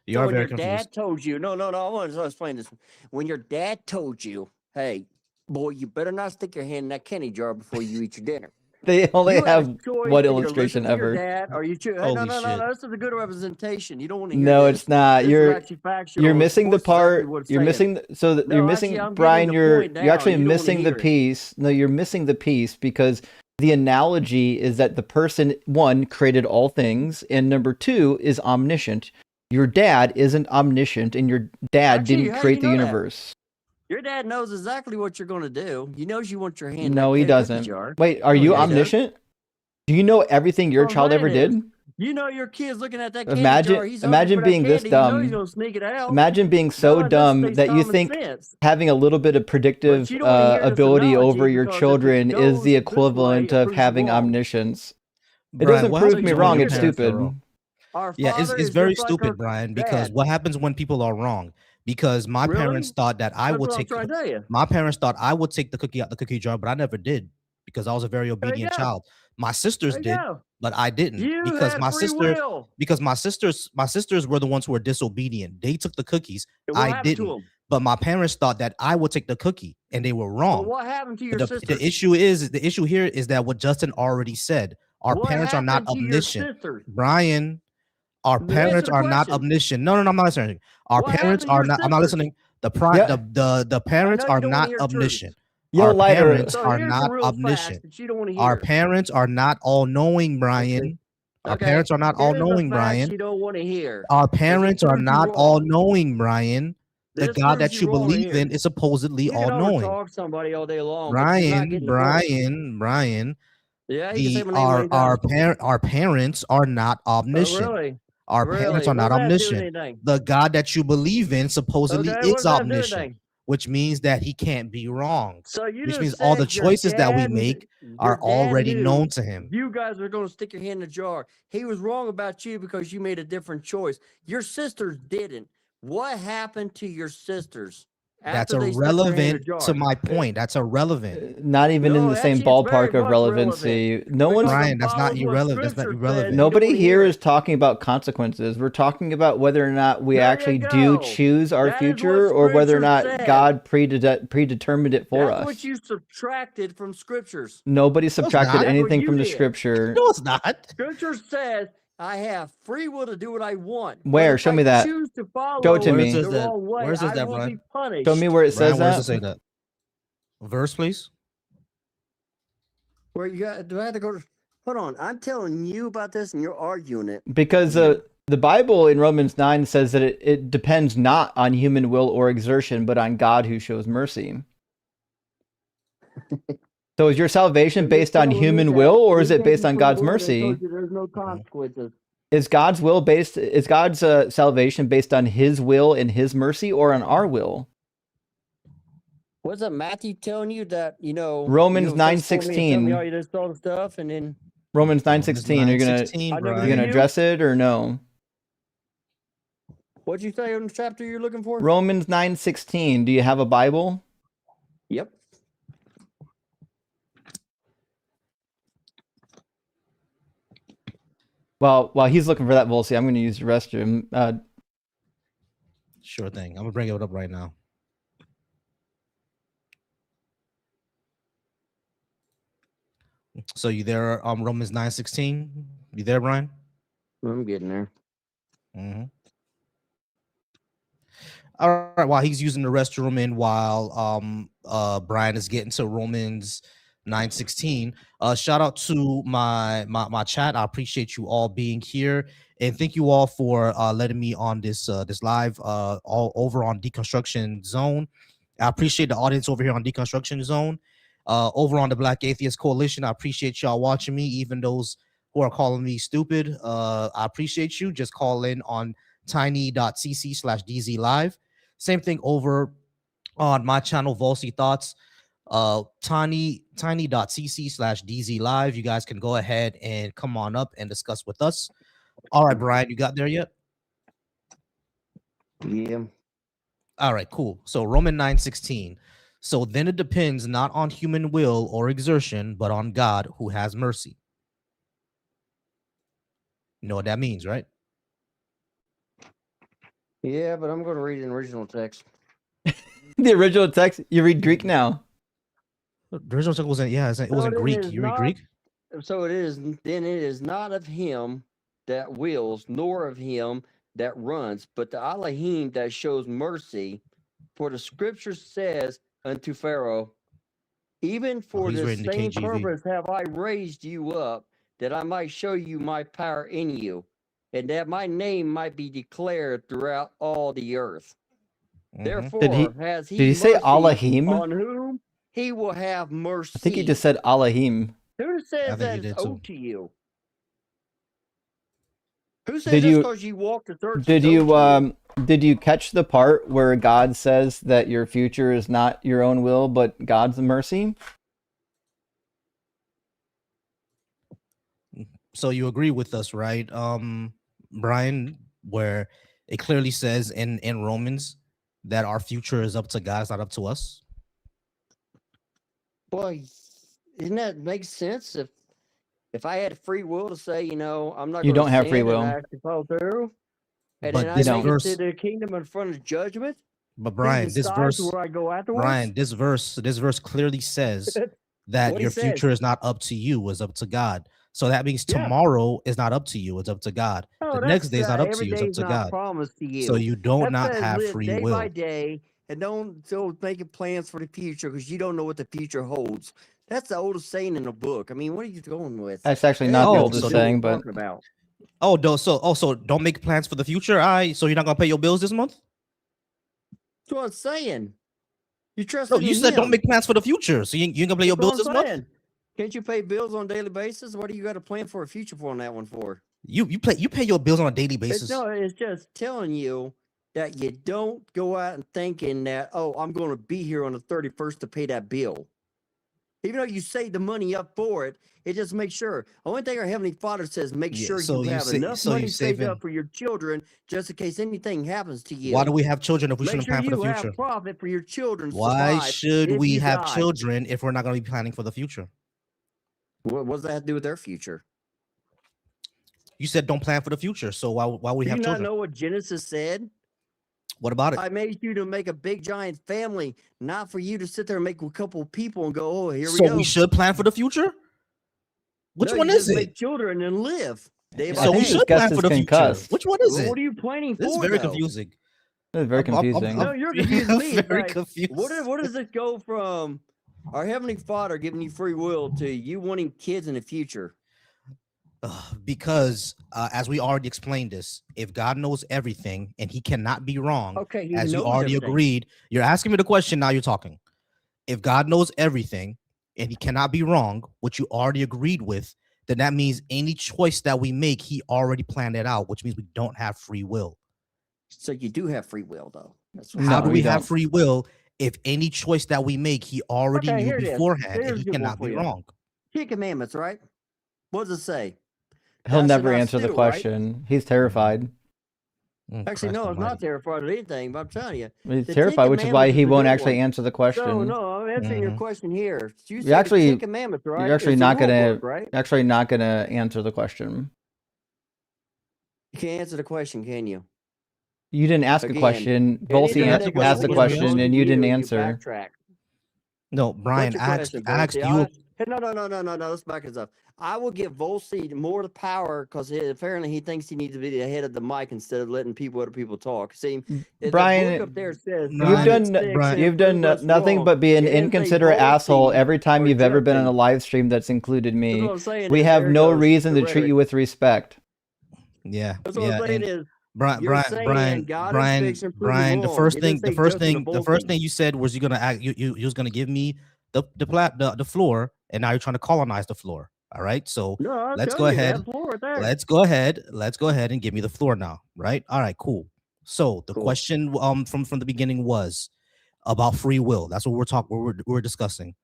You so are when very your confused. dad told you, no, I want to explain this. When your dad told you, hey, boy, you better not stick your hand in that candy jar before you eat your dinner. They only You have had a choice one to either listen illustration to your ever. dad or you choose. Hey, Holy no, shit. this is a good representation. You don't want to hear No, this. it's not. This is actually factual. You're It missing the supports exactly part. what it's You're saying. missing. So that No, you're actually, missing, I'm getting Brian. the You're point now. actually You don't wanna missing the hear it. piece. No, you're missing the piece because the analogy is that the person one created all things, and number two is omniscient. Your dad isn't omniscient, and your dad Actually, didn't how create you the know that? universe. Your dad knows exactly what you're going to do. He knows you want your hand in No, that he cookie doesn't. jar. Wait, are No, you yeah, he does. omniscient? Do you know everything your What I'm child ever saying is, did? you know your kid's looking at that candy jar. Imagine, He's hungry imagine for that being this candy. You know he's dumb. going to sneak it out. Imagine being so No, it dumb just that takes you common think sense. having a little bit of But predictive you don't want to hear this ability over analogy your because if children it is goes the this way, equivalent it of proves you having wrong. omniscience. It Brian, doesn't what prove So me happens you when wrong. your hear It's this. parents are stupid. wrong? Our Yeah, father it's is very just like our stupid, Brian, because dad. what happens when people are wrong? Because my parents Really? thought that I That's would what I'm take trying to tell you. my parents thought I would take the cookie out the cookie jar, but I never did because I was a very There you obedient go. child. My sisters There you did, go. but I didn't You because had my free sister will. because my sisters were the ones who were disobedient. They took the cookies. And what I happened to didn't. them? But my parents thought that I would take the cookie, and they were But wrong. what happened to your The sisters? issue here is that what Justin already said. Our What parents are not happened to your omniscient. sisters? Brian, our Answer parents the are not question. omniscient. No, I'm not listening. Our What parents happened to are your not. I'm not sisters? listening. The Yeah, parents know are you don't want not to hear truth. omniscient. yo, Our lighter. parents So are here's the not real facts omniscient. that you don't want to Our hear. parents are not all knowing, Brian. Our Okay. parents are not all Here's the knowing, facts Brian. you don't want to hear. Our 'cause it parents are proves you not all wrong. knowing, Brian. The This God proves that you you wrong believe here. in is supposedly You all can knowing. overtalk somebody all day long, but you're not getting the point. Brian. Yeah, you can say my name many Our times. parents are not Oh, omniscient. really? Our parents Really? are What not does that do with omniscient. anything? The God that you believe in supposedly Okay, what is does that do with omniscient, anything? which means that he can't be wrong, So you which just means all the said your choices that we dad, make your are dad already known knew to him. you guys were going to stick your hand in the jar. He was wrong about you because you made a different choice. Your sisters didn't. What happened to your sisters That's after they stuck their hand in the irrelevant jar? to my point. That's irrelevant. Not even in No, the same actually, it's very ballpark of much relevant relevancy. No because one's. it Brian, that's not follows what irrelevant. That's not Scripture says. irrelevant. You don't Nobody want to here hear is it. talking about consequences. We're talking about whether or not we There actually you do go. choose our That is what future or whether or Scripture not said. God predetermined it for That's us. what you subtracted from Scriptures. Nobody No, it's subtracted not. That's what anything you from the did. scripture. No, it's not. Scripture says I have free will to do what I want. But Where? if Show I me that. choose to follow Show it to Where me. says the that? wrong way, Where says I that, will Brian? be punished. Show me where it Brian, says where does that. it say that? Verse, please. Where you got? Do I have to go to? Hold on. I'm telling you about this and you're arguing it. Because Yeah. the Bible in Romans 9 says that it depends not on human will or exertion, but on God who shows mercy. So is your salvation So you're based on telling me human that will, or you're is it based taking on free God's will and mercy? told you there's no consequences. Is God's will based? Is God's salvation based on His will and His mercy, or on our will? Wasn't Matthew telling you that, Romans you FaceTime me and tell me 9:16. all you just all the stuff and then Romans Romans 9:16. You're gonna 9:16, I never you're knew gonna Brian. you? address it or no? What'd you say on the chapter you're looking for? Romans 9:16. Do you have a Bible? Yep. Well, while he's looking for that, Volsey, I'm going to use the restroom. Sure thing. I'm gonna bring it up right now. So you there? Romans 9:16. You there, Brian? I'm getting there. Mm-hmm. All right. While he's using the restroom and while Brian is getting to Romans 9:16, shout out to my chat. I appreciate you all being here, and thank you all for letting me on this live all over on Deconstruction Zone. I appreciate the audience over here on Deconstruction Zone. Over on the Black Atheist Coalition, I appreciate y'all watching me, even those who are calling me stupid. I appreciate you. Just call in on tiny.cc/DZ live. Same thing over on my channel, Volsey Thoughts. Tiny.cc/DZ live. You guys can go ahead and come on up and discuss with us. All right, Brian, you got there yet? Yeah. All right, cool. So Romans 9:16. So then it depends not on human will or exertion, but on God who has mercy. You know what that means, right? Yeah, but I'm going to read an original text. The original text. You read Greek now. The original text wasn't, yeah, it wasn't Greek. You read Greek? So it is, then it is not of him that wills, nor of him that runs, but the Elohim that shows mercy. For the scripture says unto Pharaoh, even for he's the reading the same KJV. purpose have I raised you up, that I might show you my power in you, and that my name might be declared throughout all the earth. Mhm. Therefore has he Did he say mercy Elohim? on whom he will have mercy. I think he just said Elohim. Who I says think that he it's did too. owed to you? Who says Did just you because you walk the church? did you catch the part where God says that your future is not your own will, but God's mercy? So you agree with us, right, Brian, where it clearly says in Romans that our future is up to God, it's not up to us? Well, isn't that makes sense? If I had free will to say, I'm not You going don't to have free sin will. and I actually follow through, and But then I this make it verse, to the kingdom in front of judgment, but he Brian, this decides verse, where I go afterwards. Brian, this verse clearly says that What he your says. future is not up to you, it's up to God. So that means Yeah. tomorrow is not up to you, it's up to God. No, The next that's day is not up to every you, it's day up is to not God. promised to you. So you don't That not says have live free day will. by day and don't making plans for the future because you don't know what the future holds. That's the oldest saying in the book. I mean, what are you going with? That's actually That not has the Oh, nothing to oldest so do with what saying, we're but talking about. So don't make plans for the future. So you're not gonna pay your bills this month? That's what I'm saying. You trust No, in you said him. don't make plans for the future. So you ain't gonna pay your That's what bills I'm this month? saying. Can't you pay bills on a daily basis? What do you got to plan for a future for on that one for? You pay your bills on a daily basis. It's just telling you that you don't go out and thinking that, oh, I'm going to be here on the 31st to pay that bill. Even though you save the money up for it, it just makes sure. Only thing our Heavenly Father says, make Yeah, sure so you you have say- enough so money you saved saving- up for your children just in case anything happens to you. Why do we have children if we Make shouldn't sure plan for the you future? have profit for your children. Why survive should if we you have die. children if we're not gonna be planning for the future? What does that have to do with their future? You said don't plan for the future. So why we Do have you not children? know what Genesis said? What about it? I made you to make a big giant family, not for you to sit there and make a couple of people and go, oh, here we So go. we should plan for the future? Which No, one you is just it? Make children and live day by So day. we think this should guest plan is for the future. concussed. Which one is Well, it? what are you planning This is for? very though? confusing. this is very I'm- I'm- confusing. No, you're confusing me. It's Very like, confused. what does it go from our Heavenly Father giving you free will to you wanting kids in the future? Because as we already explained this, if God knows everything and he cannot be wrong, Okay, he as you knows already everything. agreed, you're asking me the question, now you're talking. If God knows everything and he cannot be wrong, which you already agreed with, then that means any choice that we make, he already planned it out, which means we don't have free will. So you do have free will, though. That's what How No, do we you have don't. free will if any choice that we make, he already Okay, knew here it is. beforehand and Here's he a good one cannot for be you. wrong? 10 Commandments, right? What does it say? He'll Thou shalt never not answer the steal, right? question. He's terrified. Actually, no, it's not terrified of anything, but I'm telling you. He's The 10 terrified, which is why Commandments he is a won't good actually one. answer the So, question. no, I'm answering your question here. You You're say the actually 10 Commandments, right? you're actually It's a not rule gonna book, right? answer the question. You can't answer the question, can you? You didn't ask a Again, question. Volsey anything answer that asked the goes question, beyond and you didn't you answer. backtrack. No, What's Brian, your I question, asked Volsey? you. Hey, no. Let's back this up. I will give Volsey more the power because apparently he thinks he needs to be the head of the mic instead of letting other people talk. See, the book Brian, up there says you've God is done fixed and you've done prove us nothing wrong. but be an It didn't say inconsiderate asshole Volsey every time or you've ever been on a Justin. live stream that's included That's me. what I'm saying. We is have there no goes reason the to treat rhetoric. you with respect. Yeah, That's what I'm saying is you're saying God is fixed and prove you Brian. The wrong. first You didn't thing, say Justin or the first Volsey. thing you said was you're gonna act. You was gonna give me the floor, and now you're trying to colonize the floor. All right, so No, I'm let's go telling you ahead. that floor right there. Let's go ahead and give me the floor now. Right? All right, cool. So the Cool. question from the beginning was about free will. That's what we're talking. We're discussing.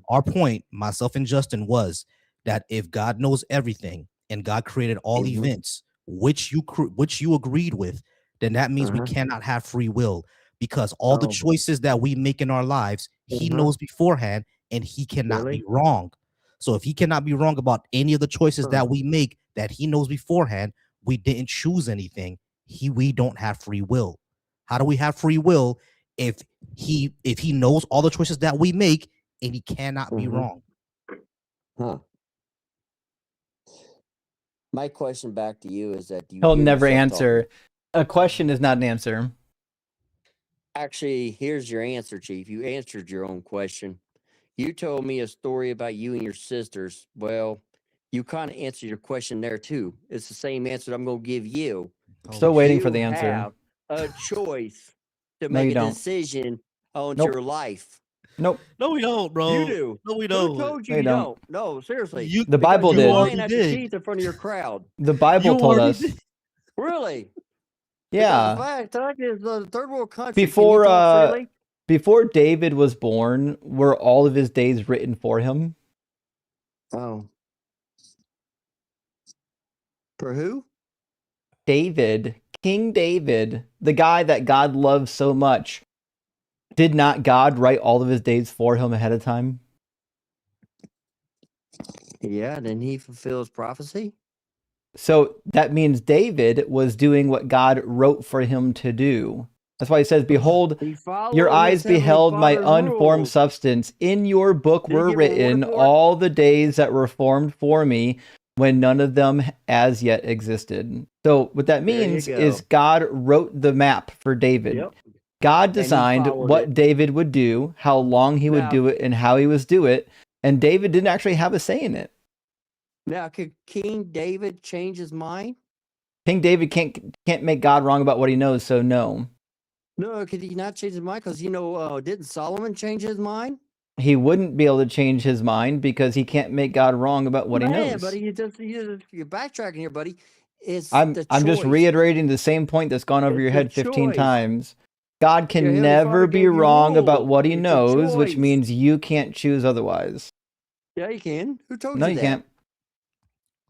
Our point, myself and Justin, was that if God knows everything and God created all events, which you agreed with, then that means we cannot have free will because all the choices that we make in our lives, he knows beforehand and he cannot be wrong. So if he cannot be wrong about any of the choices that we make that he knows beforehand, we didn't choose anything. We don't have free will. How do we have free will if he knows all the choices that we make and he cannot be wrong? Huh. My question back to you is that He'll never answer. A question is not an answer. Actually, here's your answer, Chief. You answered your own question. You told me a story about you and your sisters. Well, you kind of answered your question there too. It's the same answer that I'm going to give you. Still waiting for the You answer. have a choice to No, make you a don't. decision on Nope. your life. Nope. No, we don't, bro. You do. No, we Who don't. told you No, you you don't. don't? No, seriously. The Bible Because you're did. lying out your did. teeth in front of your crowd. The Bible You told already us. did. Really? Yeah. Because the fact is, the third world country. Before can you talk freely? before David was born, were all of his days written for him? Oh. For who? David, King David, the guy that God loves so much. Did not God write all of his days for him ahead of time? Yeah, didn't he fulfill his prophecy? So that means David was doing what God wrote for him to do. That's why he says, "Behold, He followed your eyes his Heavenly beheld my Father's unformed rules. substance. In your book Did he were give a warning written for it? all the days that were formed for me, when none of them as yet existed." So what that There you means go. is God wrote the map for David. Yep. God And he designed followed what it. David would do, how long he would Now- do it, and how he was do it. And David didn't actually have a say in it. Now, could King David change his mind? King David can't make God wrong about what he knows, so no. No, could he not change his mind? Because, didn't Solomon change his mind? He wouldn't be able to change his mind because he can't make God wrong about what he Man, knows. buddy, you're backtracking here, buddy. It's I'm the just choice. reiterating the same point that's gone over It's your the head 15 choice. times. God can Your Heavenly never Father be gave you wrong about rules. what he It's a knows, which choice. means you can't choose otherwise. Yeah, you can. Who told No, you you that? can't.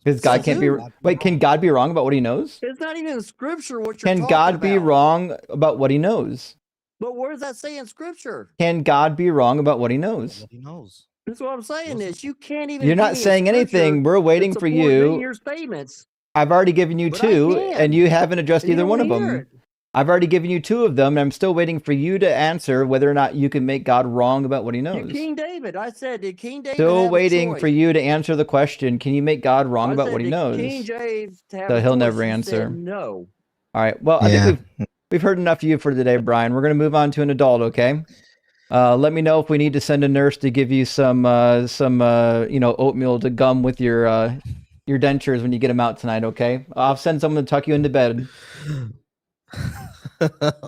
Because God Says can't be. who? Wait, can God be wrong about what he knows? It's not even in Scripture what you're Can talking God be about. wrong about what he knows? But where does that say in Scripture? Can God be wrong about what he knows? What he knows. That's what I'm saying. Is you can't even. You're give not me a saying anything. scripture We're waiting that for supports any of you. your statements. I've already given you But I two, can. and you haven't addressed And you either don't one of wanna hear them. it. I've already given you two of them, and I'm still waiting for you to answer whether or not you can make God wrong about what he knows. King David. I said, did King David Still have waiting a for choice? you to answer the question. Can you make God wrong I about said, what he did knows? King James have So a he'll choice? never You answer. said no. All right. Well, I Yeah. think we've heard enough of you for today, Brian. We're going to move on to an adult, okay? Let me know if we need to send a nurse to give you some oatmeal to gum with your your dentures when you get them out tonight, okay? I'll send someone to tuck you into bed.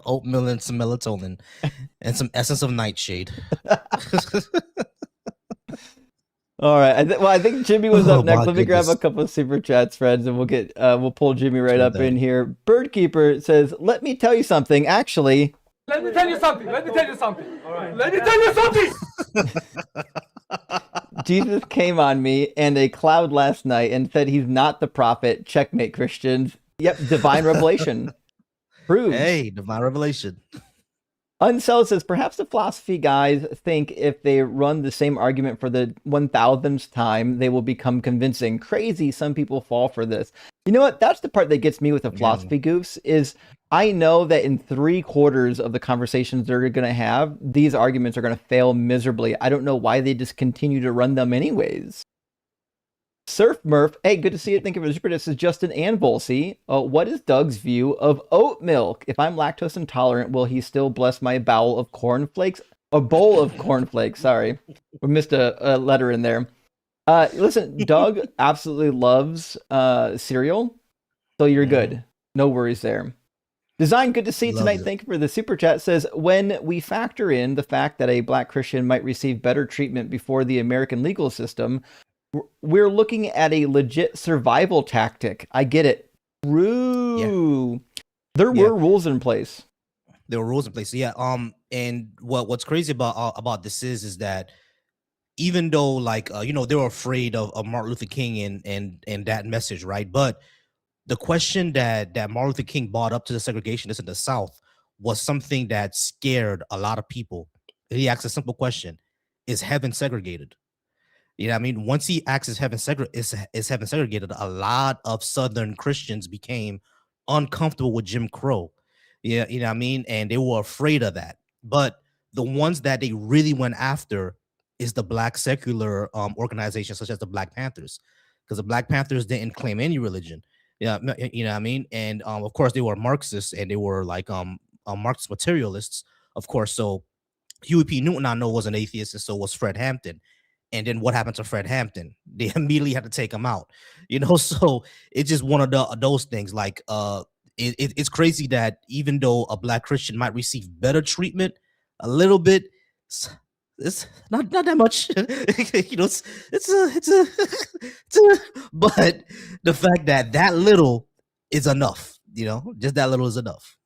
Oatmeal and some melatonin and some essence of nightshade. All right. I think Jimmy was Oh up next. my Let me grab a goodness. couple of super chats, friends, and we'll pull Jimmy right Sure up in thing. here. Birdkeeper says, "Let me tell you something. Actually, Let me tell you something. Let me tell you something. All right. Let me tell you something. Jesus came on me and a cloud last night and said he's not the prophet. Checkmate, Christians. Yep, divine revelation. Proves. Hey, divine revelation. Unsell says, perhaps the philosophy guys think if they run the same argument for the 1000th time, they will become convincing. Crazy, some people fall for this. You know what? That's the part that gets me with the philosophy goofs is I know that in 3/4 of the conversations they're going to have, these arguments are going to fail miserably. I don't know why they just continue to run them anyways. Surf Murph, hey, good to see you. Thank you for the super. This is Justin and Volsey. What is Doug's view of oat milk? If I'm lactose intolerant, will he still bless my bowel of cornflakes? A bowl of cornflakes. Sorry, we missed a letter in there. Listen, Doug absolutely loves cereal, so you're good. No worries there. Design, good to see you Love tonight. it. Thank you for the super chat. Says, when we factor in the fact that a black Christian might receive better treatment before the American legal system, we're looking at a legit survival tactic. I get it. True. There Yeah. were rules in place. There were rules in place. Yeah. And what's crazy about this is that even though like they were afraid of Martin Luther King and that message, right? But the question that Martin Luther King brought up to the segregationists in the South was something that scared a lot of people. He asked a simple question: is heaven segregated? You know what I mean? Once he asked is heaven segregated, a lot of Southern Christians became uncomfortable with Jim Crow. Yeah, you know what I mean? And they were afraid of that. But the ones that they really went after is the black secular organizations such as the Black Panthers. Because the Black Panthers didn't claim any religion. Yeah, you know what I mean? And of course they were Marxists and they were like Marxist materialists, of course. So Huey P. Newton, I know, was an atheist, and so was Fred Hampton. And then what happened to Fred Hampton? They immediately had to take him out, So it's just one of those things. Like, it's crazy that even though a black Christian might receive better treatment, a little bit, it's not that much, but the fact that little is enough, just that little is enough.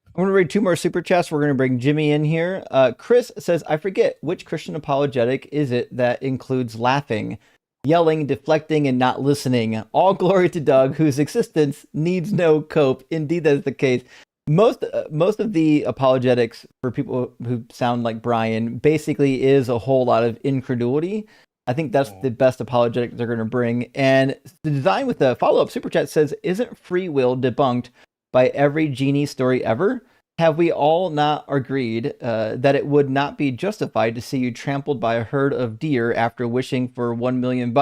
I'm going to read 2 more super chats. We're going to bring Jimmy in here. Chris says, I forget which Christian apologetic is it that includes laughing, yelling, deflecting, and not listening. All glory to Doug, whose existence needs no cope. Indeed, that is the case. Most of the apologetics for people who sound like Brian basically is a whole lot of incredulity. I think that's the best apologetic they're going to bring. And the design with the follow-up super chat says, isn't free will debunked by every genie story ever? Have we all not agreed that it would not be justified to see you trampled by a herd of deer after wishing for $1 million?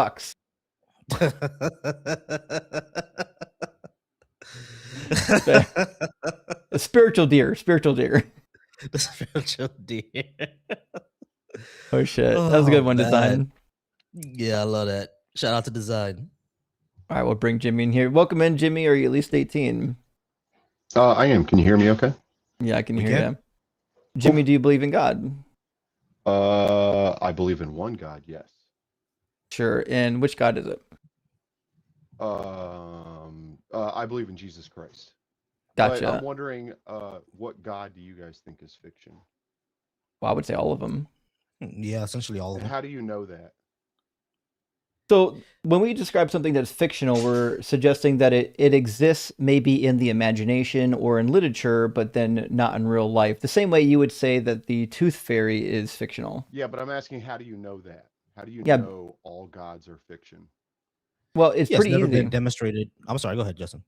Spiritual deer. The spiritual deer. Oh shit, that was a good one, man. Design. Yeah, I love that. Shout out to Design. All right, we'll bring Jimmy in here. Welcome in, Jimmy. Are you at least 18? I am. Can you hear me okay? Yeah, I can We hear can. you. Jimmy, do you believe in God? I believe in one God, yes. Sure. And which God is it? I believe in Jesus Christ. Gotcha. But I'm wondering, what God do you guys think is fiction? Well, I would say all of them. Yeah, essentially all of And them. how do you know that? So when we describe something that's fictional, we're suggesting that it exists maybe in the imagination or in literature, but then not in real life. The same way you would say that the tooth fairy is fictional. Yeah, but I'm asking, how do you know that? How do you Yeah. know all gods are fiction? Well, it's Yeah, it's pretty never easy. been demonstrated. I'm sorry, go ahead, Justin.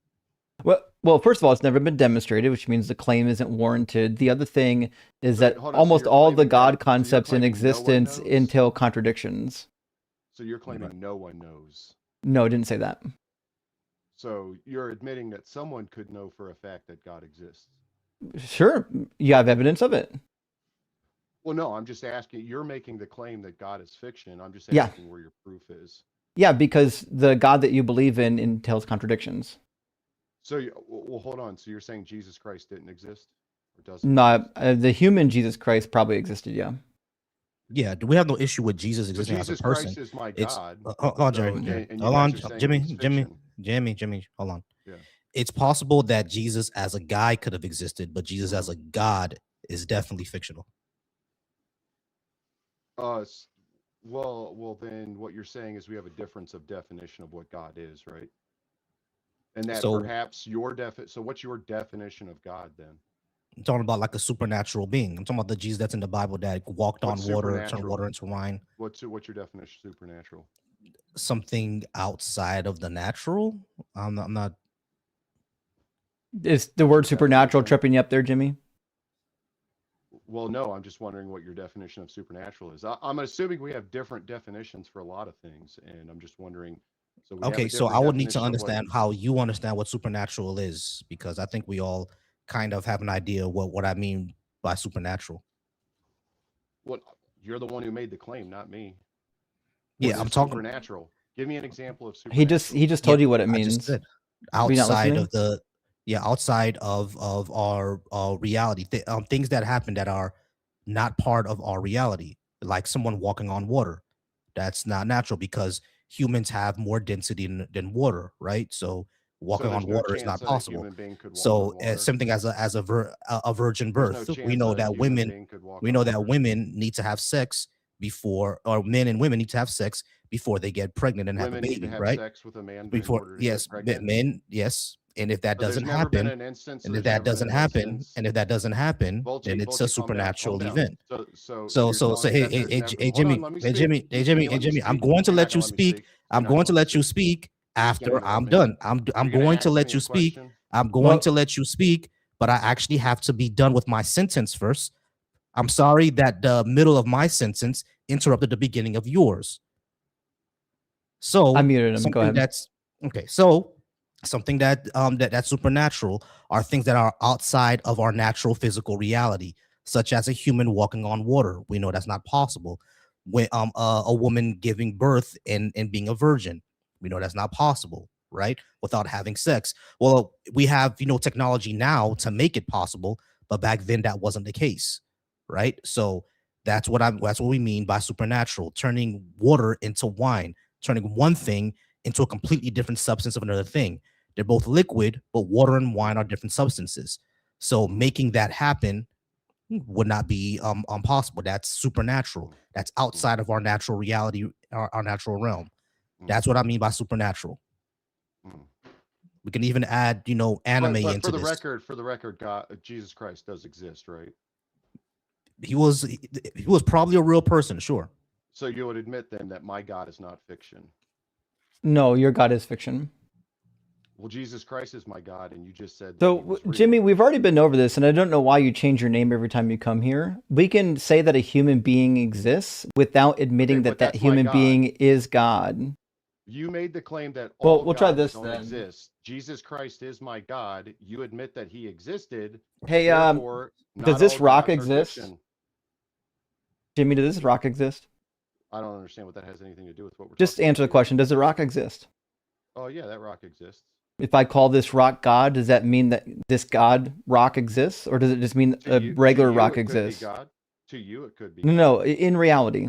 Well, first of all, it's never been demonstrated, which means the claim isn't warranted. The other thing is So, that hold on, so almost you're all the claiming God that- so you're concepts in claiming no one existence knows? entail contradictions. So you're claiming no one knows. No, I didn't say that. So you're admitting that someone could know for a fact that God exists. Sure, you have evidence of it. Well, no, I'm just asking. You're making the claim that God is fiction. I'm just Yeah. asking where your proof is. Yeah, because the God that you believe in entails contradictions. So, well, hold on. So you're saying Jesus Christ didn't exist or doesn't Not exist? the human Jesus Christ probably existed. Yeah. Yeah, we have no issue with Jesus So existing as a Jesus person. Christ is my It's God. hold on, Jerry. So, Jerry. and you Hold on, guys are saying Jimmy, he's Jimmy, fiction. Jimmy. Hold on. Yeah. It's possible that Jesus as a guy could have existed, but Jesus as a God is definitely fictional. Well, then what you're saying is we have a difference of definition of what God is, right? And that So perhaps so what's your definition of God then? I'm talking about like a supernatural being. I'm talking about the Jesus that's in the Bible that walked on What's water, turned supernatural? water into wine. What's your definition of supernatural? Something outside of the natural. I'm not. Is the What's word your supernatural definition? tripping you up there, Jimmy? Well, no, I'm just wondering what your definition of supernatural is. I'm assuming we have different definitions for a lot of things, and I'm just wondering. So we have a Okay, so different I would need to definition of what. understand how you understand what supernatural is, because I think we all kind of have an idea what I mean by supernatural. What you're the one who made the claim, not me. Yeah, What I'm is talking. supernatural? Give me an example of He supernatural. just Yeah, told you what it I just means. said Are you not outside listening? of the outside of our reality, things that happen that are not part of our reality, like someone walking on water. That's not natural because humans have more density than water, right? So So walking on there's no water is chance not that a possible. human being could walk on So water. something as a virgin There's no birth, we chance know that a that human women being could walk we on know that water. women need to have sex before, or men and women need to have sex before they get pregnant and have a Women need to baby, have right? sex with a man in Before, order to get yes, pregnant. men, yes. And if that So there's doesn't never been happen, an instance. So and if there's that never been doesn't an happen, instance. and if that doesn't happen, then it's a Volchi, calm down, calm supernatural down. event. So So you're telling me hey, that there's never. hey Hold on, Jimmy, let me hey speak. Jimmy, hey You Jimmy, can't hey let me Jimmy, I'm speak. going to You're not let you gonna let me speak. speak. You're I'm not going gonna to let me let you speak. speak You're just gonna after interrupt I'm me. done. I'm You're gonna going to ask let me you a speak. question. I'm going to let you speak, but I actually have to be done with my sentence first. I'm sorry that the middle of my sentence interrupted the beginning of yours. So I muted him. Go something ahead. that's okay. So something that's supernatural are things that are outside of our natural physical reality, such as a human walking on water. We know that's not possible. When a woman giving birth and being a virgin, we know that's not possible, right? Without having sex. Well, we have technology now to make it possible, but back then that wasn't the case, right? So that's what we mean by supernatural, turning water into wine, turning one thing into a completely different substance of another thing. They're both liquid, but water and wine are different substances. So making that happen would not be possible. That's supernatural. That's outside of our natural reality, our natural realm. That's what I mean by supernatural. We can even add, anime But into this. for the record, God, Jesus Christ does exist, right? He was probably a real person, sure. So you would admit then that my God is not fiction. No, your God is fiction. Well, Jesus Christ is my God, and you just said that he So, was real. Jimmy, we've already been over this, and I don't know why you change your name every time you come here. We can say that a human being exists without admitting but that that's my human God. being is God. You made the claim that Well, all we'll try gods this don't then. exist. Jesus Christ is my God. You admit that he existed. Hey, Therefore, does not this all rock gods are exist? fiction. Jimmy, does this rock exist? I don't understand what that has anything to do with what we're Just talking answer the about. question. Does the rock exist? Oh yeah, that rock exists. If I call this rock God, does that mean that this God rock exists? Or does it just mean a regular rock exists? God. To you, it could be No, God. no, in reality.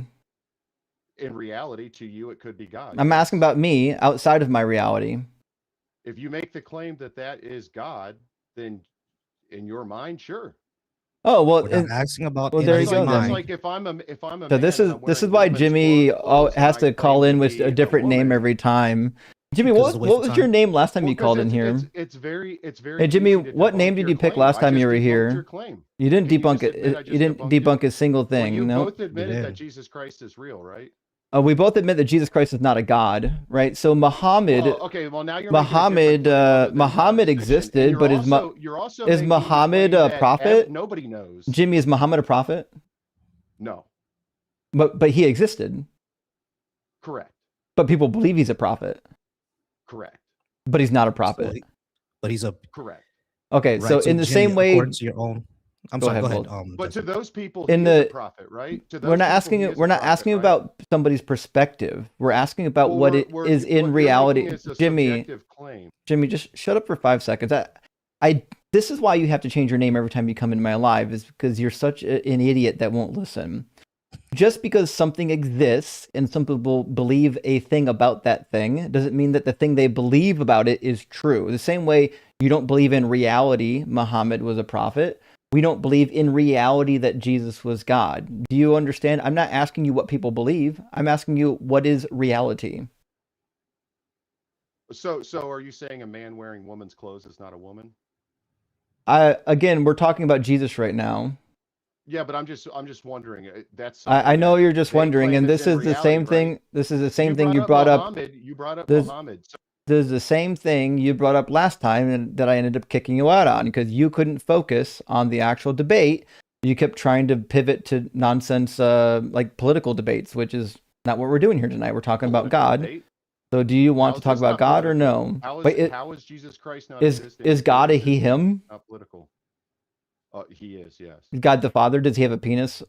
In reality, to you, it could be God. I'm yes. asking about me outside of my reality. If you make the claim that that is God, then in your mind, sure. Oh well, We're not asking about well, in there his you go That's then. like if I'm a So man this and is I'm this is wearing why women's Jimmy clothes and has I to claim call to in with be a different name woman, every time. Jimmy, Because it's a waste what of was your time. name last time well, you called in because here? it's very Hey Jimmy, easy to what name debunk did your you pick claim. last I time just you were debunked here? your claim. You didn't Can you debunk just admit I it. You just didn't debunked debunk it? a single Well, thing. you No. both admitted did. that Jesus Christ is real, right? We both admit that Jesus Christ is not a god, right? So Muhammad, Well, okay. Well, now you're making a different claim other than Muhammad fiction, and existed, you're but also is making the Muhammad claim a that prophet? nobody knows. Jimmy, is Muhammad a prophet? No, But he existed. correct, But people believe he's a prophet. correct, But he's not a So prophet. but he's a correct. Okay, right. so So in the Jimmy, same way, according to your own, I'm Go sorry. ahead, Go ahead. Bolt. But to Justin. those people, In he is a the prophet, right? To we're those not people, asking he is we're a not prophet, asking right? about somebody's perspective. We're asking about Well, what it is in what you're making reality. is a Jimmy, subjective claim. Jimmy, just shut up for 5 seconds. I this is why you have to change your name every time you come in my live, is because you're such an idiot that won't listen. Just because something exists and some people believe a thing about that thing doesn't mean that the thing they believe about it is true. The same way you don't believe in reality Muhammad was a prophet. We don't believe in reality that Jesus was God. Do you understand? I'm not asking you what people believe. I'm asking you what is reality. So are you saying a man wearing woman's clothes is not a woman? Again, we're talking about Jesus right now. Yeah, but I'm just wondering. That's I something know that you're just they wondering, claim and is this in is the reality, same right? thing. This is the same thing you up brought up. Muhammad. You brought up This, Muhammad. So this is the same thing you brought up last time, and that I ended up kicking you out on because you couldn't focus on the actual debate. You kept trying to pivot to nonsense, like political debates, which is not what we're doing here tonight. We're talking about political God. debate. So, do you want How to is talk this about not God or political? no? Wait, How is Jesus Christ not is existing? is God a he him? Not political. He is, yes. Is God the Father? Does he have a penis?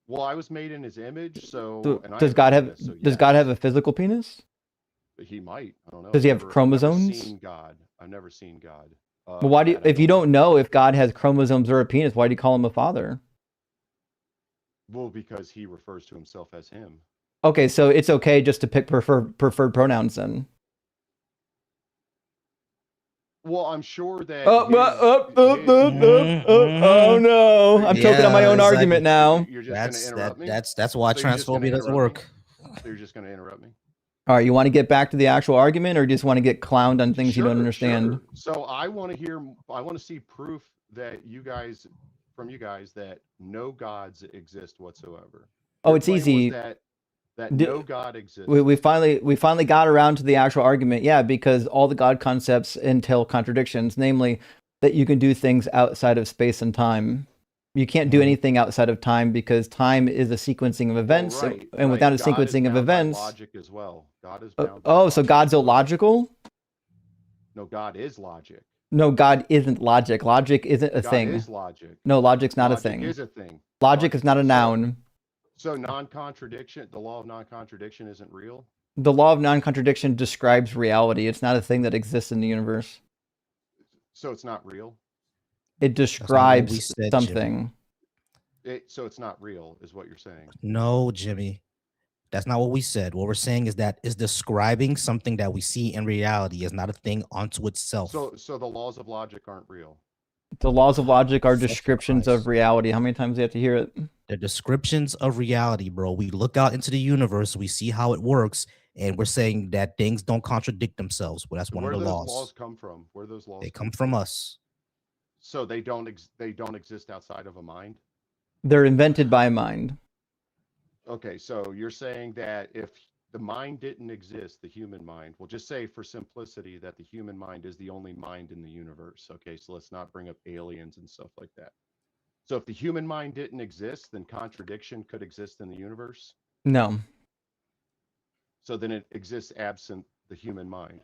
Well, I was made in his image, So, and I does have a God have penis, so does God yes. have a physical penis? He might. I don't know. Does he have I've chromosomes? never seen God. I've never seen God. Well, why do you, That I if you know of. don't know if God has chromosomes or a penis, why do you call him a father? Well, because he refers to himself as him. Okay, so it's okay just to pick preferred pronouns then. Well, I'm sure that Oh no! I'm choking on my own argument now. You're just going to interrupt me? That's why So you're just gonna transphobia doesn't interrupt me? work. So you're just going to interrupt me? All right, you want to get back to the actual argument, or you just want to get clowned on things you don't understand? Sure. So I want to see proof that from you guys that no gods exist whatsoever. Oh, it's easy. That no God exists. We finally got around to the actual argument. Yeah, because all the God concepts entail contradictions, namely that you can do things outside of space and time. You can't do anything outside of time because time is a sequencing of events, and without a sequencing of events, logic as well. God is bound by so God's illogical? No, God is logic. No, God isn't logic. Logic isn't a thing. God is logic. No, logic's not a thing. Logic is a thing. Logic is not a noun. So non-contradiction, the law of non-contradiction isn't real? The law of non-contradiction describes reality. It's not a thing that exists in the universe. So it's not real? It describes something. So it's not real, is what you're saying? No, Jimmy. That's not what we said. What we're saying is that is describing something that we see in reality is not a thing unto itself. So the laws of logic aren't real? The laws of logic are descriptions of reality. How many times do you have to hear it? They're descriptions of reality, bro. We look out into the universe, we see how it works, and we're saying that things don't contradict themselves. Well, that's one of the laws. Where do those laws come from? Where those laws? They come from us. So they don't exist outside of a mind? They're invented by a mind. Okay, so you're saying that if the mind didn't exist, the human mind, we'll just say for simplicity that the human mind is the only mind in the universe. Okay, so let's not bring up aliens and stuff like that. So if the human mind didn't exist, then contradiction could exist in the universe? No. So then it exists absent the human mind?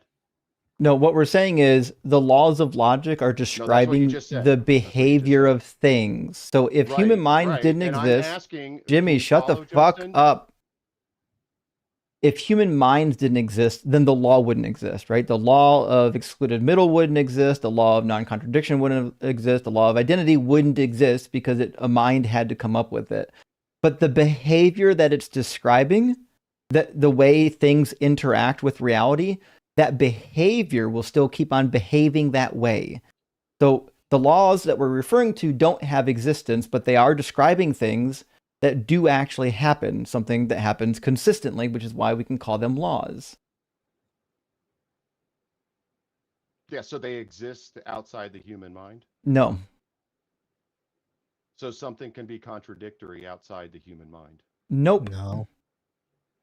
No, what we're saying is the laws of logic are describing the behavior of things. So if human mind didn't exist, Jimmy, shut the fuck up. If human minds didn't exist, then the law wouldn't exist, right? The law of excluded middle wouldn't exist. The law of non-contradiction wouldn't exist. The law of identity wouldn't exist because a mind had to come up with it. But the behavior that it's describing, that the way things interact with reality, that behavior will still keep on behaving that way. So the laws that we're referring to don't have existence, but they are describing things that do actually happen, something that happens consistently, which is why we can call them laws. Yeah, so they exist outside the human mind? No. So something can be contradictory outside the human mind? Nope. No.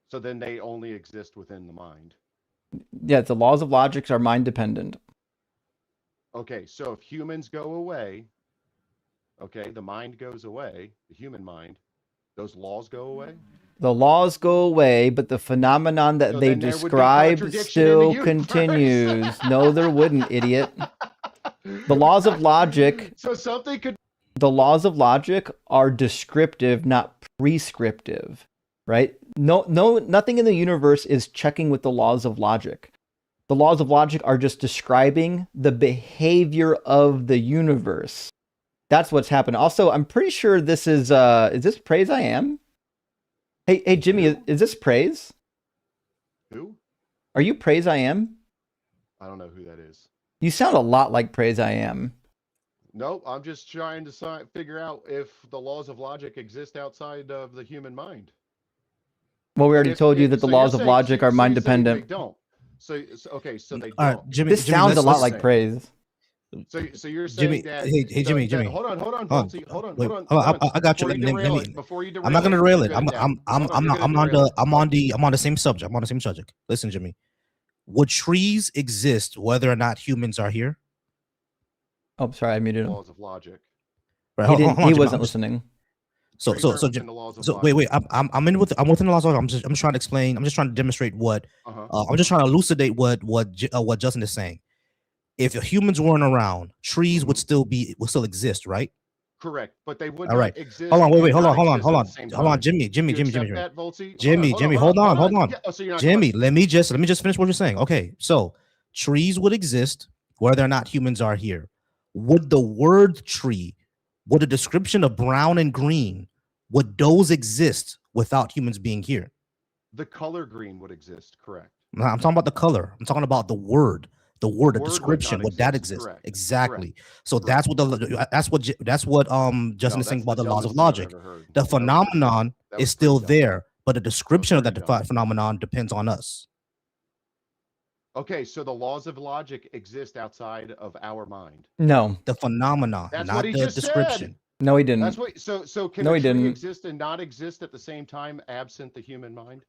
So then they only exist within the mind? Yeah, the laws of logic are mind dependent. Okay, so if humans go away, okay, the mind goes away, the human mind, those laws go away? The laws go away, but the phenomenon that they describe still continues. No, there wouldn't, idiot. The laws of logic. So something could The laws of logic are descriptive, not prescriptive, right? Nothing in the universe is checking with the laws of logic. The laws of logic are just describing the behavior of the universe. That's what's happened. Also, I'm pretty sure this is this praise I am? Hey Jimmy, is this praise? Who? Are you praise I am? I don't know who that is. You sound a lot like praise I am. Nope, I'm just trying to figure out if the laws of logic exist outside of the human mind. Well, we already told you that the so you're laws of saying- logic are so mind you're saying dependent. They don't. So okay, so they All right, don't. Jimmy. This Jimmy, sounds a lot let's like say- praise. So you're Jimmy, saying that? hey, so Jimmy, that- Jimmy. Hold on, Hold Bugsy, on, hold on, wait, hold on. hold on, hold on. I got you. Before Let me- derail let me- it, before you derail I'm not gonna derail you're it. good I'm now. Hold on, I'm you're not, gonna I'm on derail the it. I'm on the same subject. I'm on the same subject. Listen, Jimmy. Would trees exist whether or not humans are here? Oh, sorry, I muted him. Laws of logic. Right, He hold didn't. on, He Jimmy. wasn't listening. So Trees so aren't so within the laws of so logic. wait. I'm within the laws of logic. I'm just trying to explain. I'm just trying to demonstrate what I'm just trying to elucidate what Justin is saying. If humans weren't around, trees would still exist, right? Correct, but they would All right. not exist. Hold on, wait, and hold on, not hold on, exist hold at on, the same hold on, time. Jimmy, Do you Jimmy. accept that, Voltsy? Jimmy, hold on. Yeah, oh, so you're not Jimmy, let me just finish what you're saying. Okay, so trees would exist whether or not humans are here. Would the word tree, would a description of brown and green, would those exist without humans being here? the color green would exist. Correct. No, I'm talking about the color. I'm talking about the word. The word, the Word would description, not would that exist. exist? Correct. Exactly. Correct. So that's what Justin No, is saying that's about the the laws of dumbest thing I've logic. ever heard. The That was pretty phenomenon dumb. That is was still pretty dumb. there, but the description of that pretty dumb. phenomenon depends on us. Okay, so the laws of logic exist outside of our mind. No, The phenomenon, That's not what he the just description. said. no, he didn't. That's what. So can No, a he tree didn't. exist and not exist at the same time, absent the human mind?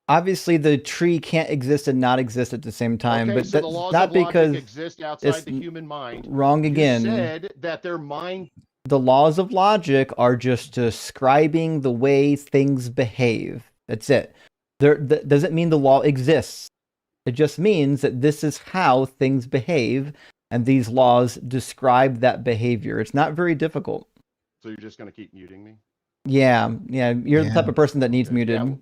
Obviously, the tree can't exist and not exist at the same time. Okay, But so the that's laws not of logic because exist outside it's the human mind. wrong You again. said that their mind. The laws of logic are just describing the way things behave. That's it. That doesn't mean the law exists. It just means that this is how things behave, and these laws describe that behavior. It's not very difficult. So you're just going to keep muting me? Yeah. You're the type of person that needs Okay. muted. Yeah,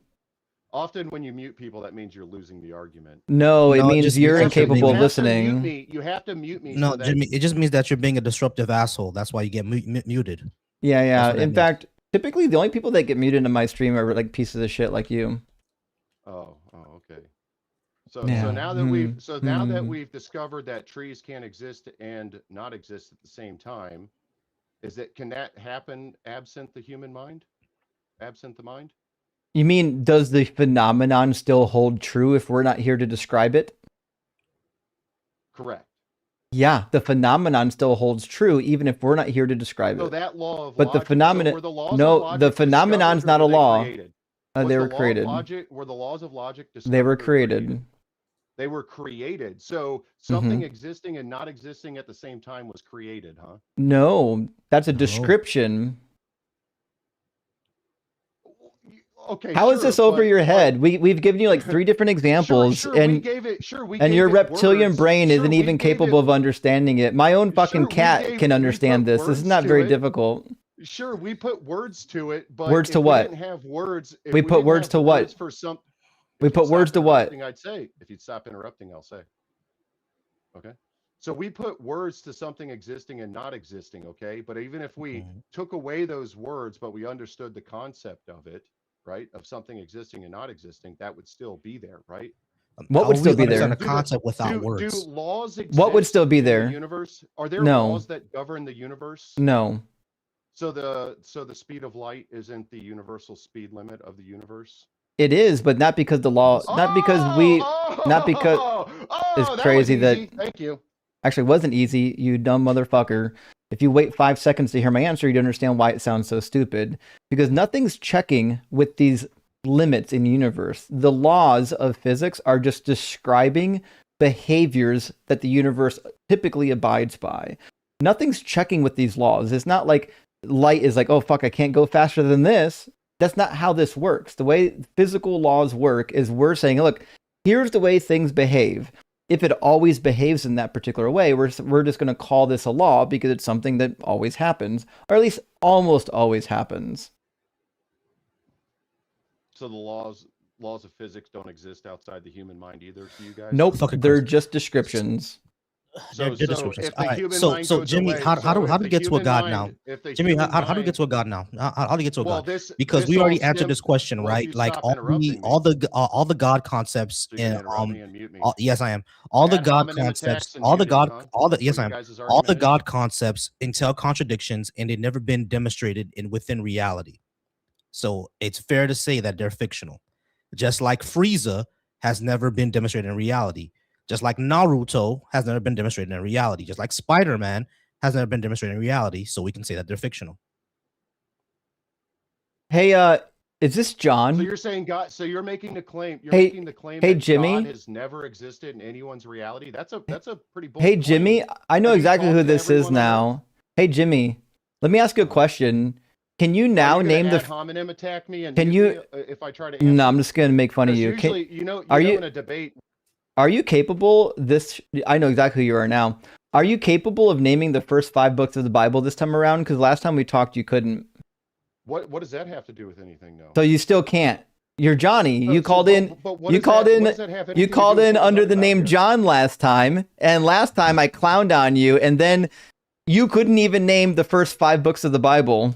often when you mute people, that means you're losing the argument. No, it No, it means just you're means that you're incapable being- of You have to mute listening. me. You have to mute me. No, so that Jimmy, it just means that you're being a disruptive asshole. That's why you get muted. Yeah. That's what that In means. fact, typically the only people that get muted in my stream are like pieces of shit like you. Oh, okay. So Yeah. now that now that Hmm. we've discovered that trees can exist and not exist at the same time, can that happen absent the human mind? Absent the mind? You mean, does the phenomenon still hold true if we're not here to describe it? Correct. Yeah, the phenomenon still holds true even if we're not here to describe So it. that law of But the logic, phenomenon, so were the laws of no, logic the phenomenon's discovered, not or a were they law. created? They Was were the law of created. Were the laws of logic discovered? They were or created. They were created. So something Mhm. existing and not existing at the same time was created, huh? No, that's a No. description. Okay. How is sure, this over but- your but- head? We've given you like 3 different examples, Sure, we and gave it. Sure, we and gave your it reptilian words. brain Sure, isn't we even gave capable it- of understanding it. My own fucking Sure, we cat gave- can we understand put this. This is words not to very it. difficult. Sure, we put words to it, but Words if to we what? didn't have words. If We we put didn't words have to what? words for some. We If put you'd stop words to what? interrupting, I'd say. If you'd stop interrupting, I'll say. Okay. So we put words to something existing and not existing, okay? But even if we took away those words, but we understood the concept of it, right? Of something existing and not existing, that would still be there, right? What would How still we be there? understand the concept without Do words? laws exist What would still be in there? the universe? Are there No. laws that govern the universe? No. So the speed of light isn't the universal speed limit of the universe? It is, but not because the law, not because not because it's that was crazy that easy. Thank you. actually wasn't easy, you dumb motherfucker. If you wait 5 seconds to hear my answer, you'd understand why it sounds so stupid. Because nothing's checking with these limits in the universe. The laws of physics are just describing behaviors that the universe typically abides by. Nothing's checking with these laws. It's not like light is like, oh fuck, I can't go faster than this. That's not how this works. The way physical laws work is we're saying, look, here's the way things behave. if it always behaves in that particular way, we're just going to call this a law because it's something that always happens, or at least almost always happens. So the laws of physics don't exist outside the human mind either to you guys? Nope, Fucking they're crazy. just descriptions. So, They're so descriptions. if All the right, human so mind so goes Jimmy, away, how so do if we the get to a human God mind- now? if the Jimmy, human how do we get mind- to a God now? How do we get to a Well, God? this Because this we all already answered stem- this question, Why don't right? you Like stop all interrupting me? all the God concepts So you're in gonna interrupt me and mute me. yes, I am. All the Ad God hominem concepts, attacks and all the muting, God, huh? all the That's yes, what I your am. guys' All the argument is? God concepts entail contradictions, and they've never been demonstrated within reality. So it's fair to say that they're fictional. Just like Frieza has never been demonstrated in reality. Just like Naruto has never been demonstrated in reality. Just like Spider-Man has never been demonstrated in reality. So we can say that they're fictional. Hey, is this John? So you're saying God? So you're making the claim? You're Hey- making the claim hey, that Jimmy? God has never existed in anyone's reality? That's a pretty bold Hey, claim. Jimmy, I know Have you exactly talked who to this is everyone on now. Hey, Jimmy, let me ask you a Uh-huh. question. Can you Are now you gonna name the? ad hominem attack me and Can mute you- me if I try to answer? No, I'm just gonna make fun of Because you. usually, Are you- in a debate, Are you capable? I know exactly who you are now. Are you capable of naming the first 5 books of the Bible this time around? Because last time we talked, you couldn't. what does that have to do with anything, though? So you still can't. You're Johnny. You called in. But what You does called that- in. what does that have You anything to called do with in what we're under the talking about name here? John last time, and last time I clowned on you, and then you couldn't even name the first 5 books of the Bible.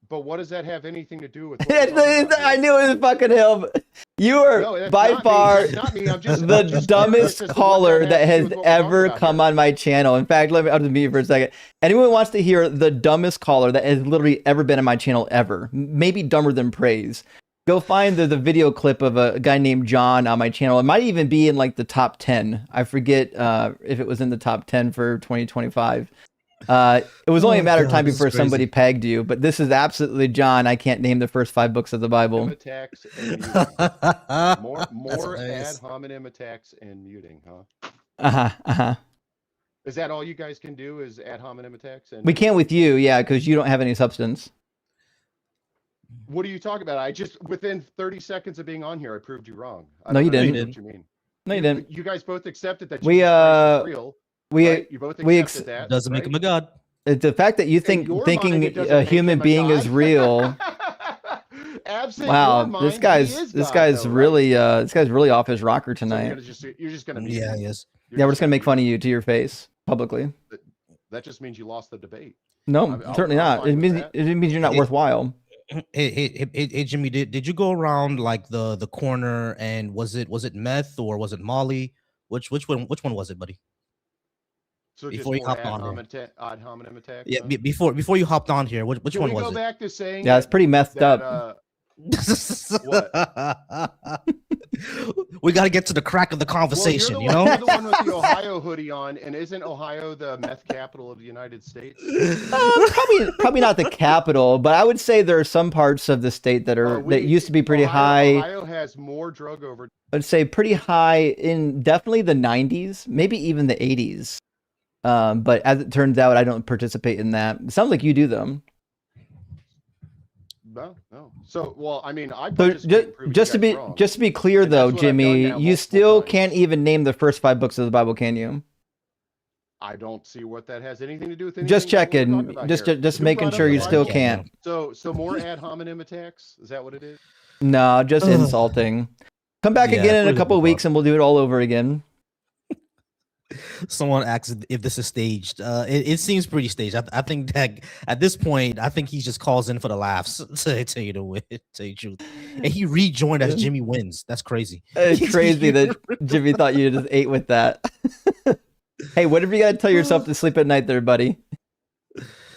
But what does that have anything to do with? What we're talking about I here? knew it was fucking him. You are No, that's by not me. far That's not me. I'm just the I'm just dumbest curious as to what caller has that to do has with what we're talking ever about come here. on my channel. In fact, I'll just mute for a second. Anyone who wants to hear the dumbest caller that has literally ever been on my channel ever, maybe dumber than praise, go find the video clip of a guy named John on my channel. It might even be in like the top 10. I forget if it was in the top 10 for 2025. It was only a matter of time before somebody pegged you, but this is absolutely John. I can't name the first 5 books of the Bible. Attacks and muting. more ad hominem attacks and muting, huh? Is that all you guys can do? Is ad hominem attacks? And We can't with you, yeah, because you don't have any substance. What are you talking about? I just within 30 seconds of being on here, I proved you wrong. I No, don't you understand didn't. What you mean? No, you didn't. You guys both accepted that We, Jesus Christ is real. We right? You both we accepted that. Doesn't make right? him a god. The fact that you In your thinking mind, it doesn't a make human him a being is god. real. Absent Wow, your mind, this he guy's is this God, guy's though, right? really this guy's really off his rocker So tonight. you're just gonna mute Yeah, me? he is. You're Yeah, we're just gonna gonna make mute fun me? of you to your face publicly. That just means you lost the debate. No, I'm certainly not. fine It with means that. it means you're not Hey, worthwhile. Hey, Jimmy, did you go around like the corner and was it meth or was it Molly? Which one was it, buddy? So Before you just more hopped on here. ad hominem attacks. Yeah, huh? before you hopped on here, which Can one we was go it? back to saying Yeah, it's pretty messed that up. We got to get to the crack of the conversation, well, you know? you're the one with the Ohio hoodie on, and isn't Ohio the meth capital of the United States? Probably not the capital, but I would say there are some parts of the state that used to be pretty high. Ohio has more drug overdose. I'd say pretty high in definitely the 90s, maybe even the 80s. But as it turns out, I don't participate in that. It sounds like you do them. No. So, well, I mean, I So participate in proving just you to guys be wrong. just to be clear, And though, that's what I've done Jimmy, now you multiple still times. can't even name the first 5 books of the Bible, can you? I don't see what that has anything to do with anything. Just about what we're checking, talking about just here. just Who making brought up sure the you still Bible? can't. So more ad hominem attacks? Is that what it is? No, just insulting. Come back Yeah, again in a please couple don't of weeks, and we'll do it all over again. Someone asks if this is staged. It seems pretty staged. I think that at this point, I think he just calls in for the laughs. To tell you the truth, and he rejoined as Jimmy wins. That's crazy. It's crazy that Jimmy thought you just ate with that. Hey, whatever you got to tell yourself to sleep at night there, buddy.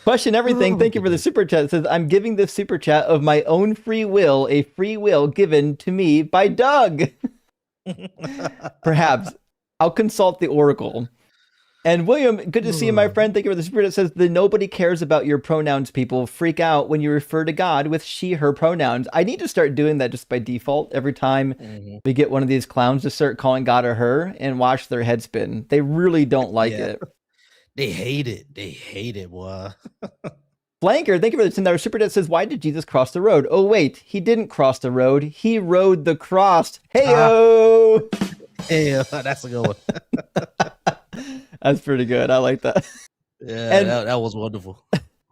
Question everything. Thank you for the super chat. It says, I'm giving this super chat of my own free will, a free will given to me by Doug. Perhaps. I'll consult the oracle. And William, good to see you, my friend. Thank you for the super chat. It says, the nobody cares about your pronouns people freak out when you refer to God with she, her pronouns. I need to start doing that just by default. Every time we get one of these clowns to start calling God a her and watch their head spin. They really don't like it. They hate it. They hate it, boy. Flanker, thank you for the $10 super chat. Says, why did Jesus cross the road? Oh, wait, he didn't cross the road. He rode the cross. Hey-o! Hey, that's a good one. That's pretty good. I like that. Yeah, And that was wonderful.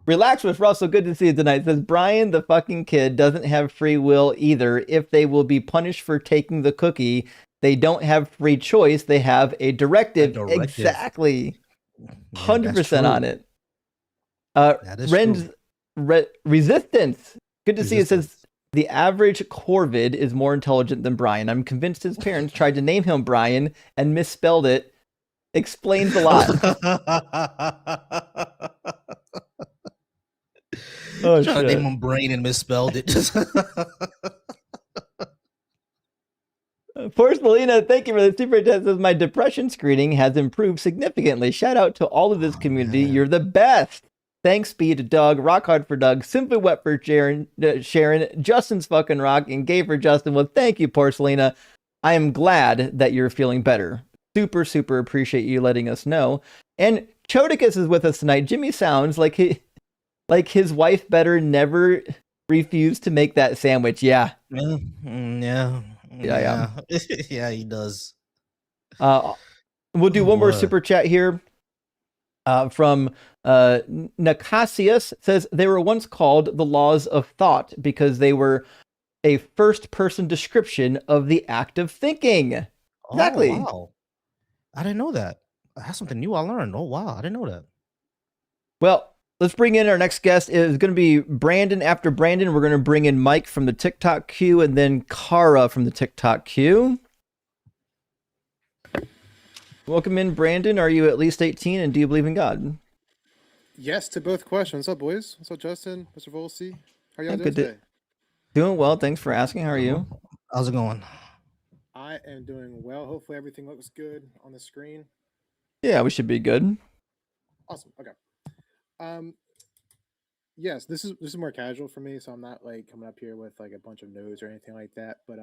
Relax with Russell. Good to see you tonight. Says Brian, the fucking kid, doesn't have free will either. If they will be punished for taking the cookie, they don't have free choice. They have a directive. directive. Exactly. Yeah, 100% on true. it. That is Ren's true. Resistance. Good to see you. It says Resistance. the average Corvid is more intelligent than Brian. I'm convinced his parents tried to name him Brian and misspelled it. Explains a lot. Oh, Trying to name shit. him Brain and misspelled it. Poor Selena, thank you for the super chat. Says my depression screening has improved significantly. Shout out to all of this community. man. You're the best. Thanks be to Doug, Rock Hard for Doug, Simply Wet for Sharon, Justin's fucking rock, and Gay for Justin. Well, thank you, Porcelina. I am glad that you're feeling better. Super, super appreciate you letting us know. And Chodicus is with us tonight. Jimmy sounds like his wife better never refuse to make that sandwich. Yeah. Yeah. Yeah, he does. We'll do Oh, one more boy. super chat here. From Nicasius says they were once called the laws of thought because they were a first-person description of the act of thinking. Exactly. Oh, wow. I didn't know that. That's something new I learned. Oh, wow. I didn't know that. Well, let's bring in our next guest. It's going to be Brandon. After Brandon, we're going to bring in Mike from the TikTok queue and then Kara from the TikTok queue. Welcome in, Brandon. Are you at least 18 and do you believe in God? Yes to both questions. What's up, boys? What's up, Justin? Mr. Volsey? How are y'all doing Good today? Doing well. Thanks for asking. How are you? How's it going? I am doing well. Hopefully everything looks good on the screen. Yeah, we should be good. Awesome. Okay. Yes, this is more casual for me, so I'm not like coming up here with like a bunch of no's or anything like that. But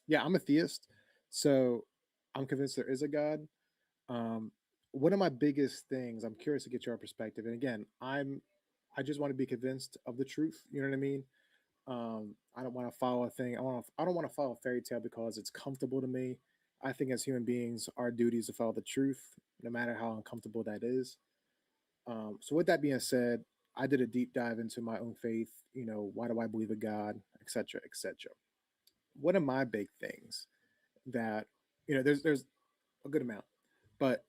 yeah, I'm a theist, so I'm convinced there is a God. One of my biggest things, I'm curious to get your perspective, and again, I just want to be convinced of the truth. You know what I mean? I don't want to follow a thing. I don't want to follow a fairy tale because it's comfortable to me. I think as human beings, our duty is to follow the truth, no matter how uncomfortable that is. So with that being said, I did a deep dive into my own faith. You know, why do I believe in God, etc., etc. One of my big things that there's a good amount, but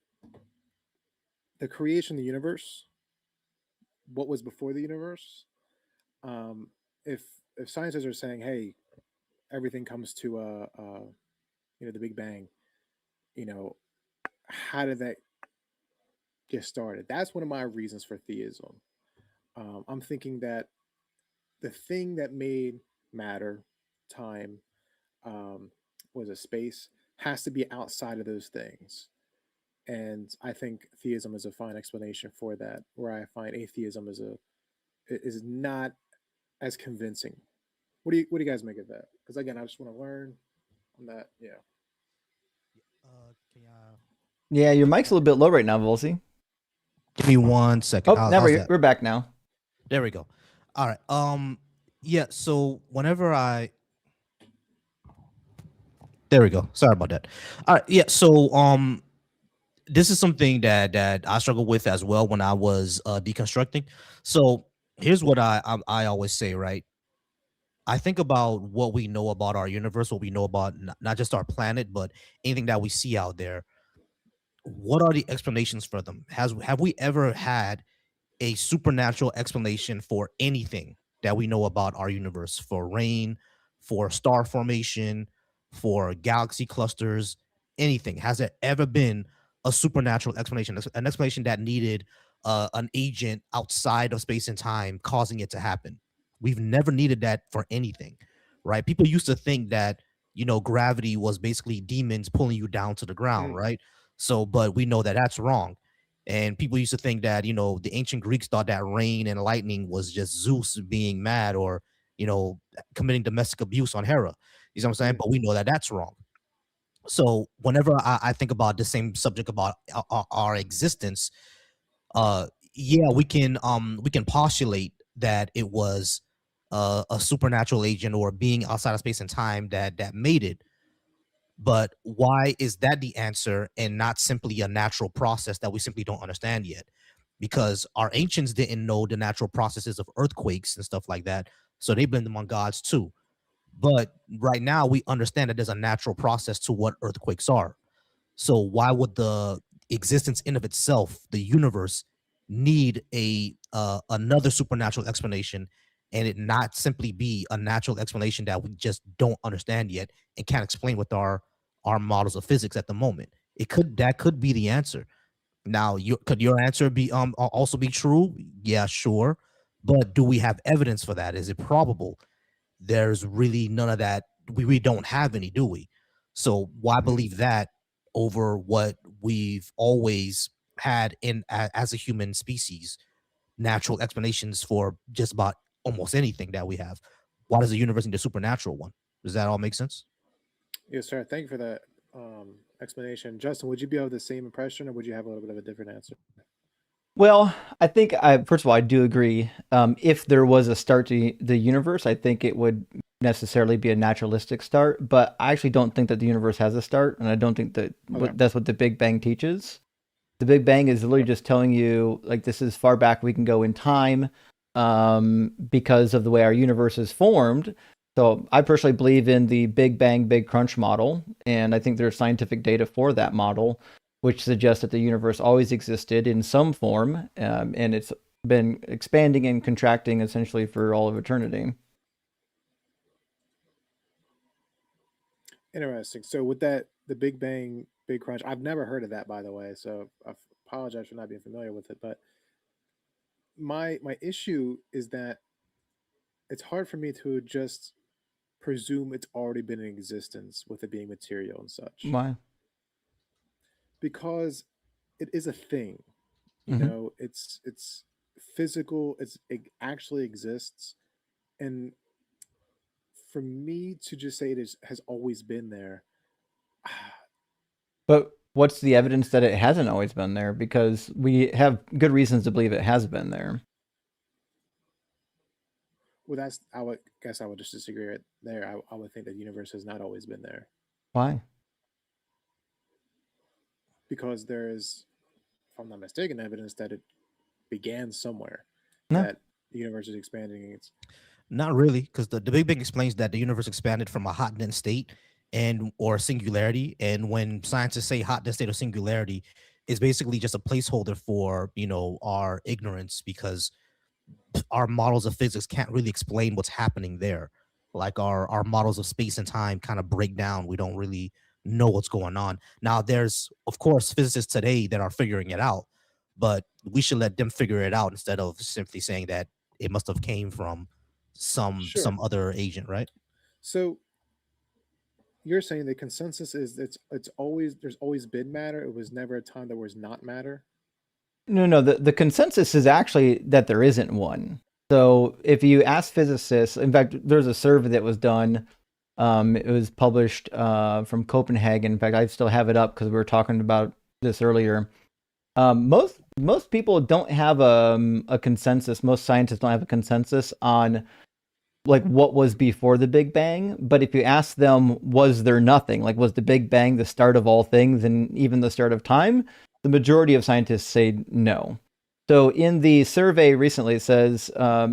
the creation of the universe, what was before the universe, um, if scientists are saying, hey, everything comes to the Big Bang, you know, how did that get started? That's one of my reasons for theism. I'm thinking that the thing that made matter, time, um, was a space, has to be outside of those things. And I think theism is a fine explanation for that. Where I find atheism is not as convincing. What do you guys make of that? Because again, I just want to learn on that. Yeah. Can I... Yeah, your mic's a little bit low right now, Volsey. Give me 1 second. Oh, now we're back now. There we go. All right. Yeah. So whenever there we go. Sorry about that. All right. Yeah. So this is something that I struggled with as well when I was deconstructing. So here's what I always say, right? I think about what we know about our universe, what we know about not just our planet, but anything that we see out there. What are the explanations for them? Have we ever had a supernatural explanation for anything that we know about our universe? For rain, for star formation, for galaxy clusters, anything? Has there ever been a supernatural explanation, an explanation that needed an agent outside of space and time causing it to happen? We've never needed that for anything, right? People used to think that, gravity was basically demons pulling you down to the ground, right? So, but we know that that's wrong. And people used to think that, the ancient Greeks thought that rain and lightning was just Zeus being mad or, committing domestic abuse on Hera. You know what I'm saying? But we know that that's wrong. So whenever I think about the same subject about our existence, yeah, we can postulate that it was a supernatural agent or being outside of space and time that made it. But why is that the answer and not simply a natural process that we simply don't understand yet? Because our ancients didn't know the natural processes of earthquakes and stuff like that, so they blamed them on gods too. But right now we understand that there's a natural process to what earthquakes are. So why would the existence in of itself, the universe, need a another supernatural explanation, and it not simply be a natural explanation that we just don't understand yet and can't explain with our models of physics at the moment? That could be the answer. Now, could your answer be also be true? Yeah, sure. But do we have evidence for that? Is it probable? There's really none of that. We don't have any, do we? So why believe that over what we've always had as a human species, natural explanations for just about almost anything that we have? Why does the universe need a supernatural one? Does that all make sense? Yes, sir. Thank you for that explanation. Justin, would you be of the same impression, or would you have a little bit of a different answer? Well, I think first of all, I do agree. If there was a start to the universe, I think it would necessarily be a naturalistic start. But I actually don't think that the universe has a start, and I don't think that Okay. that's what the Big Bang teaches. The Big Bang is literally just telling you like this is far back we can go in time, because of the way our universe is formed. So I personally believe in the Big Bang Big Crunch model, and I think there's scientific data for that model, which suggests that the universe always existed in some form, and it's been expanding and contracting essentially for all of eternity. Interesting. So with that, the Big Bang, Big Crunch, I've never heard of that, by the way. So I apologize for not being familiar with it. But my issue is that it's hard for me to just presume it's already been in existence with it being material and such, Why? because it is a thing. You Hmm. know, it's physical. It actually exists, and for me to just say has always been there. But what's the evidence that it hasn't always been there? Because we have good reasons to believe it has been there. Well, I would guess I would just disagree right there. I would think that the universe has not always been there, Why? because there is, if I'm not mistaken, evidence that it began somewhere, No. that the universe is expanding. It's Not really, because the Big Bang explains that the universe expanded from a hot dense state or singularity. And when scientists say hot dense state or singularity, is basically just a placeholder for our ignorance, because our models of physics can't really explain what's happening there. Like our models of space and time kind of break down. We don't really know what's going on. Now, there's of course physicists today that are figuring it out, but we should let them figure it out instead of simply saying that it must have came from sure. some other agent, right? So you're saying the consensus is it's always there's always been matter. It was never a time there was not matter. No. The consensus is actually that there isn't one. So if you ask physicists, in fact, there's a survey that was done. It was published from Copenhagen. In fact, I still have it up because we were talking about this earlier. Most people don't have a consensus. Most scientists don't have a consensus on like what was before the Big Bang. But if you ask them, was there nothing? Like, was the Big Bang the start of all things and even the start of time? The majority of scientists say no. So in the survey recently, it says,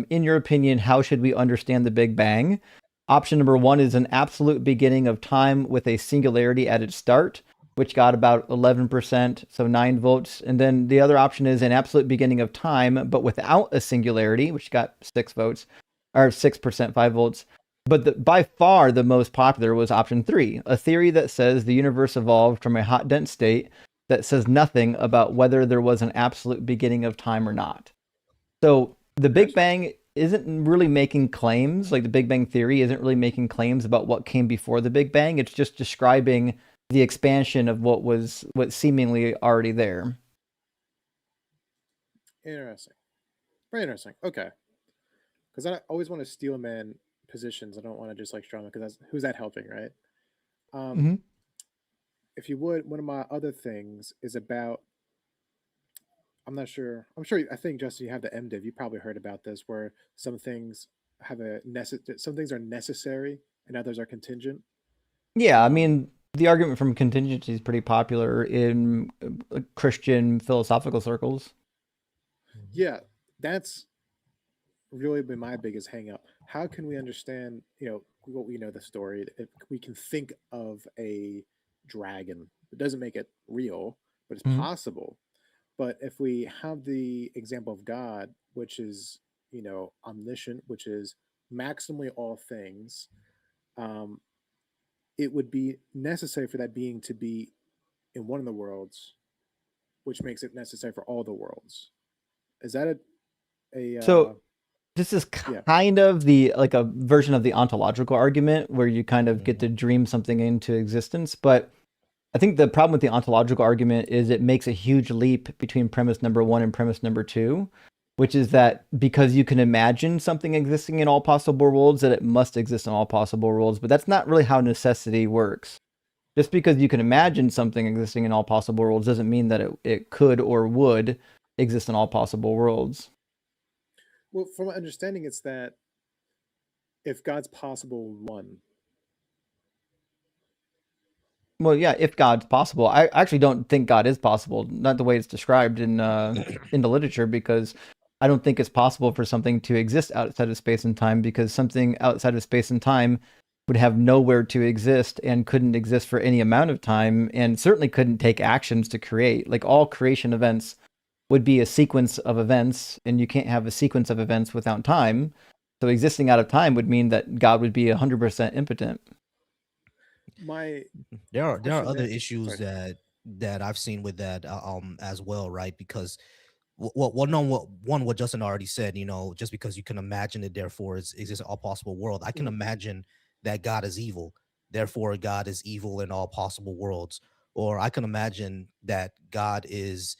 in your opinion, how should we understand the Big Bang? Option number one is an absolute beginning of time with a singularity at its start, which got about 11%, so 9 votes. And then the other option is an absolute beginning of time, but without a singularity, which got 6 votes, or 6%, 5 votes. But by far the most popular was option three, a theory that says the universe evolved from a hot, dense state that says nothing about whether there was an absolute beginning of time or not. So the Big Gotcha. Bang isn't really making claims, like the Big Bang theory isn't really making claims about what came before the Big Bang. It's just describing the expansion of what seemingly already there. Interesting. Very interesting. Okay. Because I always want to steel man positions. I don't want to just like strong because that's who's that helping, right? Um, Mm-hmm. if you would, one of my other things is about. I'm not sure. I'm sure. I think Justin, you have the MDiv. You probably heard about this, where some things some things are necessary and others are contingent. Yeah, I Um, mean, The argument from contingency is pretty popular in Christian philosophical circles. Yeah, that's really been my biggest hang up. How can we understand, what we know the story? If we can think of a dragon, it doesn't make it real, but it's Mhm. possible. But if we have the example of God, which is, omniscient, which is maximally all things, um, it would be necessary for that being to be in one of the worlds, which makes it necessary for all the worlds. Is that a So this is yeah? kind of the like a version of the ontological argument where you kind of get to dream something into existence. But I think the problem with the ontological argument is it makes a huge leap between premise number one and premise number two, which is that because you can imagine something existing in all possible worlds, that it must exist in all possible worlds. But that's not really how necessity works. Just because you can imagine something existing in all possible worlds doesn't mean that it could or would exist in all possible worlds. Well, from my understanding, it's that if God's possible one, Well, yeah, if God's possible. I actually don't think God is possible, not the way it's described in the literature, because I don't think it's possible for something to exist outside of space and time, because something outside of space and time would have nowhere to exist and couldn't exist for any amount of time and certainly couldn't take actions to create. Like all creation events would be a sequence of events, and you can't have a sequence of events without time. So existing out of time would mean that God would be 100% impotent. my There are question other there. issues Sorry. that I've seen with that as well, right? Because what Justin already said, just because you can imagine it, therefore it exists in all possible world. I can imagine that God is evil, therefore God is evil in all possible worlds. Or I can imagine that God is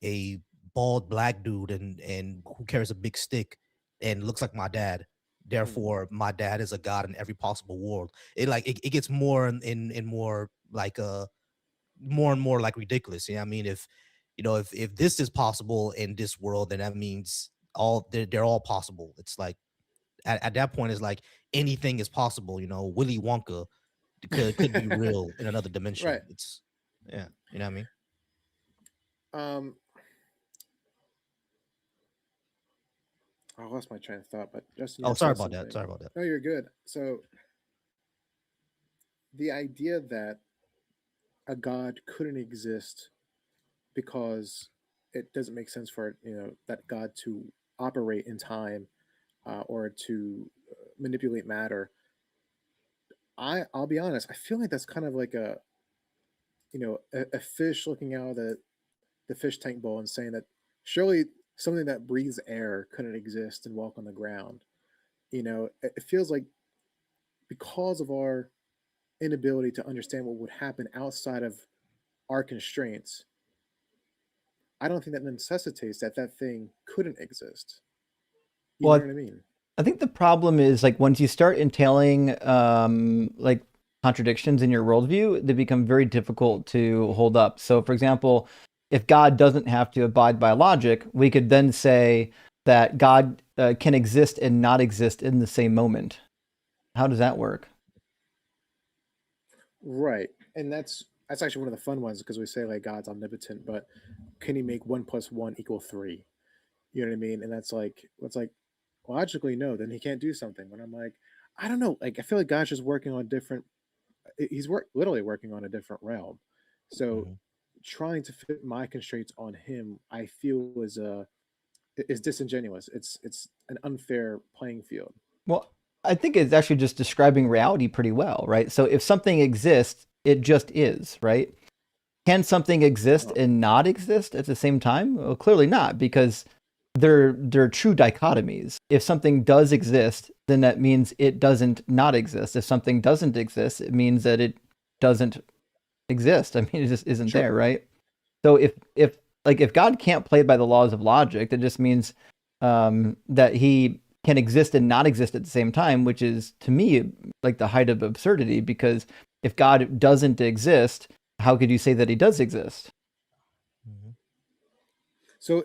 a bald black dude and who carries a big stick and looks like my dad. Therefore, my dad is a god in every possible world. It gets more and more like more and more like ridiculous. Yeah, I mean, if this is possible in this world, then that means they're all possible. It's like at that point, it's like anything is possible. Willy Wonka could be real in another dimension. Right. It's yeah, you know what I mean. Um, I lost my train of thought, but Justin, you Oh, had sorry said about that. something. Sorry about that. No, you're good. So the idea that a god couldn't exist because it doesn't make sense for that god to operate in time or to manipulate matter. I'll be honest. I feel like that's kind of like a fish looking out of the fish tank bowl and saying that surely something that breathes air couldn't exist and walk on the ground. It feels like because of our inability to understand what would happen outside of our constraints, I don't think that necessitates that thing couldn't exist. You know Well, what I mean? I think the problem is like once you start entailing like contradictions in your worldview, they become very difficult to hold up. So, for example, if God doesn't have to abide by logic, we could then say that God can exist and not exist in the same moment. How does that work? Right. And that's actually one of the fun ones because we say like God's omnipotent, but can he make 1 + 1 = 3? You know what I mean? And that's like logically no, then he can't do something. When I'm like, I don't know, like I feel like God's just working on different he's literally working on a different realm. So Mhm. trying to fit my constraints on him, I feel is disingenuous. It's an unfair playing field. Well, I think it's actually just describing reality pretty well, right? So if something exists, it just is, right? Can something exist Oh, and not exist at the same time? Well, clearly not, because they're true dichotomies. If something does exist, then that means it doesn't not exist. If something doesn't exist, it means that it doesn't exist. I mean, it just isn't sure. there, right? So if God can't play by the laws of logic, that just means that he can exist and not exist at the same time, which is to me like the height of absurdity. Because if God doesn't exist, how could you say that he does exist? Mhm. So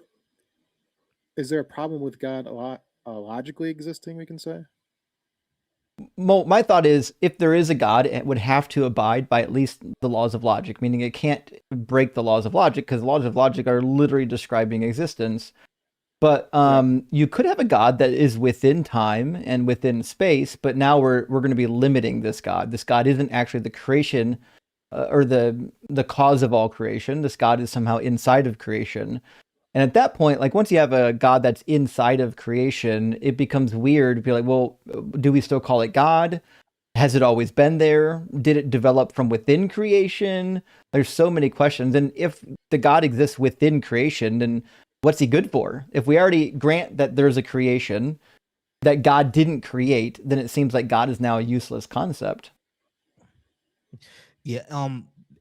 is there a problem with God a lot logically existing, we can say? My thought is, if there is a God, it would have to abide by at least the laws of logic, meaning it can't break the laws of logic, because the laws of logic are literally describing existence. But you could have a God that is within time and within space, but now we're going to be limiting this God. This God isn't actually the creation or the cause of all creation. This God is somehow inside of creation. And at that point, like once you have a God that's inside of creation, it becomes weird to be like, well, do we still call it God? Has it always been there? Did it develop from within creation? There's so many questions. And if the God exists within creation, then what's he good for? If we already grant that there's a creation that God didn't create, then it seems like God is now a useless concept. Yeah.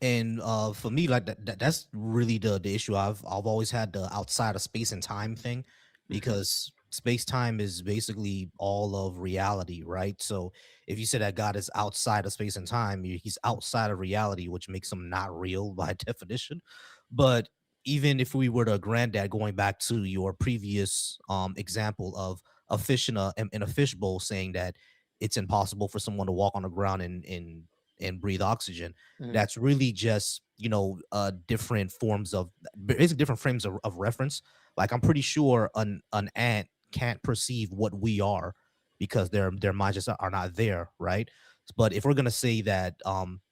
And for me, like that's really the issue. I've always had the outside of space and time thing, because space time is basically all of reality, right? So if you say that God is outside of space and time, he's outside of reality, which makes him not real by definition. But even if we were to grant that, going back to your previous example of a fish in a fish bowl, saying that it's impossible for someone to walk on the ground and breathe oxygen, that's really just different forms of basically different frames of reference. Like I'm pretty sure an ant can't perceive what we are because their minds just are not there, right? But if we're gonna say that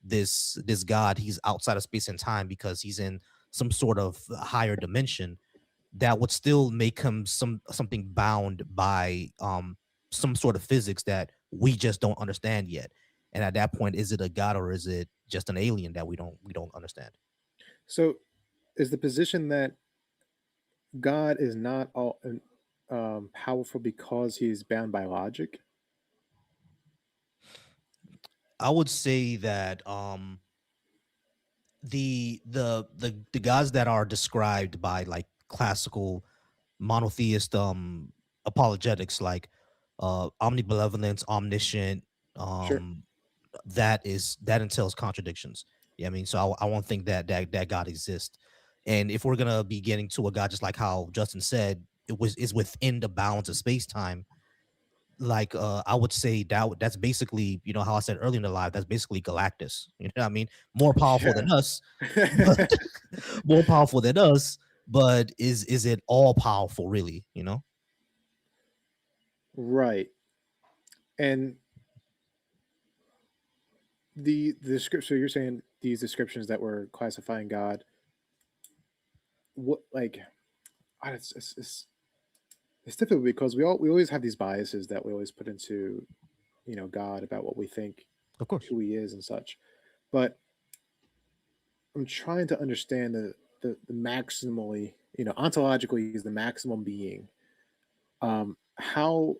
this God, he's outside of space and time because he's in some sort of higher dimension, that would still make him something bound by some sort of physics that we just don't understand yet. And at that point, is it a god or is it just an alien that we don't understand? So, is the position that God is not all powerful because he's bound by logic? I would say that the gods that are described by like classical monotheist apologetics, like omnibenevolence, omniscient, Sure. um that entails contradictions. Yeah, I mean, so I won't think that God exists. And if we're gonna be getting to a God, just like how Justin said, is within the bounds of space time. Like I would say that's basically, how I said earlier in the live, that's basically Galactus. You know what I mean? More powerful than us, but more powerful than us. But is it all powerful really? Right. And the script. So you're saying these descriptions that we're classifying God, what like, it's difficult because we always have these biases that we always put into God about what we think Of course. who he is and such. But I'm trying to understand the maximally, ontologically he's the maximum being. How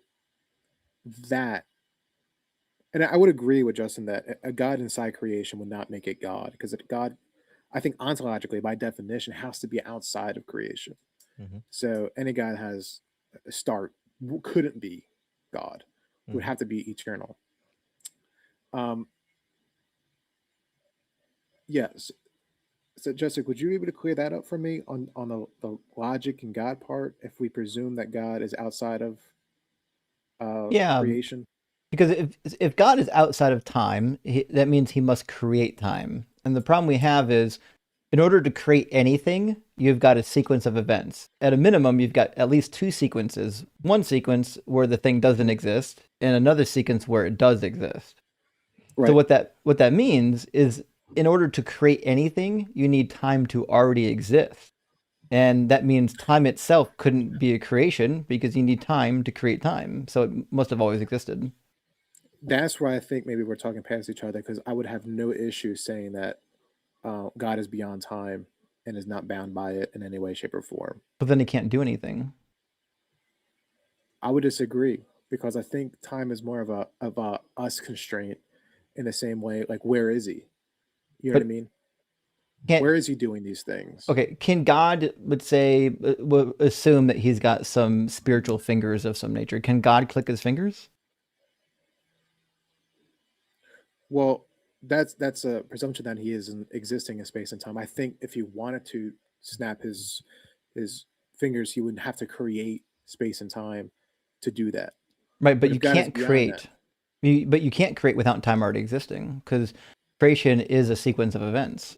that, and I would agree with Justin that a God inside creation would not make it God, because God, I think ontologically by definition has to be outside of creation. Mhm. So any God has a start couldn't be God, would Mhm. have to be eternal. Um, yes. So, Jessica, would you be able to clear that up for me on the logic and God part? If we presume that God is outside of Yeah, creation, because if God is outside of time, that means he must create time. And the problem we have is, in order to create anything, you've got a sequence of events. At a minimum, you've got at least two sequences. One sequence where the thing doesn't exist, and another sequence where it does exist. So right? what that means is, in order to create anything, you need time to already exist. And that means time itself couldn't be a creation because you need time to create time. So it must have always existed. That's why I think maybe we're talking past each other, because I would have no issue saying that God is beyond time and is not bound by it in any way, shape, or form. But then he can't do anything. I would disagree, because I think time is more of a us constraint in the same way. Like, where is he? You know what I But mean? can't Where is he doing these things? Okay, can God, let's say, assume that he's got some spiritual fingers of some nature? Can God click his fingers? Well, that's a presumption that he is existing in space and time. I think if he wanted to snap his fingers, he would have to create space and time to do that. Right, but But you if God is can't beyond that, create. But you can't create without time already existing, because creation is a sequence of events.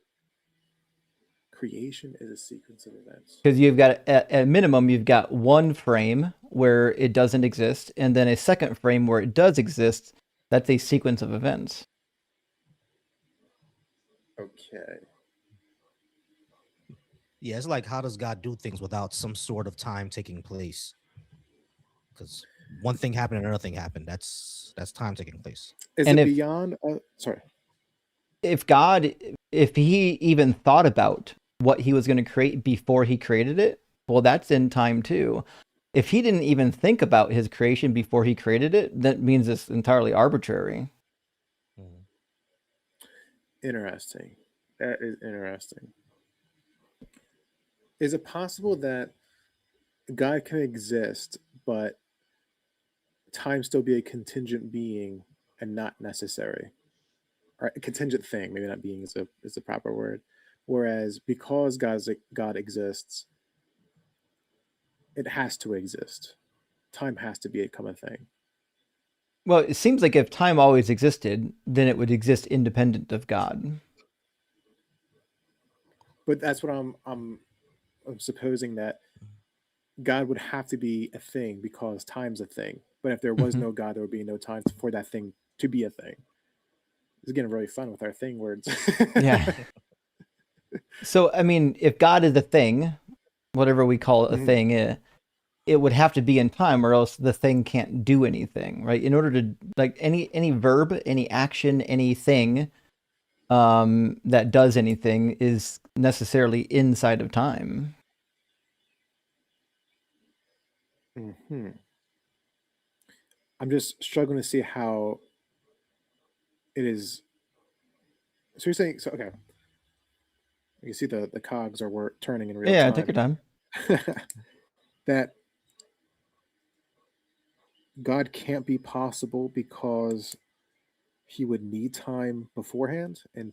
Creation is a sequence of events. Because you've got, at a minimum, you've got one frame where it doesn't exist, and then a second frame where it does exist. That's a sequence of events. Okay. Yeah, it's like, how does God do things without some sort of time taking place? Because one thing happened and another thing happened. That's time taking place. Is And it if- beyond? Sorry. If he even thought about what he was going to create before he created it, well, that's in time too. If he didn't even think about his creation before he created it, that means it's entirely arbitrary. Interesting. That is interesting. Is it possible that God can exist, but time still be a contingent being and not necessary? Or a contingent thing, maybe not being is the proper word. Whereas because God exists, it has to exist. Time has to become a thing. Well, it seems like if time always existed, then it would exist independent of God. But that's what I'm supposing, that God would have to be a thing because time's a thing. But if there was no God, there would be no time for that thing to be a thing. It's getting really fun with our thing words. Yeah. So, I mean, if God is a thing, whatever we call it a thing, it would have to be in time, or else the thing can't do anything, right? In order to, like, any verb, any action, anything that does anything is necessarily inside of time. I'm just struggling to see how it is. So you're saying, so okay. You see the cogs are turning in real time. Yeah, take your time. That God can't be possible because he would need time beforehand, and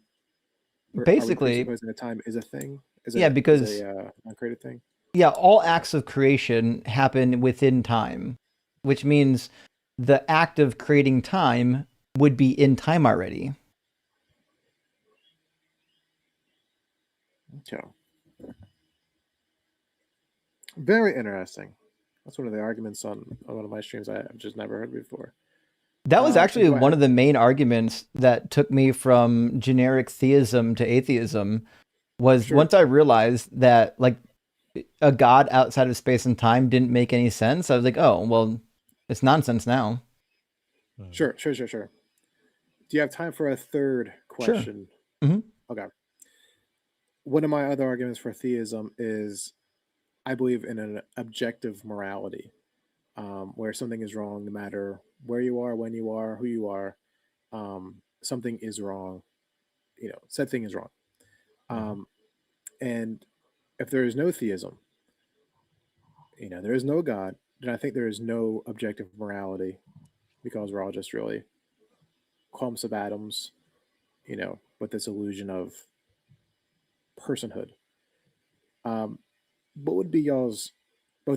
Basically, are we presupposing that time is a thing? because is a uncreated thing. Yeah, all acts of creation happen within time, which means the act of creating time would be in time already. Okay. Very interesting. That's one of the arguments on one of my streams I've just never heard before. That was actually one of the main arguments that took me from generic theism to atheism, was once I realized that, like, a God outside of space and time didn't make any sense. I was like, oh, well, it's nonsense now. Sure. Do you have time for a third question? Sure. Okay. One of my other arguments for theism is I believe in an objective morality, where something is wrong no matter where you are, when you are, who you are. Something is wrong. Said thing is wrong. And if there is no theism, there is no God, then I think there is no objective morality, because we're all just really clumps of atoms, with this illusion of personhood. What would be y'all's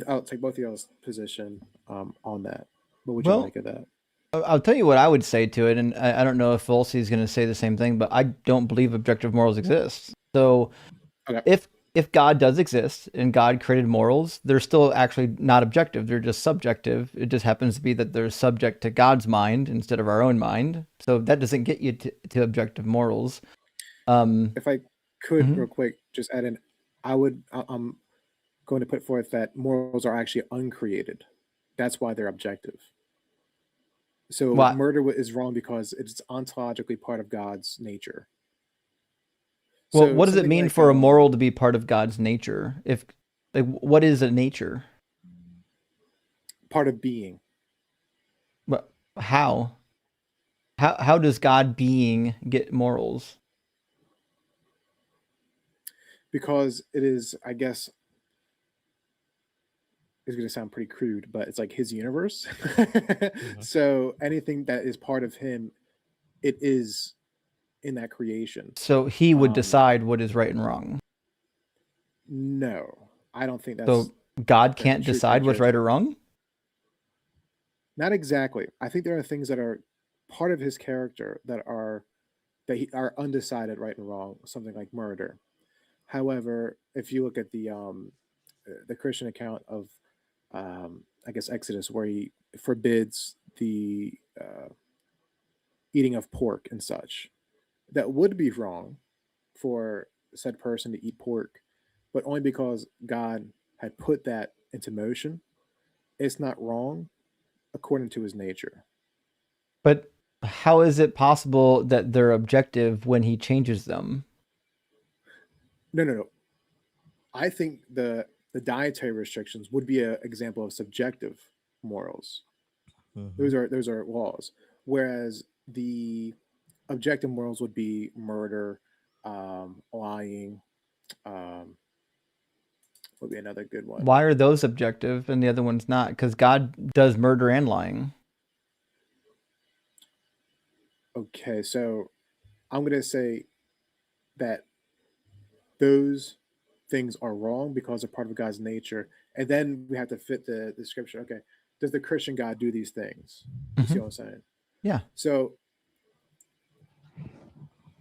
I'll take both of y'all's position on that. What would you make of that? I'll tell you what I would say to it, and I don't know if Volsey is going to say the same thing, but I don't believe objective morals exist. So if God does exist and God created morals, they're still actually not objective. They're just subjective. It just happens to be that they're subject to God's mind instead of our own mind. So that doesn't get you to objective morals. If I could real quick just add in, I'm going to put forth that morals are actually uncreated. That's why they're objective. So murder is wrong because it's ontologically part of God's nature. Well, what does it mean for a moral to be part of God's nature? What is a nature? Part of being. But how? How does God being get morals? Because it is, I guess, it's going to sound pretty crude, but it's like his universe. So anything that is part of him, it is in that creation. So he would decide what is right and wrong. No, I don't think that's. So God can't decide what's right or wrong? Not exactly. I think there are things that are part of his character that are undecided right and wrong, something like murder. However, if you look at the Christian account of I guess Exodus, where he forbids the eating of pork and such, that would be wrong for said person to eat pork, but only because God had put that into motion. It's not wrong according to his nature. But how is it possible that they're objective when he changes them? No. I think the dietary restrictions would be an example of subjective morals. Mhm. Those are laws, whereas the objective morals would be murder, lying. Would be another good one. Why are those objective and the other one's not? Because God does murder and lying. Okay, so I'm gonna say that those things are wrong because they're part of God's nature, and then we have to fit the description. Okay, does the Christian God do these things? You see Mhm. what I'm saying? Yeah. So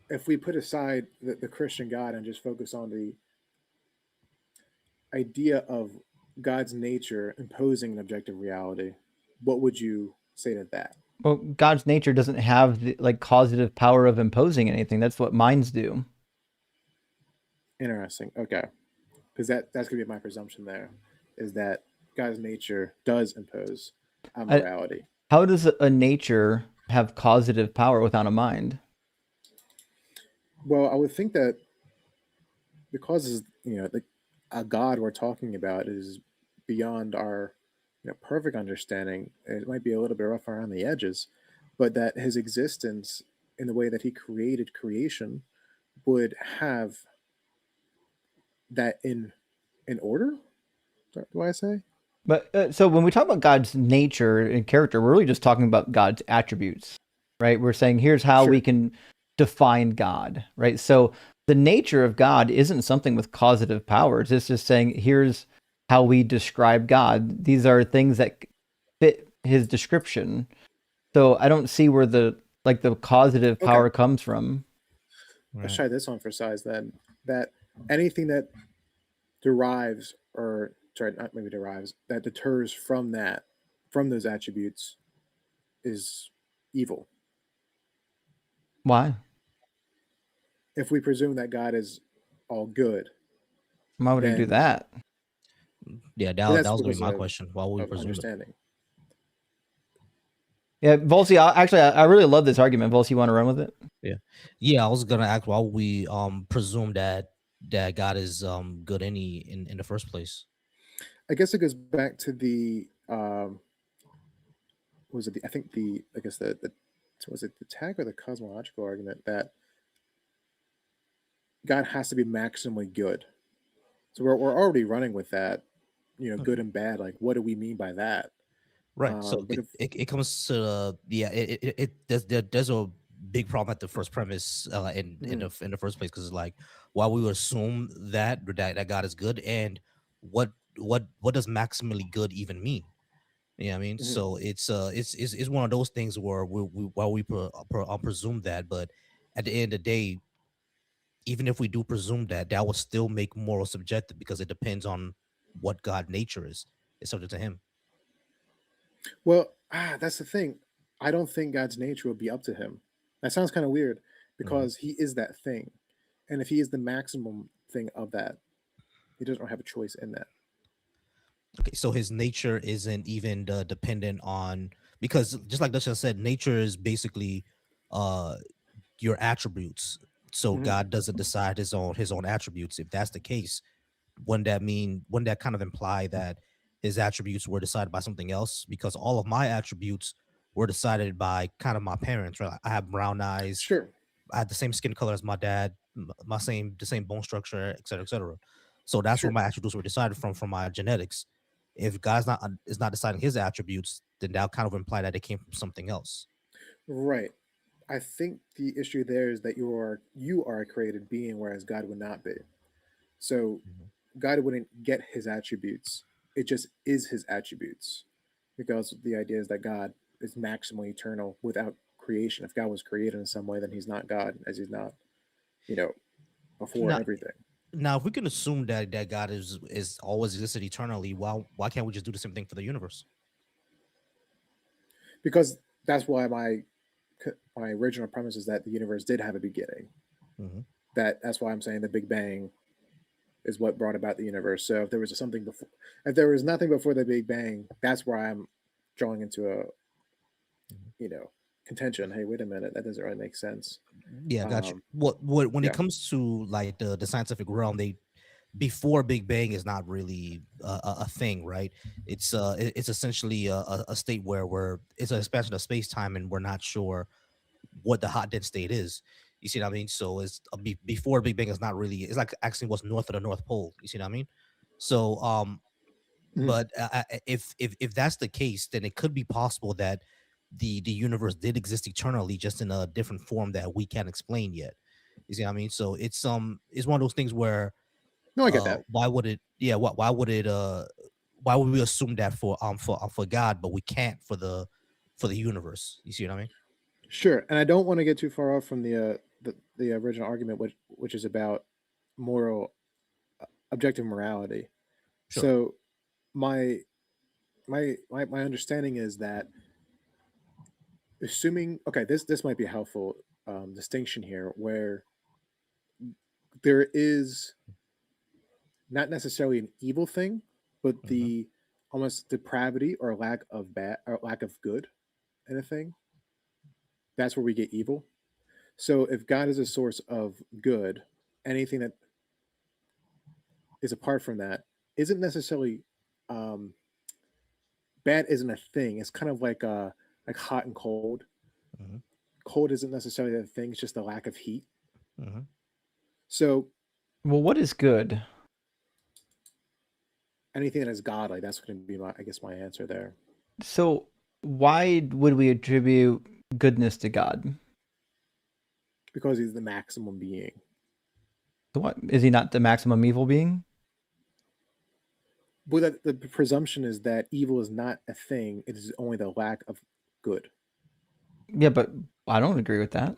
if we put aside the Christian God and just focus on the idea of God's nature imposing an objective reality, what would you say to that? Well, God's nature doesn't have the like causative power of imposing anything. That's what minds do. Interesting. Okay, because that's gonna be my presumption there, is that God's nature does impose a I, morality. how does a nature have causative power without a mind? Well, I would think that because a God we're talking about is beyond our perfect understanding. It might be a little bit rough around the edges, but that his existence in the way that he created creation would have that in order. Do I say? But so when we talk about God's nature and character, we're really just talking about God's attributes, right? We're saying here's how we Sure. can define God, right? So the nature of God isn't something with causative powers. It's just saying here's how we describe God. These are things that fit his description. So I don't see where the causative Okay. power comes from. Let's Right. try this on for size then. That anything that derives or sorry, not maybe derives, that deters from those attributes is evil. Why? If we presume that God is all good, Why would he do then that? Yeah, that's that was gonna because be my question. Why would we of presume it? understanding. Yeah, Volsi, I really love this argument. Volsi, you want to run with it? Yeah, I was gonna ask why would we presume that God is good in the first place. I guess it goes back to the was it the I think the I guess the was it the tag or the cosmological argument that God has to be maximally good. So we're already running with that, good and bad. Like, what do we mean by that? Right. So But if it comes to there's a big problem at the first premise in the first place, because like why we would assume that God is good, and what does maximally good even mean? You know what I mean? Mhm. So it's one of those things where we presume that, but at the end of the day, even if we do presume that would still make moral subjective, because it depends on what God nature is. It's subject to him. Well, that's the thing. I don't think God's nature would be up to him. That sounds kind of weird because he is that thing, and if he is the maximum thing of that, he doesn't have a choice in that. Okay, so his nature isn't even dependent on, because just like Dustin said, nature is basically uh your attributes. So Mhm. God doesn't decide his own attributes. If that's the case, wouldn't that kind of imply that his attributes were decided by something else? Because all of my attributes were decided by kind of my parents, right? I have brown eyes, Sure. I had the same skin color as my dad, the same bone structure, et cetera, et cetera. So that's where Sure. my attributes were decided from my genetics. If God's not is not deciding his attributes, then that kind of imply that it came from something else. Right. I think the issue there is that you are a created being, whereas God would not be. So Mhm. God wouldn't get his attributes. It just is his attributes. Because the idea is that God is maximally eternal without creation. If God was created in some way, then he's not God, as he's not, you know, before Now, everything. now, if we can assume that God is always existed eternally, why can't we just do the same thing for the universe? Because that's why my original premise is that the universe did have a beginning. Mhm. That's why I'm saying the Big Bang is what brought about the universe. So if there was something before, if there was nothing before the Big Bang, that's where I'm drawing into a, you know, contention. Hey, wait a minute, that doesn't really make sense. Yeah, got you. Um, What when yeah, it comes to like the scientific realm, they before Big Bang is not really a thing, right? It's essentially a state where it's an expansion of space time, and we're not sure what the hot dead state is. You see what I mean? So it's before Big Bang is not really. It's like asking what's north of the North Pole. You see what I mean? So Mhm. but if that's the case, then it could be possible that the universe did exist eternally, just in a different form that we can't explain yet. You see what I mean? So it's one of those things where No, I get that. why would it why would it why would we assume that for God, but we can't for the universe? You see what I mean? Sure, and I don't want to get too far off from the original argument, which is about moral objective morality. Sure. So my my understanding is that assuming okay, this might be a helpful distinction here, where there is not necessarily an evil thing, but Mhm. the almost depravity or lack of bad or lack of good in a thing. That's where we get evil. So if God is a source of good, anything that is apart from that isn't necessarily um, bad. Isn't a thing. It's kind of like hot and cold. Mhm. Cold isn't necessarily a thing. It's just a lack of heat. Mhm. So Well, what is good? anything that is godly, that's going to be I guess my answer there. So why would we attribute goodness to God? Because he's the maximum being. So what is he not the maximum evil being? But the presumption is that evil is not a thing. It is only the lack of good. Yeah, but I don't agree with that,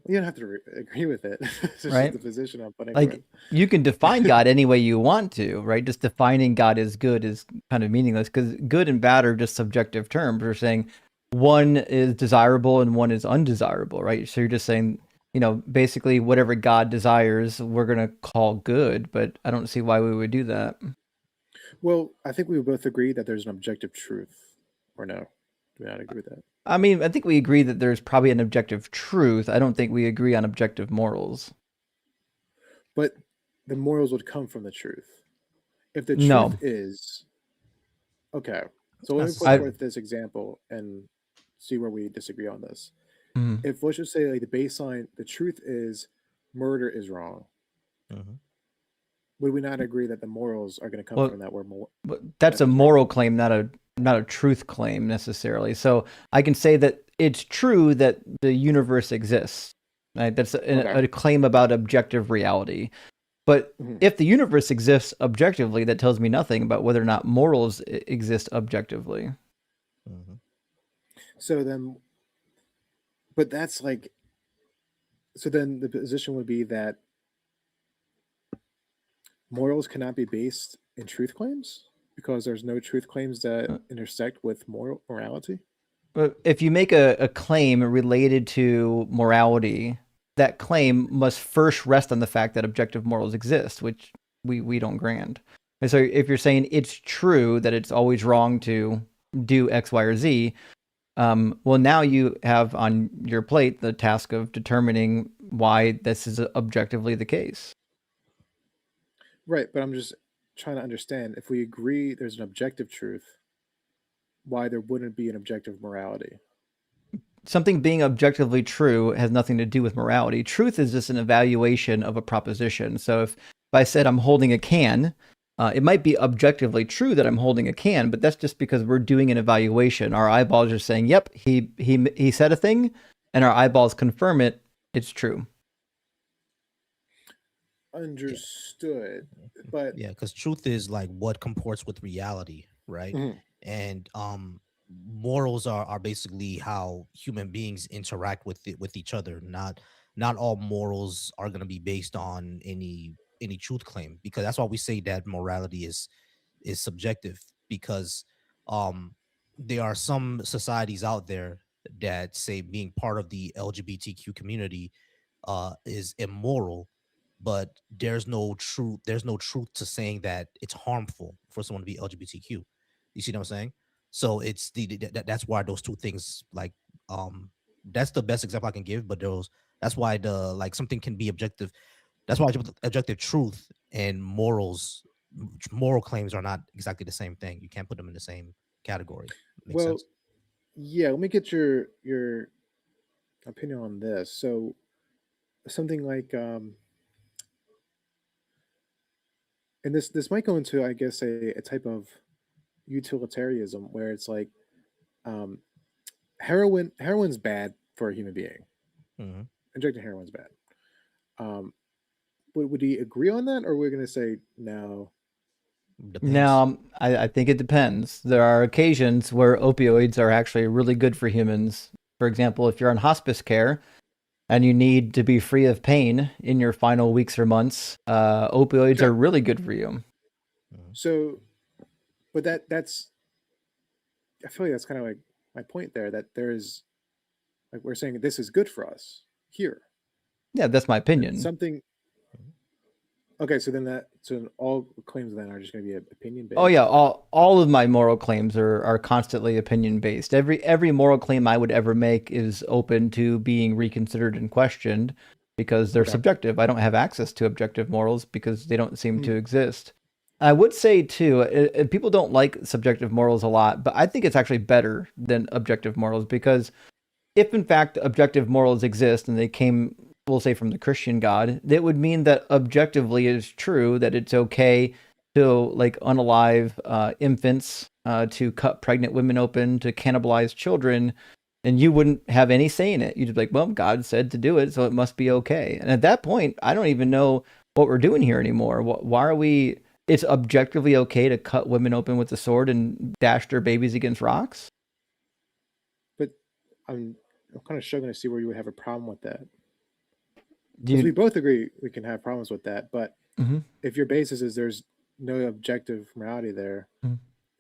You don't have to agree with it. It's just right? the position I'm putting Like with. you can define God any way you want to, right? Just defining God as good is kind of meaningless because good and bad are just subjective terms. We're saying one is desirable and one is undesirable, right? So you're just saying, basically whatever God desires, we're going to call good, but I don't see why we would do that. Well, I think we would both agree that there's an objective truth, or no? Do we not agree with that? I mean, I think we agree that there's probably an objective truth. I don't think we agree on objective morals. But the morals would come from the truth. If the truth No. is okay, so let me put I forth this example and see where we disagree on this. Mhm. If let's just say like the baseline, the truth is murder is wrong. Mhm. Would we not agree that the morals are going to come Well, from that? Where but that's that a is moral wrong? claim, not a truth claim necessarily. So I can say that it's true that the universe exists. Right? That's Okay. a claim about objective reality. But Mhm. if the universe exists objectively, that tells me nothing about whether or not morals exist objectively. Mhm. So then, but that's like, so then the position would be that morals cannot be based in truth claims because there's no truth claims that Uh, intersect with morality. But if you make a claim related to morality, that claim must first rest on the fact that objective morals exist, which we don't grant. And so if you're saying it's true that it's always wrong to do X, Y, or Z, well, now you have on your plate the task of determining why this is objectively the case. Right, but I'm just trying to understand if we agree there's an objective truth, why there wouldn't be an objective morality. Something being objectively true has nothing to do with morality. Truth is just an evaluation of a proposition. So if I said I'm holding a can, it might be objectively true that I'm holding a can, but that's just because we're doing an evaluation. Our eyeballs are saying, "Yep, he said a thing," and our eyeballs confirm it. It's true. Understood, but Yeah, because truth is like what comports with reality, right? Mhm. And morals are basically how human beings interact with each other. Not all morals are going to be based on any truth claim, because that's why we say that morality is subjective, because um there are some societies out there that say being part of the LGBTQ community is immoral, but there's no truth to saying that it's harmful for someone to be LGBTQ. You see what I'm saying? So it's that's why those two things, like, um that's the best example I can give. But that's why the like something can be objective. That's why objective truth and moral claims are not exactly the same thing. You can't put them in the same category. Makes Well, sense? yeah, let me get your opinion on this. So something like and this might go into, I guess, a type of utilitarianism where it's like um heroin's bad for a human being. Hmm. Injecting heroin's bad. Um would he agree on that, or we're gonna say no? Depends. Now, I think it depends. There are occasions where opioids are actually really good for humans. For example, if you're on hospice care and you need to be free of pain in your final weeks or months, opioids Okay. are really good for you. So, but that's I feel like that's kind of like my point there, that there's like we're saying this is good for us here. Yeah, that's my opinion. Something. Okay, so then all claims then are just going to be opinion based. Oh yeah, all of my moral claims are constantly opinion based. Every moral claim I would ever make is open to being reconsidered and questioned because they're Okay. subjective. I don't have access to objective morals because they don't seem Hmm. to exist. I would say too, people don't like subjective morals a lot, but I think it's actually better than objective morals, because if in fact objective morals exist and they came, we'll say, from the Christian God, that would mean that objectively it is true that it's okay to like unalive infants, to cut pregnant women open, to cannibalize children, and you wouldn't have any say in it. You'd be like, well, God said to do it, so it must be okay. And at that point, I don't even know what we're doing here anymore. Why are we? It's objectively okay to cut women open with a sword and dash their babies against rocks. But I'm kind of struggling to see where you would have a problem with that, Do because we you? both agree we can have problems with that. But Mhm. if your basis is there's no objective morality there, Mhm.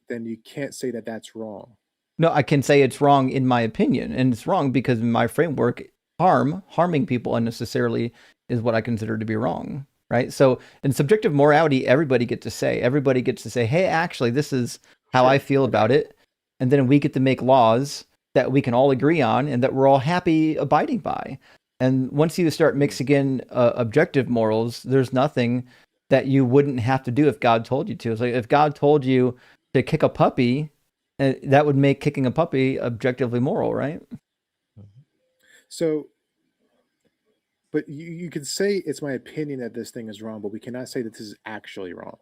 then you can't say that that's wrong. No, I can say it's wrong in my opinion, and it's wrong because in my framework, harming people unnecessarily is what I consider to be wrong, right? So in subjective morality, everybody gets to say, hey, actually, this is how I Sure. feel about it, and then we get to make laws that we can all agree on and that we're all happy abiding by. And once you start mixing in objective morals, there's nothing that you wouldn't have to do if God told you to. It's like if God told you to kick a puppy, that would make kicking a puppy objectively moral, right? So, but you can say it's my opinion that this thing is wrong, but we cannot say that this is actually wrong,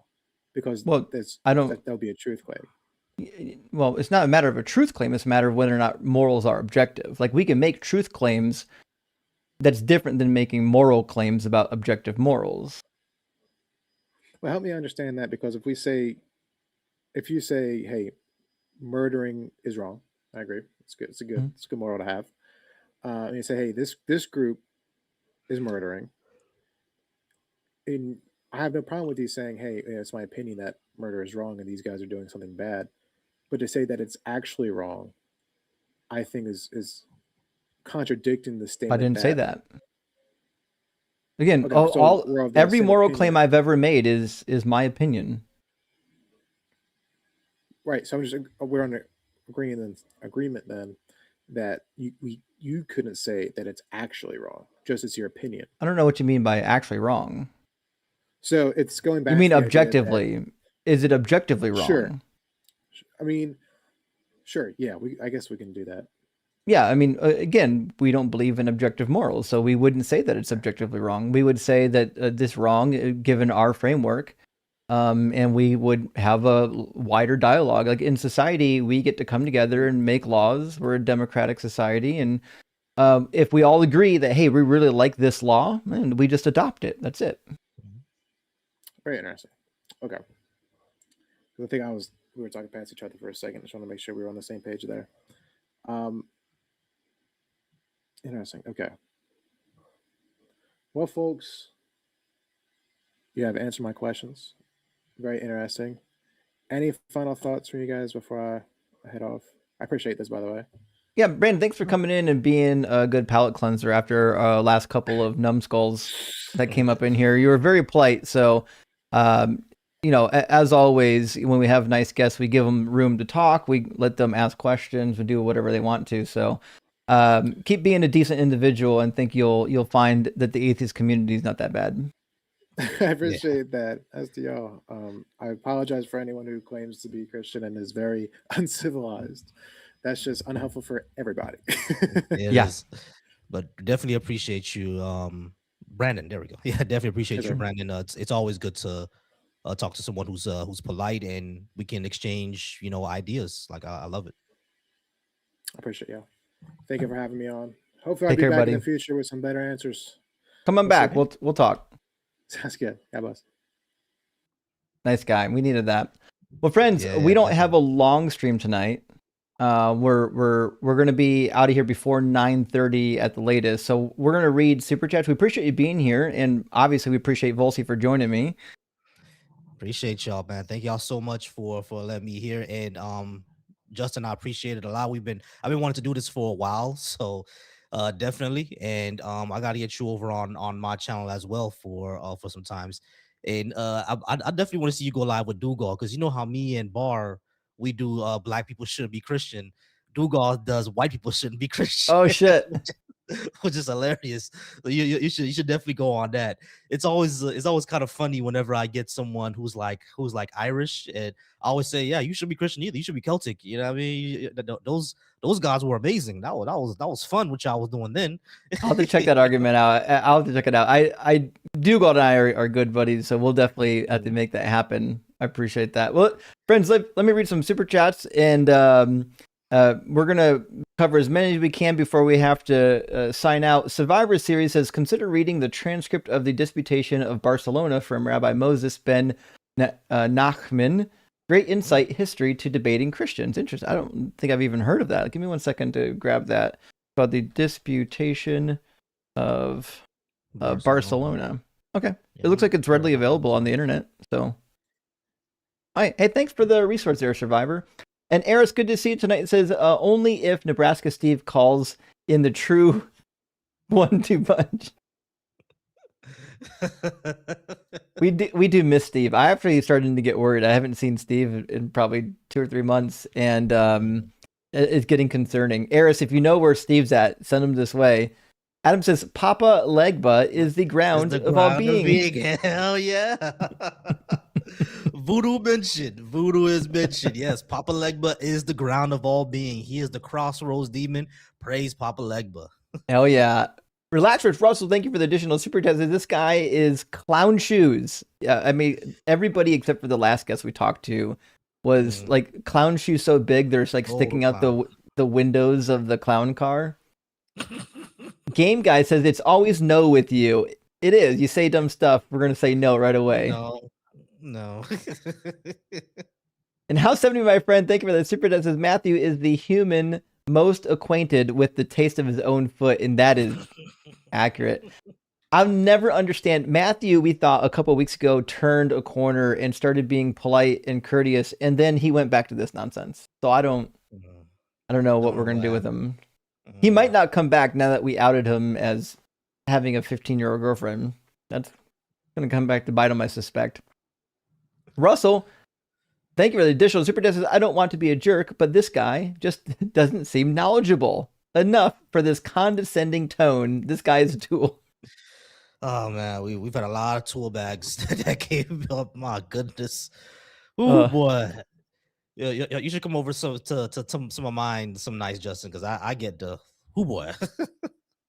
because Well, I don't. that would be a truth claim. Well, it's not a matter of a truth claim. It's a matter of whether or not morals are objective. Like we can make truth claims that's different than making moral claims about objective morals. Well, help me understand that, because if you say, hey, murdering is wrong, I agree. It's good. Mhm. It's a good moral to have. And you say, hey, this group is murdering, and I have no problem with you saying, hey, it's my opinion that murder is wrong and these guys are doing something bad. But to say that it's actually wrong, I think is contradicting the I statement didn't say that. that. Again, Okay, so we're of the every same moral claim opinion. I've ever made is my opinion. Right. So I'm just we're on agreement then that you couldn't say that it's actually wrong, just as your opinion. I don't know what you mean by actually wrong. So it's going back You to mean the idea that objectively? Is it objectively sure. wrong? I mean, sure, yeah, I guess we can do that. Yeah, I mean, again, we don't believe in objective morals, so we wouldn't say that it's objectively wrong. We would say that this wrong, given our framework, and we would have a wider dialogue. Like in society, we get to come together and make laws. We're a democratic society, and if we all agree that, hey, we really like this law, and we just adopt it. That's it. Very interesting. Okay. The thing I was we were talking past each other for a second. Just want to make sure we were on the same page there. Um, interesting. Okay. Well, folks, you have answered my questions. Very interesting. Any final thoughts from you guys before I head off? I appreciate this, by the way. Yeah, Brandon, thanks for coming in and being a good palate cleanser after last couple of numbskulls that came up in here. You were very polite, so as always, when we have nice guests, we give them room to talk. We let them ask questions. We do whatever they want to. So keep being a decent individual, and think you'll find that the atheist community is not that bad. I appreciate that. As to y'all, I apologize for anyone who claims to be Christian and is very uncivilized. That's just unhelpful for everybody. It Yeah. is. But definitely appreciate you, Brandon. There we go. Yeah, definitely appreciate Yes, you, sir. Brandon. It's always good to talk to someone who's polite, and we can exchange, ideas. Like I love it. I appreciate y'all. Thank you for having me on. Hopefully, I'll Take be care, back in buddy. the future with some better answers. Come on We'll see. back. We'll talk. Sounds good. God bless. Nice guy. We needed that. Well, friends, Yeah, we yeah, don't have a definitely. long stream tonight. We're gonna be out of here before 9:30 at the latest. So we're gonna read super chats. We appreciate you being here, and obviously we appreciate Volsi for joining me. Appreciate y'all, man. Thank y'all so much for letting me here. And Justin, I appreciate it a lot. I've been wanting to do this for a while, so definitely. And I gotta get you over on my channel as well for some times. And I definitely want to see you go live with Dougal, because you know how me and Bar, we do black people shouldn't be Christian. Dougal does white people shouldn't be Christian. Oh shit! Which is hilarious. So you should definitely go on that. It's always kind of funny whenever I get someone who's like Irish, and I always say, yeah, you should be Christian either. You should be Celtic. You know what I mean? Those guys were amazing. That was fun, which I was doing then. I'll have to check that argument out. I'll have to check it out. I Dougal and I are good buddies, so we'll definitely have to make that happen. I appreciate that. Well, friends, let me read some super chats, and we're gonna cover as many as we can before we have to sign out. Survivor Series says, consider reading the transcript of the Disputation of Barcelona from Rabbi Moses ben Nachman. Great insight history to debating Christians. Interesting. I don't think I've even heard of that. Give me 1 second to grab that. About the Disputation of Barcelona. Okay. Yeah, It looks like it's readily available on the internet. So, all right. Hey, thanks for the resource there, Survivor. And Eris, good to see you tonight. It says, only if Nebraska Steve calls in the true 1-2 punch. We do miss Steve. I actually started to get worried. I haven't seen Steve in probably 2 or 3 months, and it's getting concerning. Eris, if you know where Steve's at, send him this way. Adam says, Papa Legba is the ground of all being. Hell yeah. Voodoo mentioned. Voodoo is mentioned. Yes, Papa Legba is the ground of all being. He is the crossroads demon. Praise Papa Legba. Hell yeah. Relax, Rich Russell, thank you for the additional super chat. This guy is Clown Shoes. I mean, everybody except for the last guest we talked to was like Clown Shoes so big they're like sticking out the windows of the clown car. Game Guy says it's always no with you. It is. You say dumb stuff, we're gonna say no right away. No. And House 70, my friend, thank you for the super chat. Says Matthew is the human most acquainted with the taste of his own foot, and that is accurate. I'll never understand. Matthew, we thought a couple of weeks ago, turned a corner and started being polite and courteous, and then he went back to this nonsense. So I don't know what we're gonna do with him. He might not come back now that we outed him as having a 15-year-old girlfriend. That's gonna come back to bite him, I suspect. Russell, thank you for the additional super chat. I don't want to be a jerk, but this guy just doesn't seem knowledgeable enough for this condescending tone. This guy is a tool. Oh man, we've had a lot of tool bags that came up. My goodness. Oh boy. Yeah, you should come over to some of mine, some nice Justin, because I get the boy.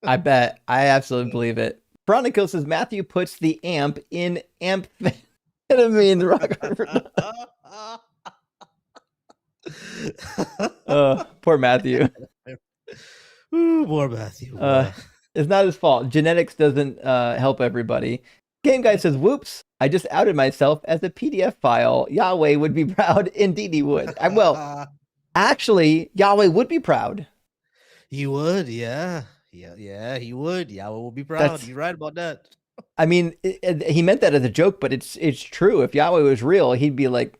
I bet. I absolutely believe it. Veronica says Matthew puts the amp in amphetamine rock. Poor Matthew. Ooh, poor Matthew. It's not his fault. Genetics doesn't help everybody. Game Guy says, whoops, I just outed myself as a PDF file. Yahweh would be proud. Indeed he would. Well, actually, Yahweh would be proud. He would, yeah. He would. Yahweh will be proud. That's- You're right about that. I mean, he meant that as a joke, but it's true. If Yahweh was real, he'd be like,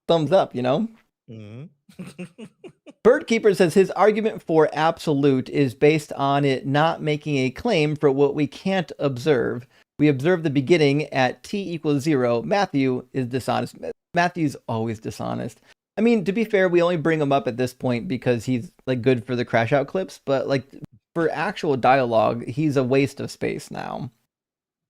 thumbs up, you know? Mhm. Birdkeeper says his argument for absolute is based on it not making a claim for what we can't observe. We observe the beginning at t equals 0. Matthew is dishonest. Matthew's always dishonest. I mean, to be fair, we only bring him up at this point because he's like good for the crash out clips, but like for actual dialogue, he's a waste of space now.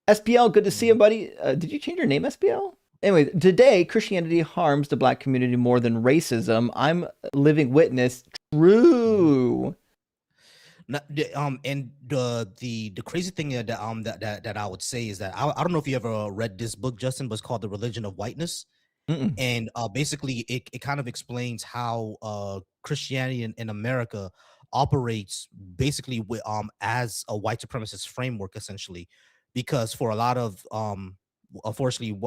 SPL, good to see you, buddy. Did you change your name, SPL? Anyway, today, Christianity harms the black community more than racism. I'm a living witness. True. And the crazy thing that I would say is that I don't know if you ever read this book, Justin, but it's called The Religion of Whiteness. Mm-mm. And basically it kind of explains how Christianity in America operates basically with as a white supremacist framework, essentially, because for a lot of unfortunately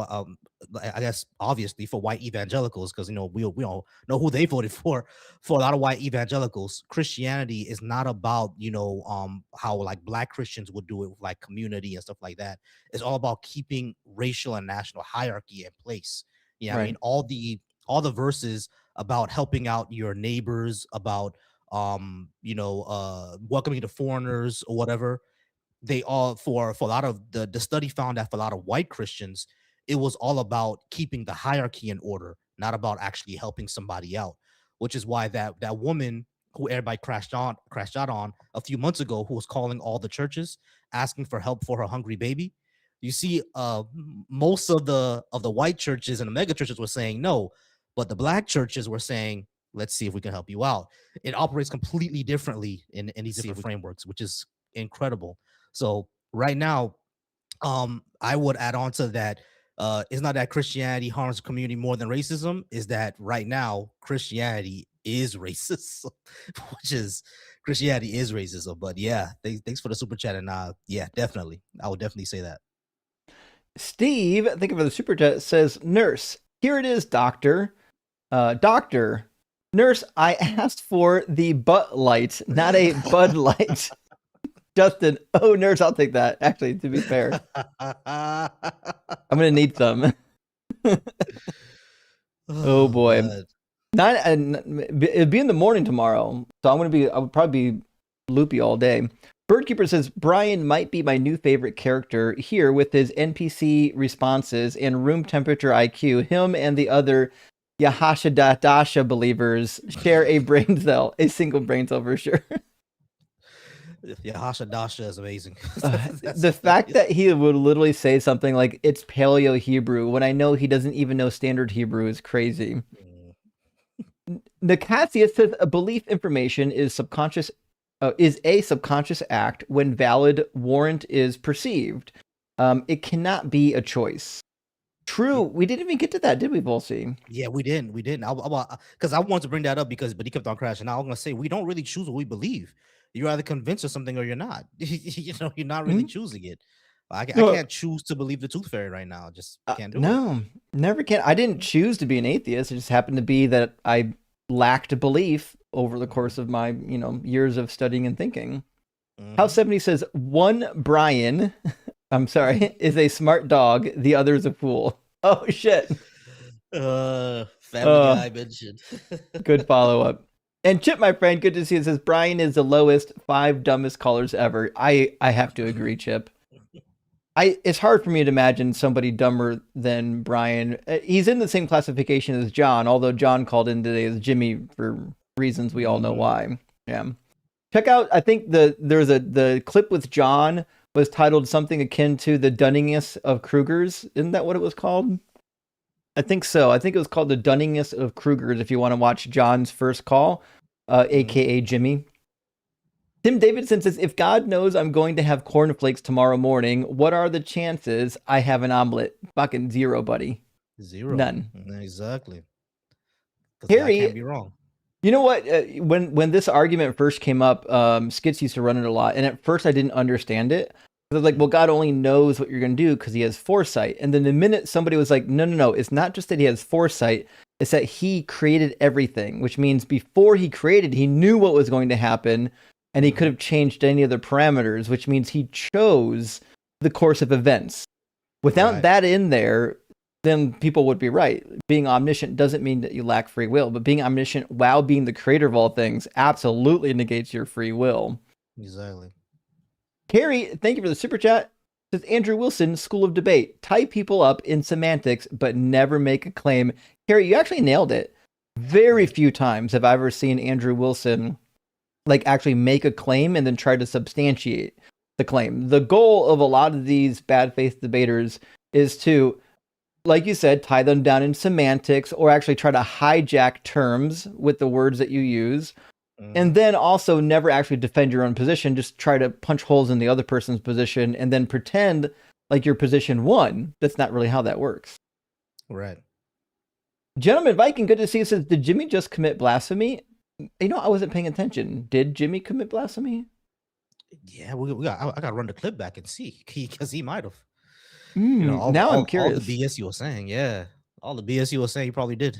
I guess obviously for white evangelicals, because you know we all know who they voted for a lot of white evangelicals, Christianity is not about, you know, how like black Christians would do it with like community and stuff like that. It's all about keeping racial and national hierarchy in place. Yeah, I Right. mean, all the verses about helping out your neighbors, about welcoming the foreigners or whatever, they all for a lot of the study found that for a lot of white Christians, it was all about keeping the hierarchy in order, not about actually helping somebody out. Which is why that woman who everybody crashed out on a few months ago, who was calling all the churches asking for help for her hungry baby. You see, most of the white churches and the mega churches were saying no, but the black churches were saying, let's see if we can help you out. It operates completely differently in these different frameworks, which is incredible. So right now, I would add on to that. It's not that Christianity harms the community more than racism. Is that right now Christianity is racist, which is Christianity is racism. But yeah, thanks for the super chat. And yeah, definitely, I would definitely say that. Steve, thank you for the super chat, says, nurse, here it is, doctor. Doctor, nurse, I asked for the butt light, not a Bud Light. Justin, oh, nurse, I'll take that. Actually, to be fair, I'm going to need some. Oh, boy. It'd be in the morning tomorrow, so I would probably be loopy all day. Birdkeeper says, Brian might be my new favorite character here with his NPC responses and room temperature IQ. Him and the other Yahashadasha believers share a brain cell, a single brain cell for sure. Yahashadasha is amazing. The fact that he would literally say something like, it's Paleo Hebrew, when I know he doesn't even know standard Hebrew, is crazy. Nicasius says, a belief information is a subconscious act when valid warrant is perceived. It cannot be a choice. True. We didn't even get to that, did we, Volsey? Yeah, we didn't. Because I wanted to bring that up but he kept on crashing. I was gonna say we don't really choose what we believe. You're either convinced of something or you're not. You're not really choosing it. I can't choose to believe the tooth fairy right now. Just can't do it. No, never can. I didn't choose to be an atheist. It just happened to be that I lacked belief over the course of my, years of studying and thinking. House 70 says, one Brian, I'm sorry, is a smart dog. The other is a fool. Oh, shit. Family Guy mentioned. Good follow-up. And Chip, my friend, good to see you, says, Brian is the lowest 5 dumbest callers ever. I have to agree, Chip. It's hard for me to imagine somebody dumber than Brian. He's in the same classification as John, although John called in today as Jimmy for reasons we all know why. Yeah. Check out, I think the clip with John was titled something akin to the Dunningness of Krugers. Isn't that what it was called? I think so. I think it was called the Dunningness of Krugers if you want to watch John's first call, aka Jimmy. Tim Davidson says, if God knows I'm going to have cornflakes tomorrow morning, what are the chances I have an omelet? Fucking 0, buddy. 0. None. Exactly. Harry, can't be wrong. You know what? When this argument first came up, Skits used to run it a lot. And at first I didn't understand it. They're like, well, God only knows what you're going to do because he has foresight. And then the minute somebody was like, no, it's not just that he has foresight, it's that he created everything, which means before he created, he knew what was going to happen and he could have changed any of the parameters, which means he chose the course of events. Without that in there, then people would be right. Being omniscient doesn't mean that you lack free will, but being omniscient while being the creator of all things absolutely negates your free will. Exactly. Carrie, thank you for the super chat. Says Andrew Wilson, School of Debate. Tie people up in semantics, but never make a claim. Carrie, you actually nailed it. Very few times have I ever seen Andrew Wilson like actually make a claim and then try to substantiate the claim. The goal of a lot of these bad faith debaters is to, like you said, tie them down in semantics or actually try to hijack terms with the words that you use. And then also never actually defend your own position, just try to punch holes in the other person's position and then pretend like your position won. That's not really how that works. Right. Gentleman Viking, good to see you. Says, did Jimmy just commit blasphemy? You know, I wasn't paying attention. Did Jimmy commit blasphemy? Yeah, I got to run the clip back and see because he might have. Now I'm curious. All the BS you were saying, yeah. All the BS you were saying, he probably did.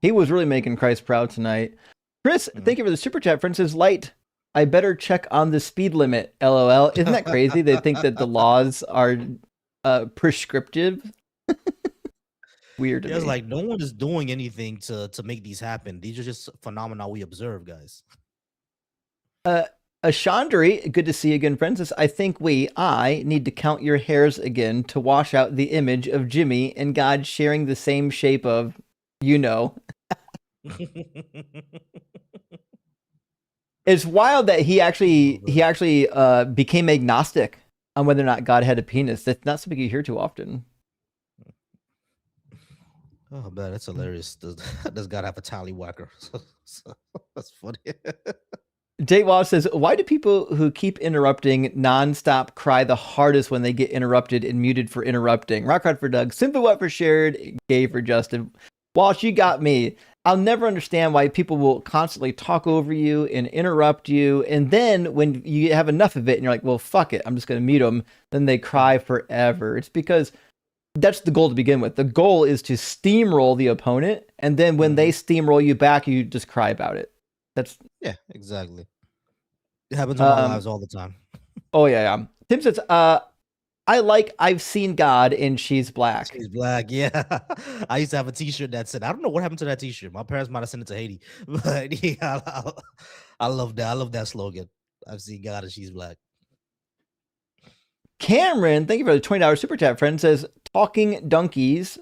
He was really making Christ proud tonight. Chris, thank you for the super chat. Friend says, Light, I better check on the speed limit. LOL. Isn't that crazy? They think that the laws are prescriptive. Weird. Yeah, it's like no one is doing anything to make these happen. These are just phenomena we observe, guys. Ashandri, good to see you again, Francis. I think I need to count your hairs again to wash out the image of Jimmy and God sharing the same shape of, It's wild that he actually became agnostic on whether or not God had a penis. That's not something you hear too often. Oh man, that's hilarious. Does God have a tallywhacker? That's funny. Jay Wallace says, why do people who keep interrupting nonstop cry the hardest when they get interrupted and muted for interrupting? Rock hard for Doug, simply what for shared, gay for Justin. Walsh, you got me. I'll never understand why people will constantly talk over you and interrupt you. And then when you have enough of it and you're like, well, fuck it, I'm just going to mute them. Then they cry forever. It's because that's the goal to begin with. The goal is to steamroll the opponent. And then when they steamroll you back, you just cry about it. Yeah, exactly. It happens in our lives all the time. Oh, yeah. Tim says, I've seen God and she's black. She's black, yeah. I used to have a t-shirt that said, I don't know what happened to that t-shirt. My parents might have sent it to Haiti. But yeah, I love that. I love that slogan. I've seen God and she's black. Cameron, thank you for the $20 super chat, friend, says, talking donkeys,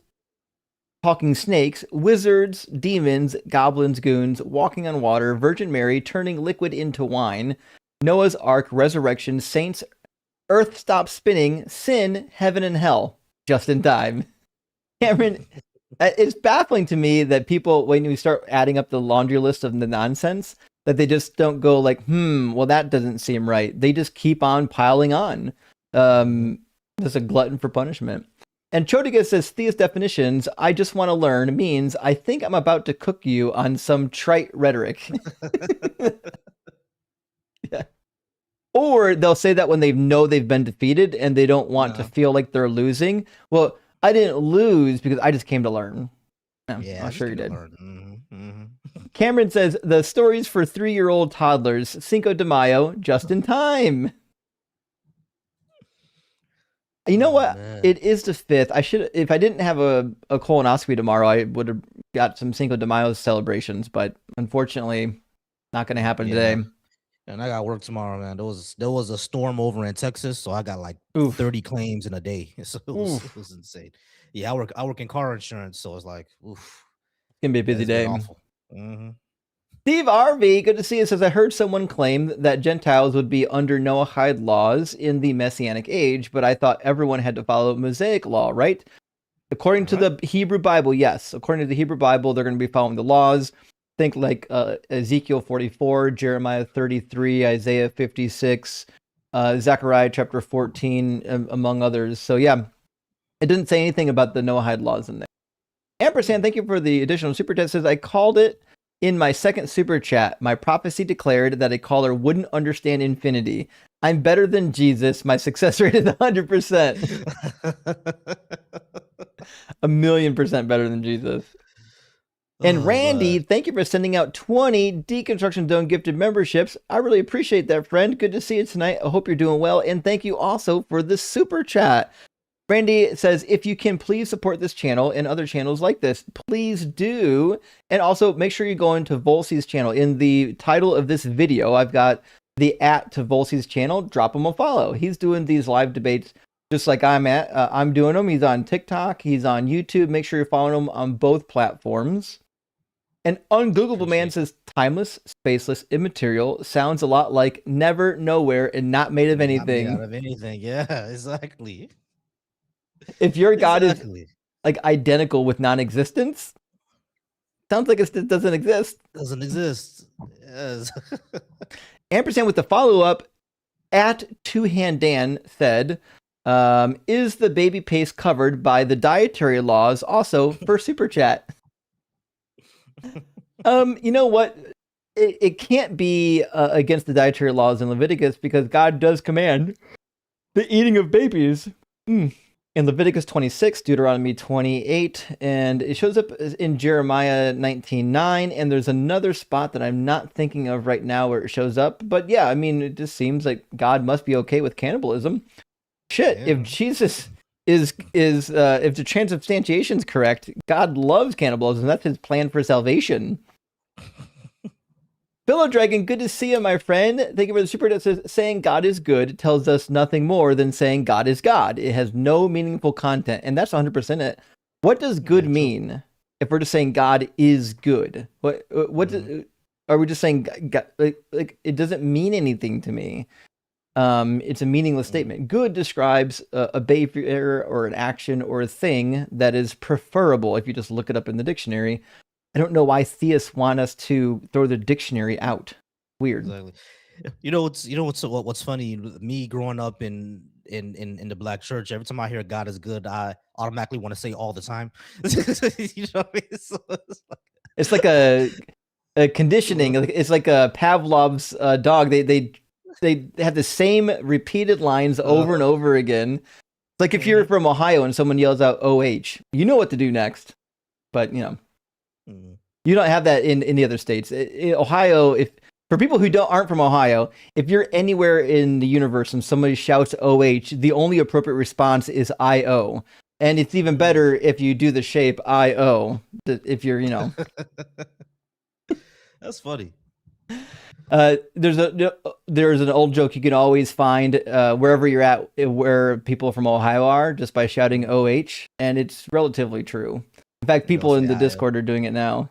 talking snakes, wizards, demons, goblins, goons, walking on water, Virgin Mary, turning liquid into wine, Noah's Ark, resurrection, saints, earth stops spinning, sin, heaven, and hell, just in time. Cameron, it's baffling to me that people, when we start adding up the laundry list of the nonsense, that they just don't go like, well, that doesn't seem right. They just keep on piling on. There's a glutton for punishment. And Chodiga says, theist definitions, I just want to learn, means I think I'm about to cook you on some trite rhetoric. Yeah. Or they'll say that when they know they've been defeated and they don't want to feel like they're losing. Well, I didn't lose because I just came to learn. Yeah, I'm sure you did. Mm-hmm. Cameron says, the stories for 3-year-old toddlers, Cinco de Mayo, just in time. You know what? Man. It is the 5th. I should, if I didn't have a colonoscopy tomorrow, I would have got some Cinco de Mayo celebrations, but unfortunately, not going to happen today. And I got work tomorrow, man. There was a storm over in Texas, so I got like 30 claims in a day. So it was insane. Yeah, I work in car insurance, so it's like, oof. It's gonna be a busy day. Awful. Mm-hmm. Steve RV, good to see you, says, I heard someone claim that Gentiles would be under Noahide laws in the Messianic age, but I thought everyone had to follow Mosaic law, right? According to the Hebrew Bible, yes. According to the Hebrew Bible, they're going to be following the laws. Think like Ezekiel 44, Jeremiah 33, Isaiah 56, Zechariah chapter 14, among others. So yeah, it didn't say anything about the Noahide laws in there. Ampersand, thank you for the additional super chat. Says, I called it In my second super chat, my prophecy declared that a caller wouldn't understand infinity. I'm better than Jesus. My success rate is 100%. 1,000,000% better than Jesus. And Oh, Randy, God. thank you for sending out 20 Deconstruction Zone gifted memberships. I really appreciate that, friend. Good to see you tonight. I hope you're doing well. And thank you also for the super chat. Randy says, if you can please support this channel and other channels like this, please do. And also make sure you go into Volsey's channel. In the title of this video, I've got the @ to Volsey's channel. Drop him a follow. He's doing these live debates just like I'm doing them. He's on TikTok. He's on YouTube. Make sure you're following him on both platforms. And Ungoogleable Man says, timeless, spaceless, immaterial, sounds a lot like never, nowhere, and not made of anything. Not made out of anything. Yeah, exactly. If your God Exactly. is like identical with non-existence, sounds like it doesn't exist. Doesn't exist. Yes. Ampersand with the follow-up, @2hand Dan said, is the baby paste covered by the dietary laws also for super chat? You know what? It can't be against the dietary laws in Leviticus because God does command the eating of babies. In Leviticus 26, Deuteronomy 28, and it shows up in Jeremiah 19:9, and there's another spot that I'm not thinking of right now where it shows up. But yeah, I mean, it just seems like God must be okay with cannibalism. Shit, Yeah. if Jesus is if the transubstantiation is correct, God loves cannibalism. That's his plan for salvation. Fellow Dragon, good to see you, my friend. Thank you for the super chat. Says, saying God is good tells us nothing more than saying God is God. It has no meaningful content, and that's 100% it. What does good mean if we're just saying God is good? What are we just saying? God, like it doesn't mean anything to me. It's a meaningless statement. Good describes a behavior or an action or a thing that is preferable if you just look it up in the dictionary. I don't know why theists want us to throw the dictionary out. Weird. Exactly. What's funny? Me growing up in the black church, every time I hear God is good, I automatically want to say all the time. You know what I mean? So it's like a conditioning. It's like a Pavlov's dog. They have the same repeated lines over and over again. It's like if you're from Ohio and someone yells out OH, you know what to do next. But you know. You don't have that in the other states. In Ohio, if for people who aren't from Ohio, if you're anywhere in the universe and somebody shouts OH, the only appropriate response is IO. And it's even better if you do the shape IO. If you're, you know. That's funny. There's an old joke you can always find wherever you're at, where people from Ohio are, just by shouting OH, and it's relatively true. In fact, people in the Discord are doing it now.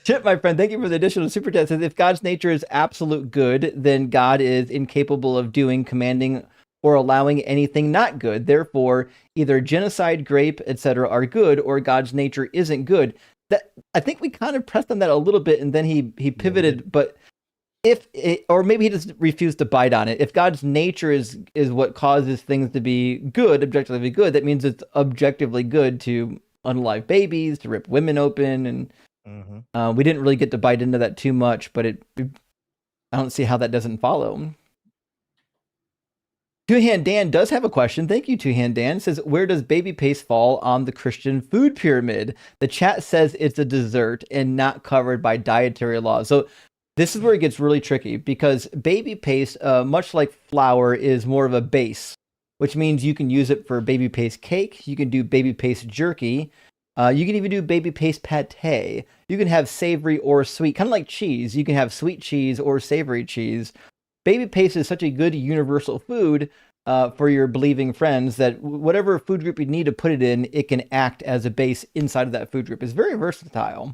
Chip, my friend, thank you for the additional super chat. Says, if God's nature is absolute good, then God is incapable of doing, commanding, or allowing anything not good. Therefore, either genocide, grape, etc. are good, or God's nature isn't good. That I think we kind of pressed on that a little bit, and then he pivoted. But or maybe he just refused to bite on it. If God's nature is what causes things to be good, objectively good, that means it's objectively good to unalive babies, to rip women open, and we didn't really get to bite into that too much, but I don't see how that doesn't follow. Two-Hand Dan does have a question. Thank you, Two-Hand Dan. It says, where does baby paste fall on the Christian food pyramid? The chat says it's a dessert and not covered by dietary laws. So this is where it gets really tricky because baby paste, much like flour, is more of a base, which means you can use it for baby paste cake. You can do baby paste jerky. You can even do baby paste pate. You can have savory or sweet, kind of like cheese. You can have sweet cheese or savory cheese. Baby paste is such a good universal food for your believing friends that whatever food group you need to put it in, it can act as a base inside of that food group. It's very versatile.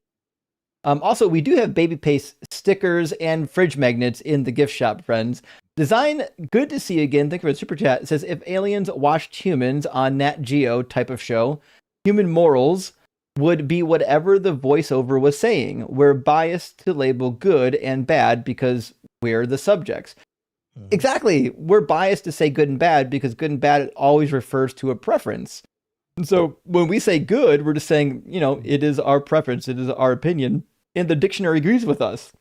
Also, we do have baby paste stickers and fridge magnets in the gift shop, friends. Design, good to see you again. Thank you for the super chat. It says, if aliens watched humans on Nat Geo type of show, human morals would be whatever the voiceover was saying. We're biased to label good and bad because we're the subjects. Exactly. We're biased to say good and bad because good and bad always refers to a preference. So when we say good, we're just saying, it is our preference, it is our opinion, and the dictionary agrees with us.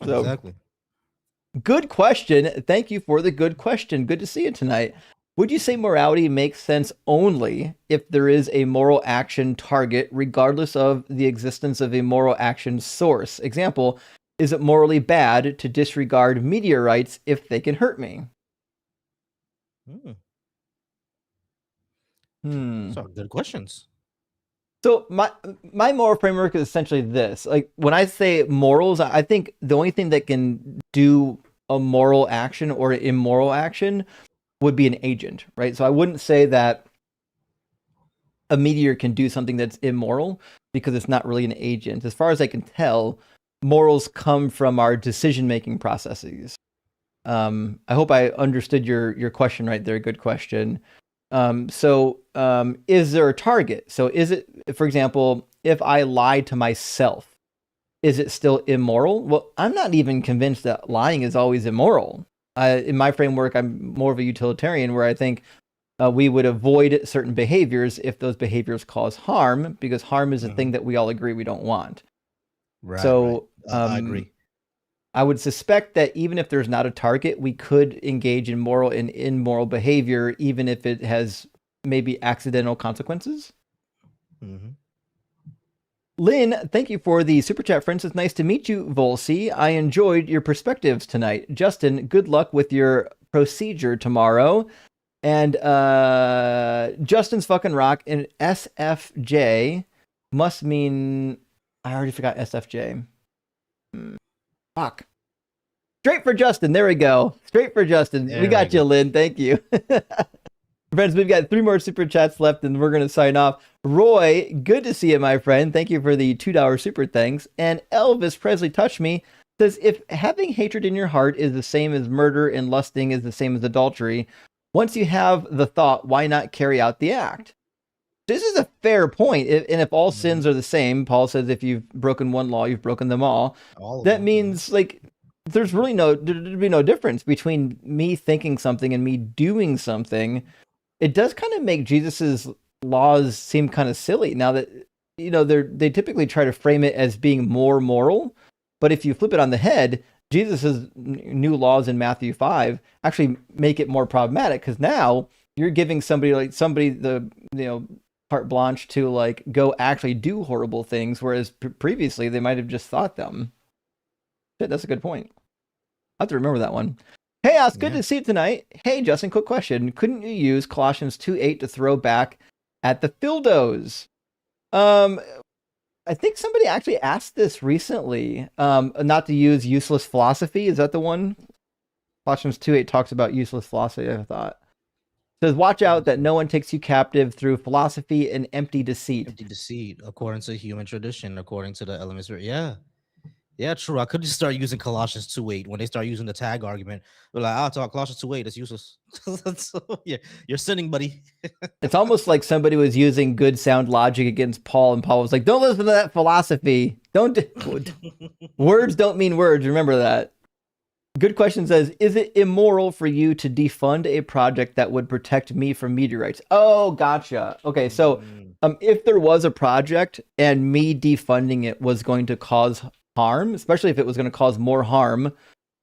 So, Exactly. good question. Thank you for the good question. Good to see you tonight. Would you say morality makes sense only if there is a moral action target, regardless of the existence of a moral action source? Example, is it morally bad to disregard meteorites if they can hurt me? So good questions. So my moral framework is essentially this. Like when I say morals, I think the only thing that can do a moral action or immoral action would be an agent, right? So I wouldn't say that a meteor can do something that's immoral because it's not really an agent. As far as I can tell, morals come from our decision-making processes. I hope I understood your question right there. Good question. Is there a target? So is it, for example, if I lie to myself, is it still immoral? Well, I'm not even convinced that lying is always immoral. In my framework, I'm more of a utilitarian where I think we would avoid certain behaviors if those behaviors cause harm, because harm is a thing that we all agree we don't want. Right. So I agree. I would suspect that even if there's not a target, we could engage in moral and immoral behavior, even if it has maybe accidental consequences. Lynn, thank you for the super chat, friends. It's nice to meet you, Volsi. I enjoyed your perspectives tonight. Justin, good luck with your procedure tomorrow. And Justin's fucking rock. And SFJ must mean... I already forgot SFJ. Fuck. Straight for Justin. There we go. Straight for Justin. We got you, Lynn. Thank you. Friends, we've got 3 more super chats left, and we're going to sign off. Roy, good to see you, my friend. Thank you for the $2 super thanks. And Elvis Presley Touch Me says, if having hatred in your heart is the same as murder and lusting is the same as adultery, once you have the thought, why not carry out the act? This is a fair point. And if all sins are the same, Paul says if you've broken one law, you've broken them all. That means, like, there'd be no difference between me thinking something and me doing something. It does kind of make Jesus's laws seem kind of silly now that, they typically try to frame it as being more moral. But if you flip it on the head, Jesus's new laws in Matthew 5 actually make it more problematic, because now you're giving somebody the carte blanche to like go actually do horrible things, whereas previously they might have just thought them. Shit, that's a good point. I have to remember that one. Hey, Os, good to see you tonight. Hey, Justin, quick question. Couldn't you use Colossians 2:8 to throw back at the Fildos? I think somebody actually asked this recently, not to use useless philosophy. Is that the one? Colossians 2:8 talks about useless philosophy, I thought. It says, watch out that no one takes you captive through philosophy and empty deceit. Empty deceit, according to human tradition, according to the elements. Yeah, true. I could just start using Colossians 2:8 when they start using the tag argument. They're like, I'll talk Colossians 2:8. It's useless. So, yeah, you're sinning, buddy. It's almost like somebody was using good sound logic against Paul, and Paul was like, don't listen to that philosophy. Words don't mean words. Remember that. Good question says, is it immoral for you to defund a project that would protect me from meteorites? Oh, gotcha. Okay, so if there was a project and me defunding it was going to cause harm, especially if it was going to cause more harm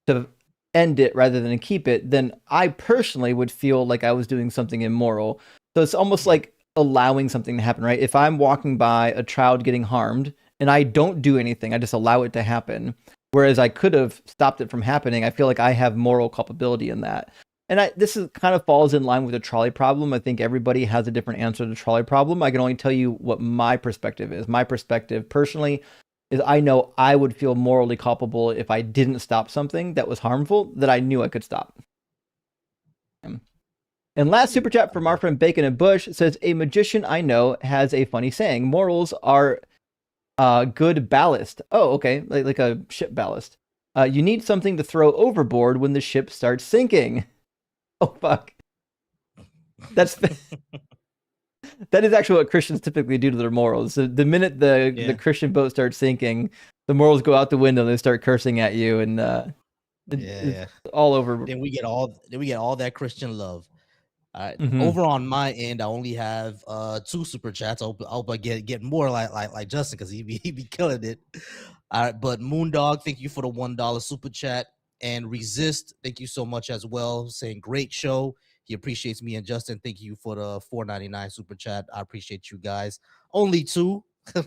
to end it rather than keep it, then I personally would feel like I was doing something immoral. So it's almost like allowing something to happen, right? If I'm walking by a child getting harmed and I don't do anything, I just allow it to happen, whereas I could have stopped it from happening, I feel like I have moral culpability in that. And this is kind of falls in line with the trolley problem. I think everybody has a different answer to the trolley problem. I can only tell you what my perspective is. My perspective personally is I know I would feel morally culpable if I didn't stop something that was harmful that I knew I could stop. And last super chat from our friend Bacon and Bush says, a magician I know has a funny saying, morals are good ballast. Oh, okay, like a ship ballast. You need something to throw overboard when the ship starts sinking. Oh, fuck. That is actually what Christians typically do to their morals. So the minute the Christian boat starts sinking, the morals go out the window and they start cursing at you, and it's all over. Then we get all that Christian love. All right. Mhm. Over on my end, I only have 2 super chats. I hope I get more like Justin, because he be killing it. All right, but Moondog, thank you for the $1 super chat. And Resist, thank you so much as well, saying great show. He appreciates me and Justin. Thank you for the $4.99 super chat. I appreciate you guys. Only 2,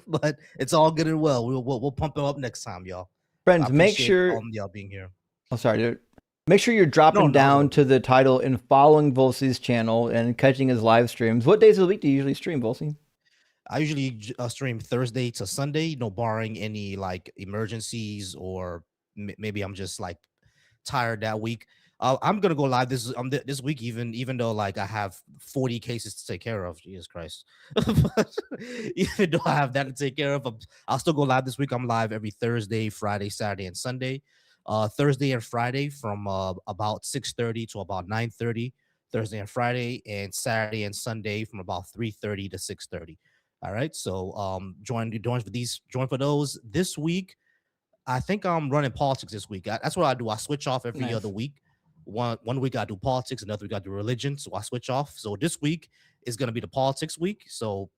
but it's all good and well. We'll pump it up next time, y'all. I Friends, make appreciate sure. y'all being here. Oh, sorry, dude. Make sure you're dropping No, down no. to the title and following Volsey's channel and catching his live streams. What days of the week do you usually stream, Volsey? I usually stream Thursday to Sunday, barring any like emergencies, or maybe I'm just like tired that week. I'm gonna go live this week, even though like I have 40 cases to take care of. Jesus Christ! But even though I have that to take care of, I'll still go live this week. I'm live every Thursday, Friday, Saturday, and Sunday. Thursday and Friday from about 6:30 to about 9:30. Thursday and Friday, and Saturday and Sunday from about 3:30 to 6:30. All right, so join for those this week. I think I'm running politics this week. That's what I do. I switch off every Nice. other week. One week I do politics, another week I do religion. So I switch off. So this week is going to be the politics week. So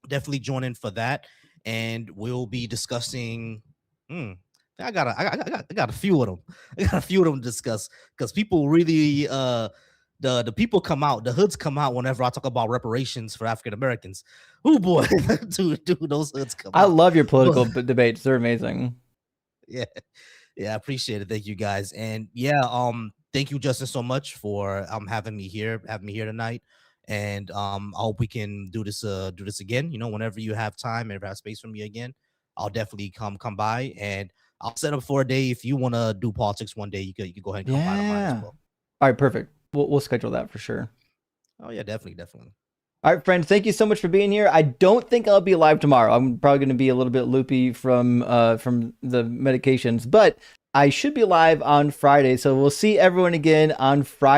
definitely join in for that, and we'll be discussing. I got a few of them. I got a few of them to discuss, because people really the people come out, the hoods come out whenever I talk about reparations for African Americans. Oh boy, do those hoods come I out? love your political debates. They're amazing. Yeah, I appreciate it. Thank you guys, and thank you, Justin, so much for having me here tonight. And I hope we can do this again. Whenever you have time and have space for me again, I'll definitely come by, and I'll set up for a day. If you want to do politics one day, you could go ahead and come by to mine as well. All right, perfect. We'll schedule that for sure. Oh yeah, definitely. All right, friends, thank you so much for being here. I don't think I'll be live tomorrow. I'm probably going to be a little bit loopy from the medications, but I should be live on Friday. So we'll see everyone again on Friday.